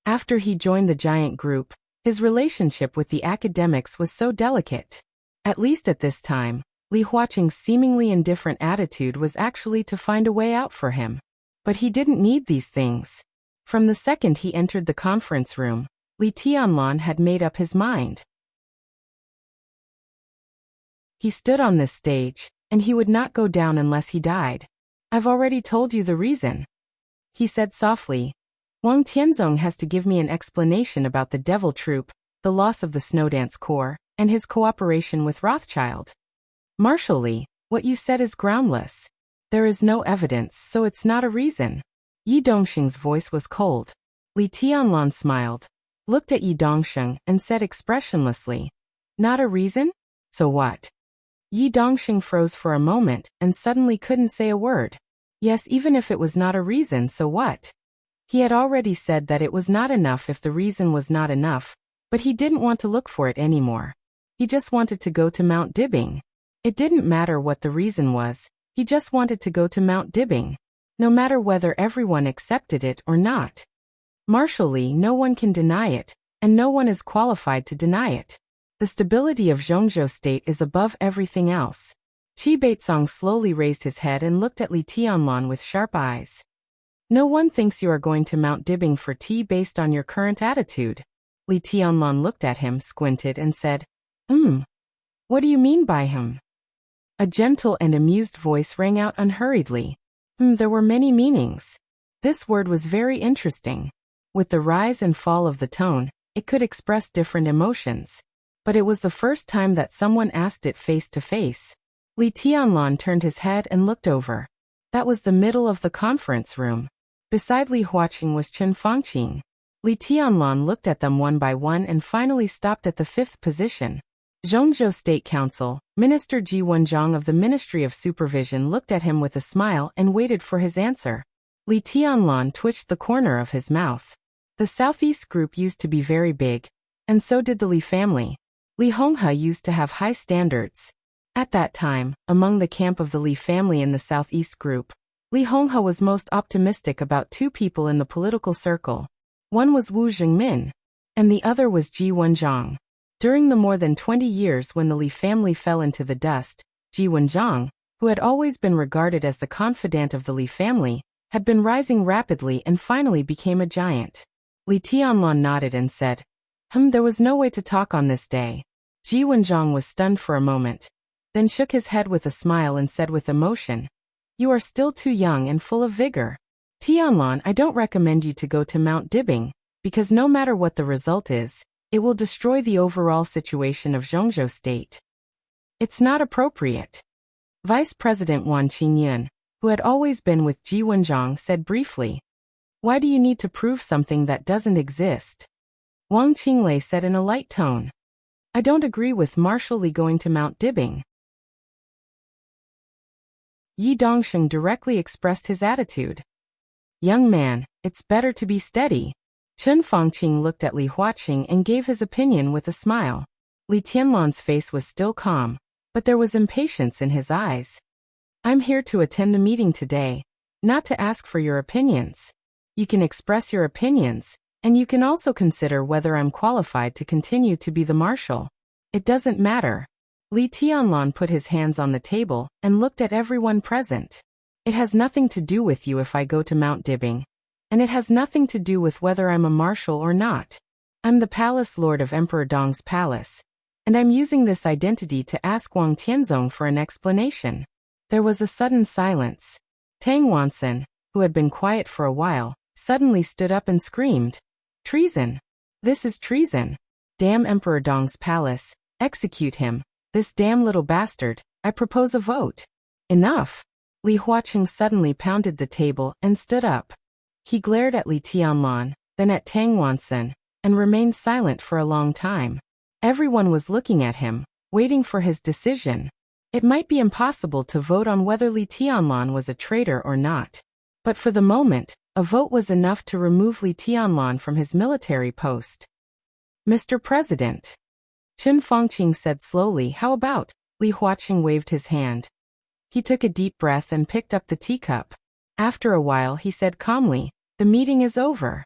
After he joined the giant group, his relationship with the academics was so delicate. At least at this time, Li Huaqing's seemingly indifferent attitude was actually to find a way out for him. But he didn't need these things. From the second he entered the conference room, Li Tianlan had made up his mind. He stood on this stage, and he would not go down unless he died. "I've already told you the reason," he said softly. "Wang Tianzong has to give me an explanation about the Devil Troop, the loss of the Snowdance Corps, and his cooperation with Rothschild." "Marshal Li, what you said is groundless. There is no evidence, so it's not a reason." Yi Dongxing's voice was cold. Li Tianlan smiled, looked at Yi Dongxing, and said expressionlessly, Not a reason? So what? Yi Dongxing froze for a moment and suddenly couldn't say a word. Yes, even if it was not a reason, so what? He had already said that it was not enough if the reason was not enough, but he didn't want to look for it anymore. He just wanted to go to Mount Dibbing. It didn't matter what the reason was, he just wanted to go to Mount Dibbing, no matter whether everyone accepted it or not. Martially, no one can deny it, and no one is qualified to deny it. The stability of Zhongzhou State is above everything else. Qi Baitzong slowly raised his head and looked at Li Tianlan with sharp eyes. No one thinks you are going to Mount Dibbing for tea based on your current attitude. Li Tianlan looked at him, squinted, and said, What do you mean by him? A gentle and amused voice rang out unhurriedly. There were many meanings. This word was very interesting. With the rise and fall of the tone, it could express different emotions. But it was the first time that someone asked it face to face. Li Tianlan turned his head and looked over. That was the middle of the conference room. Beside Li Huaqing was Chen Fangqing. Li Tianlan looked at them one by one and finally stopped at the fifth position. Zhongzhou State Council, Minister Ji Wenjiang of the Ministry of Supervision looked at him with a smile and waited for his answer. Li Tianlan twitched the corner of his mouth. The Southeast Group used to be very big, and so did the Li family. Li Honghe used to have high standards. At that time, among the camp of the Li family in the Southeast Group, Li Honghe was most optimistic about two people in the political circle. One was Wu Jingmin, and the other was Ji Wenjiang. During the more than 20 years when the Li family fell into the dust, Ji Wenjiang, who had always been regarded as the confidant of the Li family, had been rising rapidly and finally became a giant. Li Tianlan nodded and said, There was no way to talk on this day. Ji Wenjiang was stunned for a moment, then shook his head with a smile and said with emotion, You are still too young and full of vigor. Tianlan, I don't recommend you to go to Mount Dibbing, because no matter what the result is, it will destroy the overall situation of Zhongzhou State. It's not appropriate. Vice President Wan Qingyun, who had always been with Ji Wenjiang, said briefly, Why do you need to prove something that doesn't exist? Wang Qinglei said in a light tone, I don't agree with Marshal Li going to Mount Dibbing. Yi Dongxing directly expressed his attitude. Young man, it's better to be steady. Chen Fangqing looked at Li Huaqing and gave his opinion with a smile. Li Tianlan's face was still calm, but there was impatience in his eyes. I'm here to attend the meeting today, not to ask for your opinions. You can express your opinions, and you can also consider whether I'm qualified to continue to be the marshal. It doesn't matter. Li Tianlan put his hands on the table and looked at everyone present. It has nothing to do with you if I go to Mount Dibbing, and it has nothing to do with whether I'm a marshal or not. I'm the palace lord of Emperor Dong's palace, and I'm using this identity to ask Wang Tianzong for an explanation. There was a sudden silence. Tang Wansen, who had been quiet for a while, suddenly stood up and screamed, Treason! This is treason! Damn Emperor Dong's palace, execute him, this damn little bastard, I propose a vote. Enough! Li Huaqing suddenly pounded the table and stood up. He glared at Li Tianlan, then at Tang Wansen, and remained silent for a long time. Everyone was looking at him, waiting for his decision. It might be impossible to vote on whether Li Tianlan was a traitor or not. But for the moment, a vote was enough to remove Li Tianlan from his military post. Mr. President, Chen Fangqing said slowly, how about? Li Huaqing waved his hand. He took a deep breath and picked up the teacup. After a while he said calmly, the meeting is over.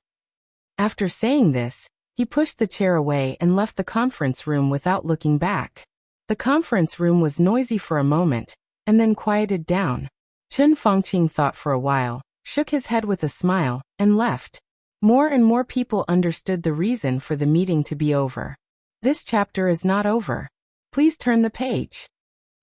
After saying this, he pushed the chair away and left the conference room without looking back. The conference room was noisy for a moment, and then quieted down. Chen Fangqing thought for a while, shook his head with a smile, and left. More and more people understood the reason for the meeting to be over. This chapter is not over. Please turn the page.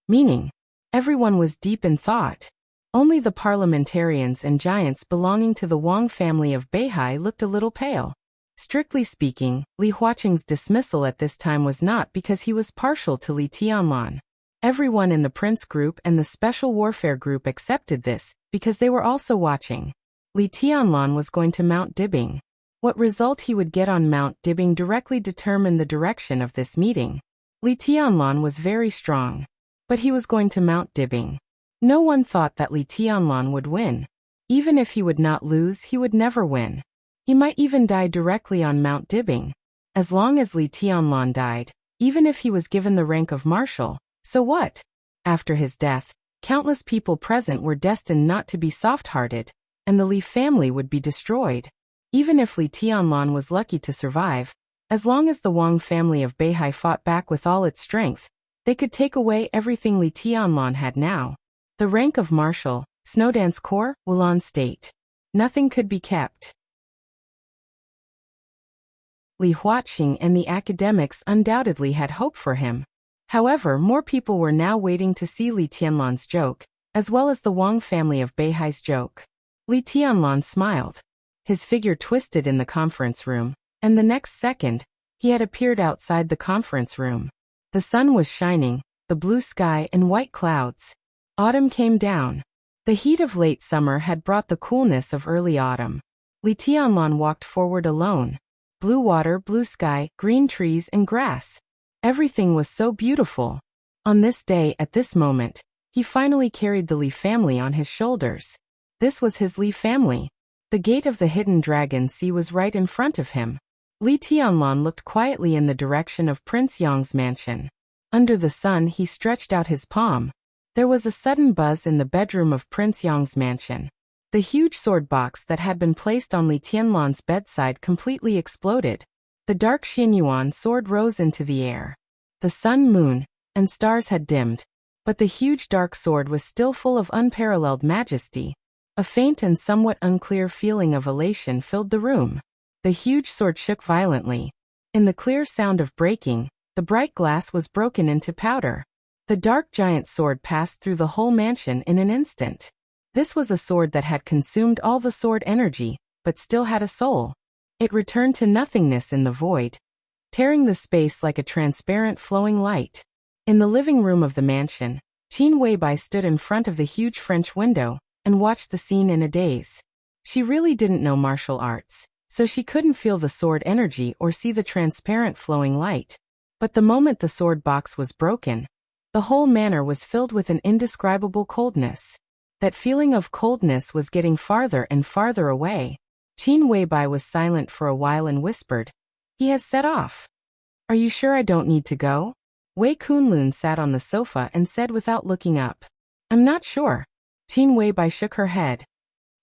Meaning, everyone was deep in thought. Only the parliamentarians and giants belonging to the Wang family of Beihai looked a little pale. Strictly speaking, Li Huaqing's dismissal at this time was not because he was partial to Li Tianlan. Everyone in the Prince Group and the Special Warfare Group accepted this, because they were also watching. Li Tianlan was going to Mount Dibbing. What result he would get on Mount Dibbing directly determined the direction of this meeting. Li Tianlan was very strong. But he was going to Mount Dibbing. No one thought that Li Tianlan would win. Even if he would not lose, he would never win. He might even die directly on Mount Dibbing. As long as Li Tianlan died, even if he was given the rank of marshal, so what? After his death, countless people present were destined not to be soft-hearted, and the Li family would be destroyed. Even if Li Tianlan was lucky to survive, as long as the Wang family of Beihai fought back with all its strength, they could take away everything Li Tianlan had now. The rank of marshal, Snowdance Corps, Wulan State. Nothing could be kept. Li Huaqing and the academics undoubtedly had hope for him. However, more people were now waiting to see Li Tianlan's joke, as well as the Wang family of Beihai's joke. Li Tianlan smiled. His figure twisted in the conference room, and the next second, he had appeared outside the conference room. The sun was shining, the blue sky and white clouds. Autumn came down. The heat of late summer had brought the coolness of early autumn. Li Tianlan walked forward alone. Blue water, blue sky, green trees and grass. Everything was so beautiful. On this day, at this moment, he finally carried the Li family on his shoulders. This was his Li family. The gate of the hidden dragon sea was right in front of him. Li Tianlan looked quietly in the direction of Prince Yang's mansion. Under the sun, he stretched out his palm. There was a sudden buzz in the bedroom of Prince Yang's mansion. The huge sword box that had been placed on Li Tianlan's bedside completely exploded. The dark Xinyuan sword rose into the air. The sun, moon, and stars had dimmed, but the huge dark sword was still full of unparalleled majesty. A faint and somewhat unclear feeling of elation filled the room. The huge sword shook violently. In the clear sound of breaking, the bright glass was broken into powder. The dark giant sword passed through the whole mansion in an instant. This was a sword that had consumed all the sword energy, but still had a soul. It returned to nothingness in the void, tearing the space like a transparent flowing light. In the living room of the mansion, Qin Weibai stood in front of the huge French window and watched the scene in a daze. She really didn't know martial arts, so she couldn't feel the sword energy or see the transparent flowing light. But the moment the sword box was broken, the whole manor was filled with an indescribable coldness. That feeling of coldness was getting farther and farther away. Qin Weibai was silent for a while and whispered, "He has set off." "Are you sure I don't need to go?" Wei Kunlun sat on the sofa and said without looking up, "I'm not sure." Qin Weibai shook her head.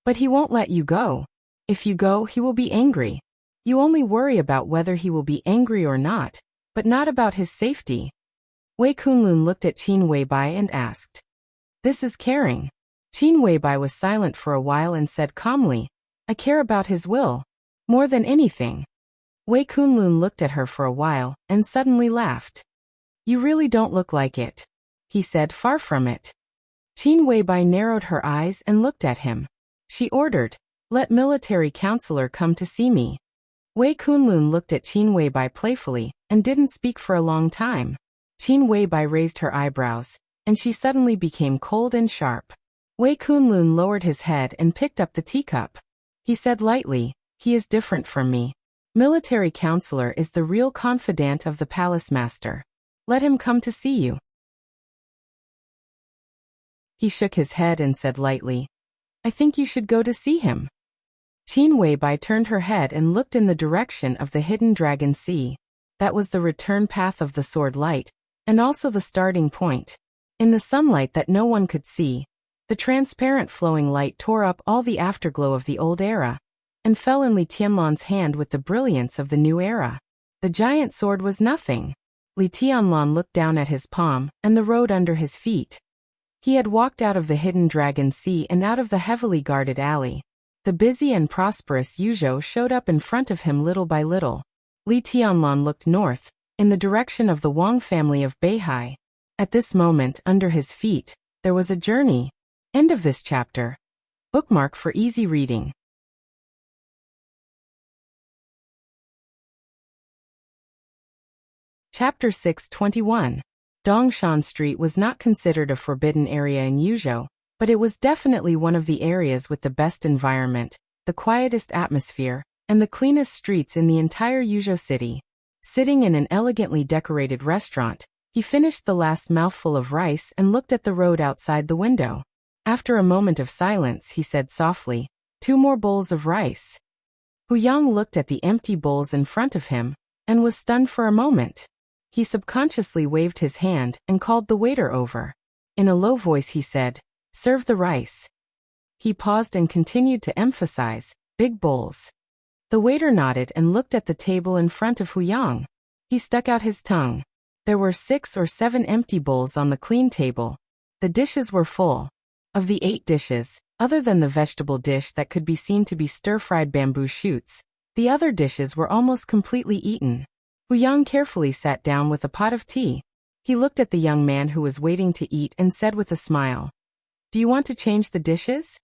"But he won't let you go. If you go, he will be angry. You only worry about whether he will be angry or not, but not about his safety." Wei Kunlun looked at Qin Weibai and asked, "This is caring." Qin Weibai was silent for a while and said calmly, "I care about his will. More than anything." Wei Kunlun looked at her for a while and suddenly laughed. "You really don't look like it," he said. "Far from it." Qin Weibai narrowed her eyes and looked at him. She ordered, "Let military counselor come to see me." Wei Kunlun looked at Qin Weibai playfully and didn't speak for a long time. Qin Weibai raised her eyebrows, and she suddenly became cold and sharp. Wei Kunlun lowered his head and picked up the teacup. He said lightly, "He is different from me. Military counselor is the real confidant of the palace master. Let him come to see you." He shook his head and said lightly, "I think you should go to see him." Qin Weibai turned her head and looked in the direction of the hidden dragon sea. That was the return path of the sword light, and also the starting point. In the sunlight that no one could see, the transparent flowing light tore up all the afterglow of the old era, and fell in Li Tianlan's hand with the brilliance of the new era. The giant sword was nothing. Li Tianlan looked down at his palm and the road under his feet. He had walked out of the hidden dragon sea and out of the heavily guarded alley. The busy and prosperous Yuzhou showed up in front of him little by little. Li Tianlan looked north, in the direction of the Wang family of Beihai. At this moment, under his feet, there was a journey. End of this chapter. Bookmark for easy reading. Chapter 621. Dongshan Street was not considered a forbidden area in Yuzhou, but it was definitely one of the areas with the best environment, the quietest atmosphere, and the cleanest streets in the entire Yuzhou city. Sitting in an elegantly decorated restaurant, He finished the last mouthful of rice and looked at the road outside the window. After a moment of silence, he said softly, "2 more bowls of rice." Hu Yang looked at the empty bowls in front of him and was stunned for a moment. He subconsciously waved his hand and called the waiter over. In a low voice he said, "Serve the rice." He paused and continued to emphasize, "Big bowls." The waiter nodded and looked at the table in front of Hu Yang. He stuck out his tongue. There were 6 or 7 empty bowls on the clean table. The dishes were full. Of the 8 dishes, other than the vegetable dish that could be seen to be stir-fried bamboo shoots, the other dishes were almost completely eaten. Hu Yang carefully sat down with a pot of tea. He looked at the young man who was waiting to eat and said with a smile, "Do you want to change the dishes?"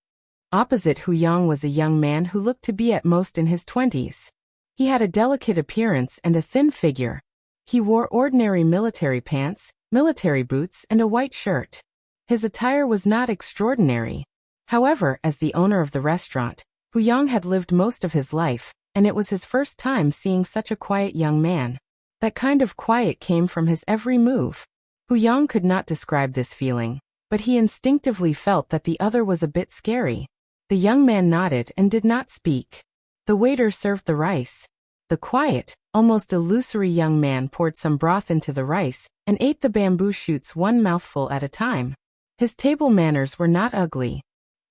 Opposite Hu Yang was a young man who looked to be at most in his 20s. He had a delicate appearance and a thin figure. He wore ordinary military pants, military boots, and a white shirt. His attire was not extraordinary. However, as the owner of the restaurant, Hu Yang had lived most of his life, and it was his first time seeing such a quiet young man. That kind of quiet came from his every move. Hu Yang could not describe this feeling, but he instinctively felt that the other was a bit scary. The young man nodded and did not speak. The waiter served the rice. The quiet, almost illusory young man poured some broth into the rice and ate the bamboo shoots one mouthful at a time. His table manners were not ugly.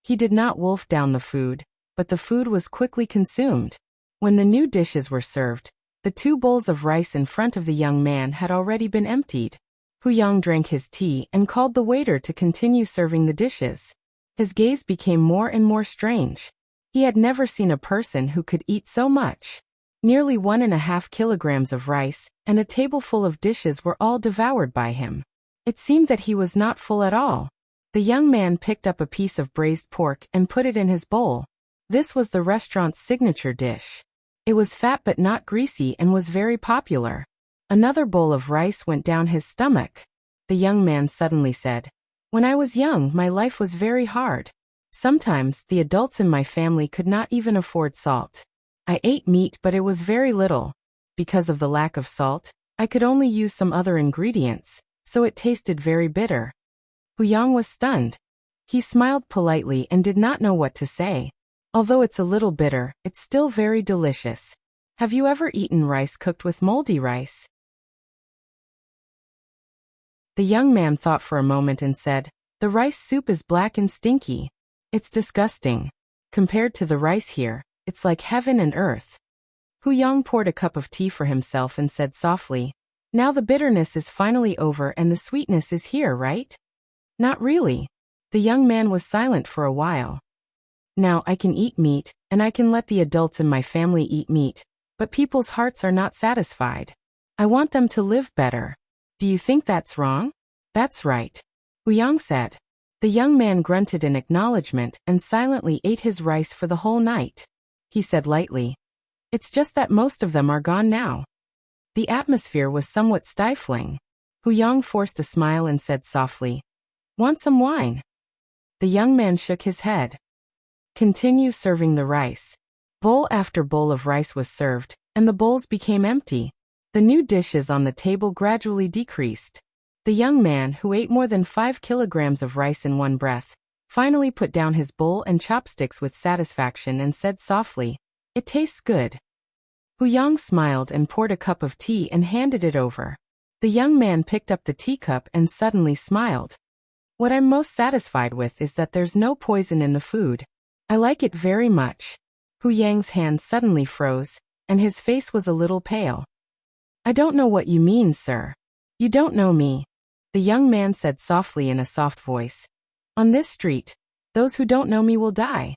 He did not wolf down the food, but the food was quickly consumed. When the new dishes were served, the 2 bowls of rice in front of the young man had already been emptied. Hu Yang drank his tea and called the waiter to continue serving the dishes. His gaze became more and more strange. He had never seen a person who could eat so much. Nearly 1.5 kilograms of rice and a tableful of dishes were all devoured by him. It seemed that he was not full at all. The young man picked up a piece of braised pork and put it in his bowl. This was the restaurant's signature dish. It was fat but not greasy and was very popular. Another bowl of rice went down his stomach. The young man suddenly said, "When I was young, my life was very hard. Sometimes, the adults in my family could not even afford salt. I ate meat, but it was very little. Because of the lack of salt, I could only use some other ingredients, so it tasted very bitter." Hu Yang was stunned. He smiled politely and did not know what to say. "Although it's a little bitter, it's still very delicious. Have you ever eaten rice cooked with moldy rice?" The young man thought for a moment and said, "The rice soup is black and stinky. It's disgusting. Compared to the rice here, it's like heaven and earth." Hu Yang poured a cup of tea for himself and said softly, "Now the bitterness is finally over and the sweetness is here, right?" "Not really." The young man was silent for a while. "Now I can eat meat, and I can let the adults in my family eat meat, but people's hearts are not satisfied. I want them to live better. Do you think that's wrong?" "That's right," Hu Yang said. The young man grunted in acknowledgement and silently ate his rice for the whole night. He said lightly, "It's just that most of them are gone now." The atmosphere was somewhat stifling. Hu Yang forced a smile and said softly, "Want some wine?" The young man shook his head. "Continue serving the rice." Bowl after bowl of rice was served, and the bowls became empty. The new dishes on the table gradually decreased. The young man, who ate more than 5 kilograms of rice in one breath, finally put down his bowl and chopsticks with satisfaction and said softly, "It tastes good." Hu Yang smiled and poured a cup of tea and handed it over. The young man picked up the teacup and suddenly smiled. "What I'm most satisfied with is that there's no poison in the food. I like it very much." Hu Yang's hand suddenly froze, and his face was a little pale. "I don't know what you mean, sir. You don't know me," the young man said softly in a soft voice. "On this street, those who don't know me will die."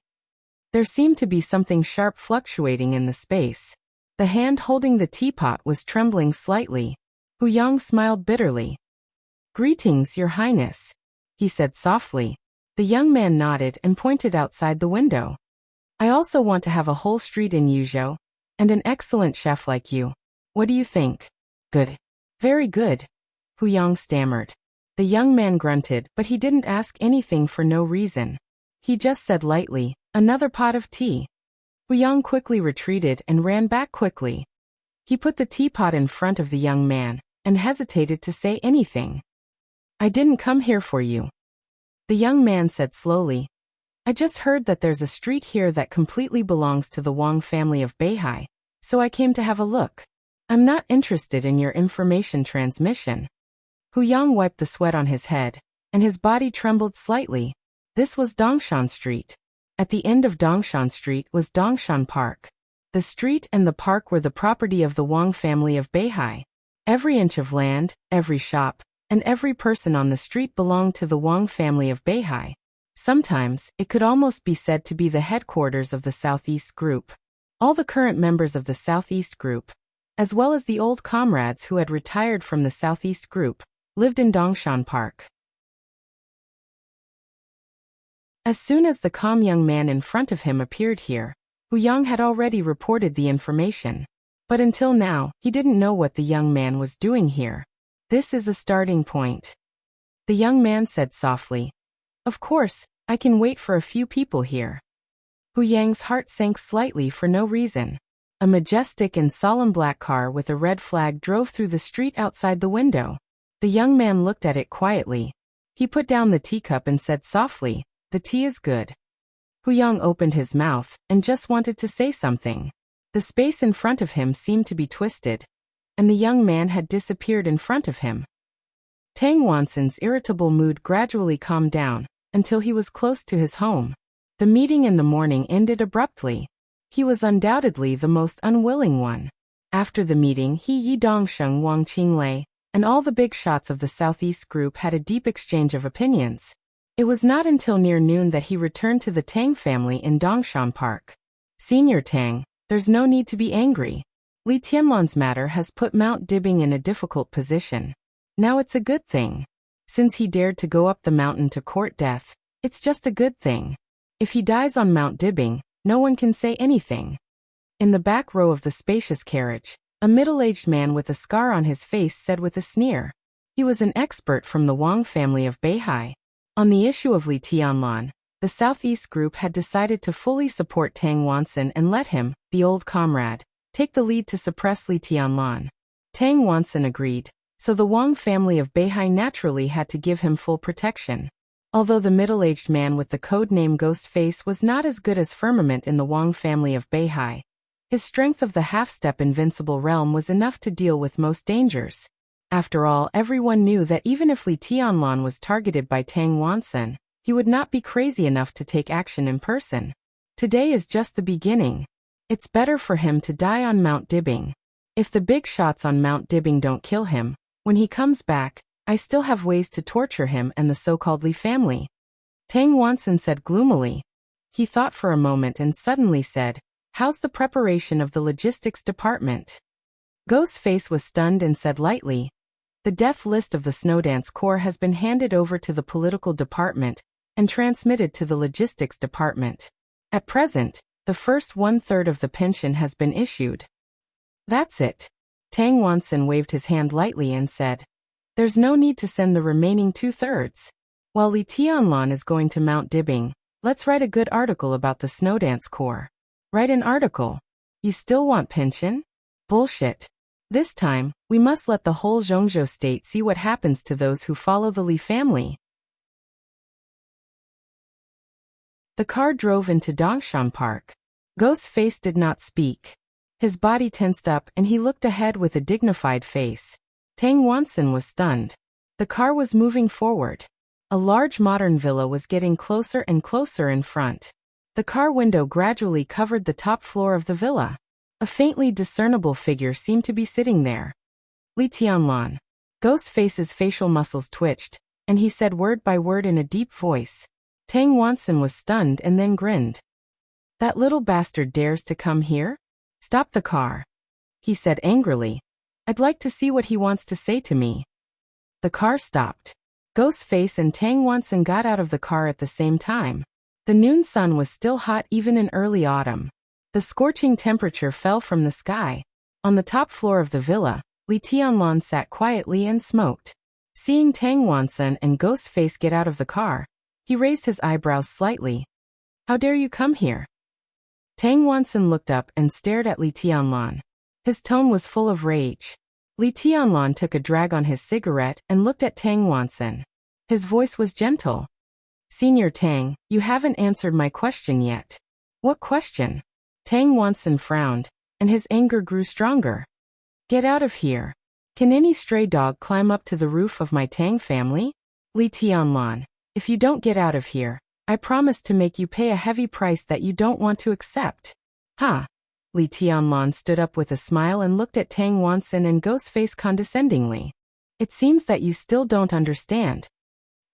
There seemed to be something sharp fluctuating in the space. The hand holding the teapot was trembling slightly. Hu Yang smiled bitterly. "Greetings, Your Highness," he said softly. The young man nodded and pointed outside the window. "I also want to have a whole street in Yuzhou, and an excellent chef like you. What do you think?" "Good. Very good," Hu Yang stammered. The young man grunted, but he didn't ask anything for no reason. He just said lightly, "Another pot of tea." Hu Yang quickly retreated and ran back quickly. He put the teapot in front of the young man, and hesitated to say anything. "I didn't come here for you," the young man said slowly. "I just heard that there's a street here that completely belongs to the Wang family of Beihai, so I came to have a look. I'm not interested in your information transmission." Hu Yang wiped the sweat on his head, and his body trembled slightly. This was Dongshan Street. At the end of Dongshan Street was Dongshan Park. The street and the park were the property of the Wang family of Beihai. Every inch of land, every shop, and every person on the street belonged to the Wang family of Beihai. Sometimes, it could almost be said to be the headquarters of the Southeast Group. All the current members of the Southeast Group, as well as the old comrades who had retired from the Southeast Group, lived in Dongshan Park. As soon as the calm young man in front of him appeared here, Hu Yang had already reported the information. But until now, he didn't know what the young man was doing here. "This is a starting point," the young man said softly. "Of course, I can wait for a few people here." Hu Yang's heart sank slightly for no reason. A majestic and solemn black car with a red flag drove through the street outside the window. The young man looked at it quietly. He put down the teacup and said softly, "The tea is good." Hu Yang opened his mouth and just wanted to say something. The space in front of him seemed to be twisted, and the young man had disappeared in front of him. Tang Wanson's irritable mood gradually calmed down until he was close to his home. The meeting in the morning ended abruptly. He was undoubtedly the most unwilling one. After the meeting, Yi Dongsheng, Wang Qinglei, and all the big shots of the Southeast Group had a deep exchange of opinions. It was not until near noon that he returned to the Tang family in Dongshan Park. "Senior Tang, there's no need to be angry. Li Tianlan's matter has put Mount Dibbing in a difficult position. Now it's a good thing. Since he dared to go up the mountain to court death, it's just a good thing. If he dies on Mount Dibbing, no one can say anything." In the back row of the spacious carriage, a middle-aged man with a scar on his face said with a sneer. He was an expert from the Wang family of Beihai. On the issue of Li Tianlan, the Southeast Group had decided to fully support Tang Wanson and let him, the old comrade, take the lead to suppress Li Tianlan. Tang Wanson agreed, so the Wang family of Beihai naturally had to give him full protection. Although the middle-aged man with the code-name Ghost Face was not as good as Firmament in the Wang family of Beihai, his strength of the half-step invincible realm was enough to deal with most dangers. After all, everyone knew that even if Li Tianlan was targeted by Tang Wanson, he would not be crazy enough to take action in person. Today is just the beginning. It's better for him to die on Mount Dibbing. If the big shots on Mount Dibbing don't kill him, when he comes back, I still have ways to torture him and the so-called Li family. Tang Wanson said gloomily. He thought for a moment and suddenly said, "How's the preparation of the logistics department?" Ghostface was stunned and said lightly, "The death list of the Snowdance Corps has been handed over to the political department and transmitted to the logistics department. At present, the first 1/3 of the pension has been issued." "That's it." Tang Wanson waved his hand lightly and said, "There's no need to send the remaining 2/3. While Li Tianlan is going to Mount Dibbing, let's write a good article about the Snowdance Corps." "Write an article? You still want pension? Bullshit. This time, we must let the whole Zhongzhou state see what happens to those who follow the Li family." The car drove into Dongshan Park. Ghostface did not speak. His body tensed up and he looked ahead with a dignified face. Tang Wanson was stunned. The car was moving forward. A large modern villa was getting closer and closer in front. The car window gradually covered the top floor of the villa. A faintly discernible figure seemed to be sitting there. "Li Tianlan." Ghostface's facial muscles twitched, and he said word by word in a deep voice. Tang Wanson was stunned and then grinned. "That little bastard dares to come here? Stop the car," he said angrily. "I'd like to see what he wants to say to me." The car stopped. Ghostface and Tang Wanson got out of the car at the same time. The noon sun was still hot even in early autumn. The scorching temperature fell from the sky. On the top floor of the villa, Li Tianlan sat quietly and smoked. Seeing Tang Wanson and Ghostface get out of the car, he raised his eyebrows slightly. "How dare you come here?" Tang Wanson looked up and stared at Li Tianlan. His tone was full of rage. Li Tianlan took a drag on his cigarette and looked at Tang Wansen. His voice was gentle. Senior Tang, you haven't answered my question yet. What question? Tang Wansen frowned, and his anger grew stronger. Get out of here. Can any stray dog climb up to the roof of my Tang family? Li Tianlan, if you don't get out of here, I promise to make you pay a heavy price that you don't want to accept. Ha! Li Tianlan stood up with a smile and looked at Tang Wansen and Ghostface condescendingly. It seems that you still don't understand,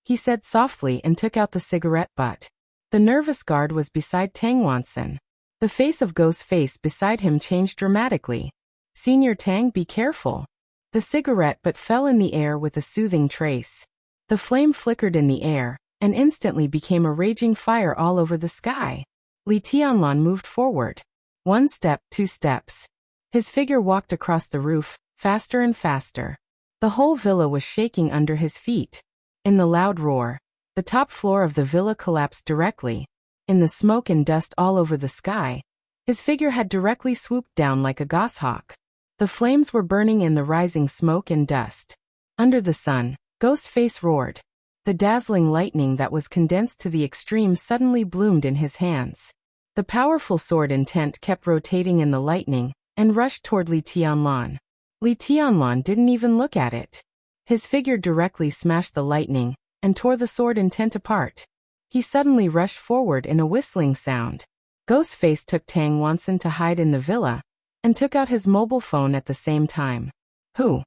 he said softly and took out the cigarette butt. The nervous guard was beside Tang Wansen. The face of Ghostface beside him changed dramatically. Senior Tang, be careful. The cigarette butt fell in the air with a soothing trace. The flame flickered in the air, and instantly became a raging fire all over the sky. Li Tianlan moved forward. 1 step, 2 steps. His figure walked across the roof, faster and faster. The whole villa was shaking under his feet. In the loud roar, the top floor of the villa collapsed directly. In the smoke and dust all over the sky, his figure had directly swooped down like a goshawk. The flames were burning in the rising smoke and dust. Under the sun, Ghostface roared. The dazzling lightning that was condensed to the extreme suddenly bloomed in his hands. The powerful sword intent kept rotating in the lightning and rushed toward Li Tianlan. Li Tianlan didn't even look at it. His figure directly smashed the lightning and tore the sword intent apart. He suddenly rushed forward in a whistling sound. Ghostface took Tang Wansen to hide in the villa and took out his mobile phone at the same time. Who?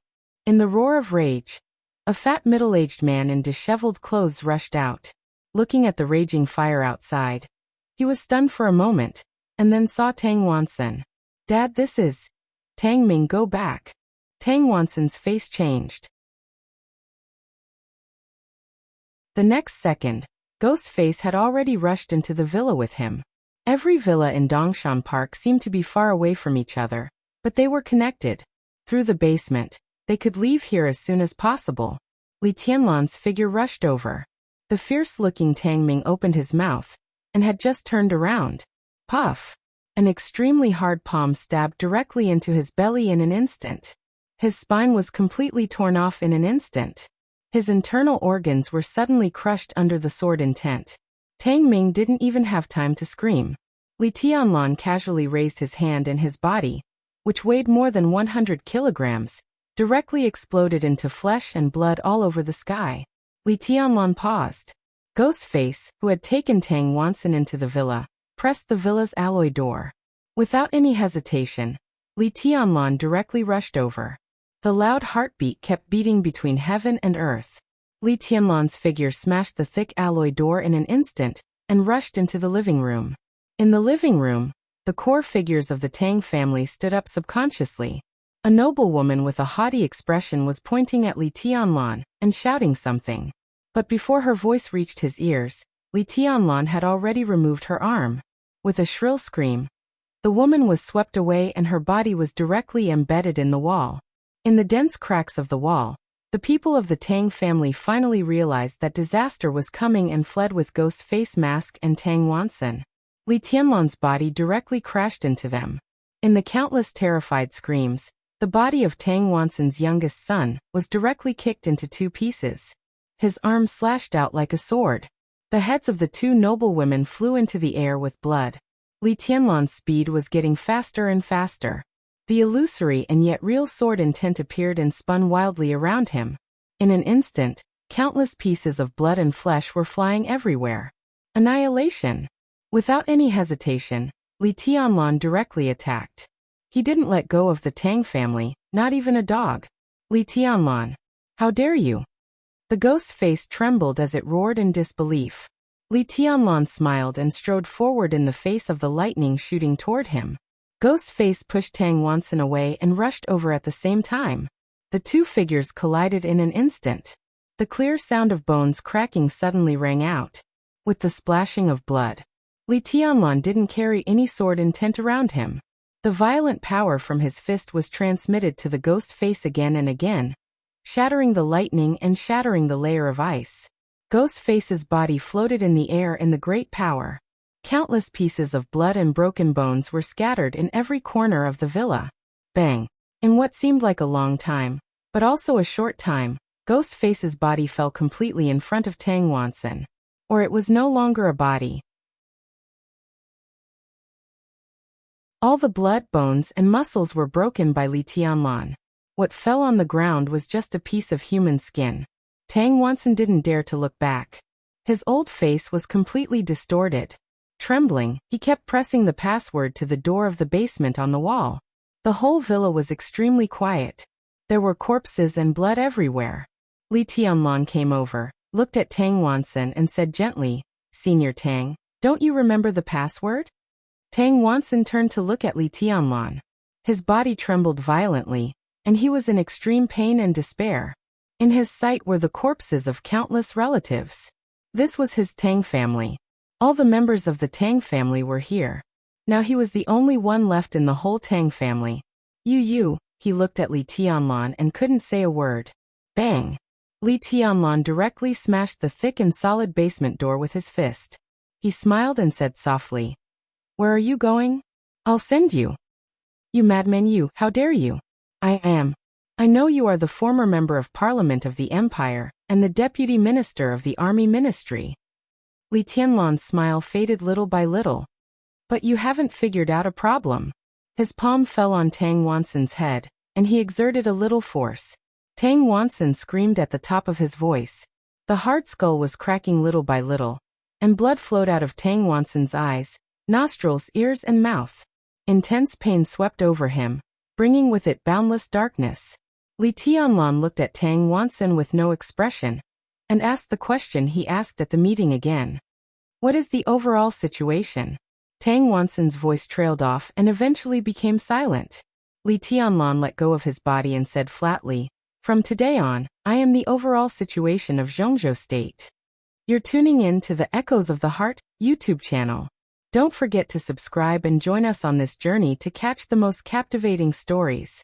In the roar of rage, a fat middle-aged man in disheveled clothes rushed out. Looking at the raging fire outside, he was stunned for a moment, and then saw Tang Wansen. Dad, this is... Tang Ming, go back. Tang Wansen's face changed. The next second, Ghostface had already rushed into the villa with him. Every villa in Dongshan Park seemed to be far away from each other, but they were connected. Through the basement, they could leave here as soon as possible. Li Tianlan's figure rushed over. The fierce-looking Tang Ming opened his mouth, and had just turned around. Puff! An extremely hard palm stabbed directly into his belly in an instant. His spine was completely torn off in an instant. His internal organs were suddenly crushed under the sword intent. Tang Ming didn't even have time to scream. Li Tianlan casually raised his hand, and his body, which weighed more than 100 kilograms, directly exploded into flesh and blood all over the sky. Li Tianlan paused. Ghostface, who had taken Tang Wansen into the villa, pressed the villa's alloy door. Without any hesitation, Li Tianlan directly rushed over. The loud heartbeat kept beating between heaven and earth. Li Tianlan's figure smashed the thick alloy door in an instant and rushed into the living room. In the living room, the core figures of the Tang family stood up subconsciously. A noblewoman with a haughty expression was pointing at Li Tianlan and shouting something. But before her voice reached his ears, Li Tianlan had already removed her arm. With a shrill scream, the woman was swept away and her body was directly embedded in the wall. In the dense cracks of the wall, the people of the Tang family finally realized that disaster was coming and fled with Ghostface Mask and Tang Wansen. Li Tianlan's body directly crashed into them. In the countless terrified screams, the body of Tang Wansen's youngest son was directly kicked into 2 pieces. His arm slashed out like a sword. The heads of the 2 noblewomen flew into the air with blood. Li Tianlan's speed was getting faster and faster. The illusory and yet real sword intent appeared and spun wildly around him. In an instant, countless pieces of blood and flesh were flying everywhere. Annihilation. Without any hesitation, Li Tianlan directly attacked. He didn't let go of the Tang family, not even a dog. Li Tianlan, how dare you? The ghost face trembled as it roared in disbelief. Li Tianlan smiled and strode forward in the face of the lightning shooting toward him. Ghost face pushed Tang Wansen away and rushed over at the same time. The 2 figures collided in an instant. The clear sound of bones cracking suddenly rang out. With the splashing of blood, Li Tianlan didn't carry any sword intent around him. The violent power from his fist was transmitted to the ghost face again and again, shattering the lightning and shattering the layer of ice. Ghostface's body floated in the air in the great power. Countless pieces of blood and broken bones were scattered in every corner of the villa. Bang! In what seemed like a long time, but also a short time, Ghostface's body fell completely in front of Tang Wanson. Or it was no longer a body. All the blood, bones, and muscles were broken by Li Tianlan. What fell on the ground was just a piece of human skin. Tang Wanson didn't dare to look back. His old face was completely distorted. Trembling, he kept pressing the password to the door of the basement on the wall. The whole villa was extremely quiet. There were corpses and blood everywhere. Li Tianlan came over, looked at Tang Wanson and said gently, "Senior Tang, don't you remember the password?" Tang Wanson turned to look at Li Tianlan. His body trembled violently, and he was in extreme pain and despair. In his sight were the corpses of countless relatives. This was his Tang family. All the members of the Tang family were here. Now he was the only one left in the whole Tang family. You, he looked at Li Tianlan and couldn't say a word. Bang! Li Tianlan directly smashed the thick and solid basement door with his fist. He smiled and said softly, "Where are you going? I'll send you." "You madman, you, how dare you?" I know you are the former member of Parliament of the Empire, and the Deputy Minister of the Army Ministry." Li Tianlan's smile faded little by little. "But you haven't figured out a problem." His palm fell on Tang Wanson's head, and he exerted a little force. Tang Wanson screamed at the top of his voice. The hard skull was cracking little by little, and blood flowed out of Tang Wanson's eyes, nostrils, ears, and mouth. Intense pain swept over him, bringing with it boundless darkness. Li Tianlan looked at Tang Wanson with no expression, and asked the question he asked at the meeting again. "What is the overall situation?" Tang Wanson's voice trailed off and eventually became silent. Li Tianlan let go of his body and said flatly, "From today on, I am the overall situation of Zhongzhou State." You're tuning in to the Echoes of the Heart YouTube channel. Don't forget to subscribe and join us on this journey to catch the most captivating stories.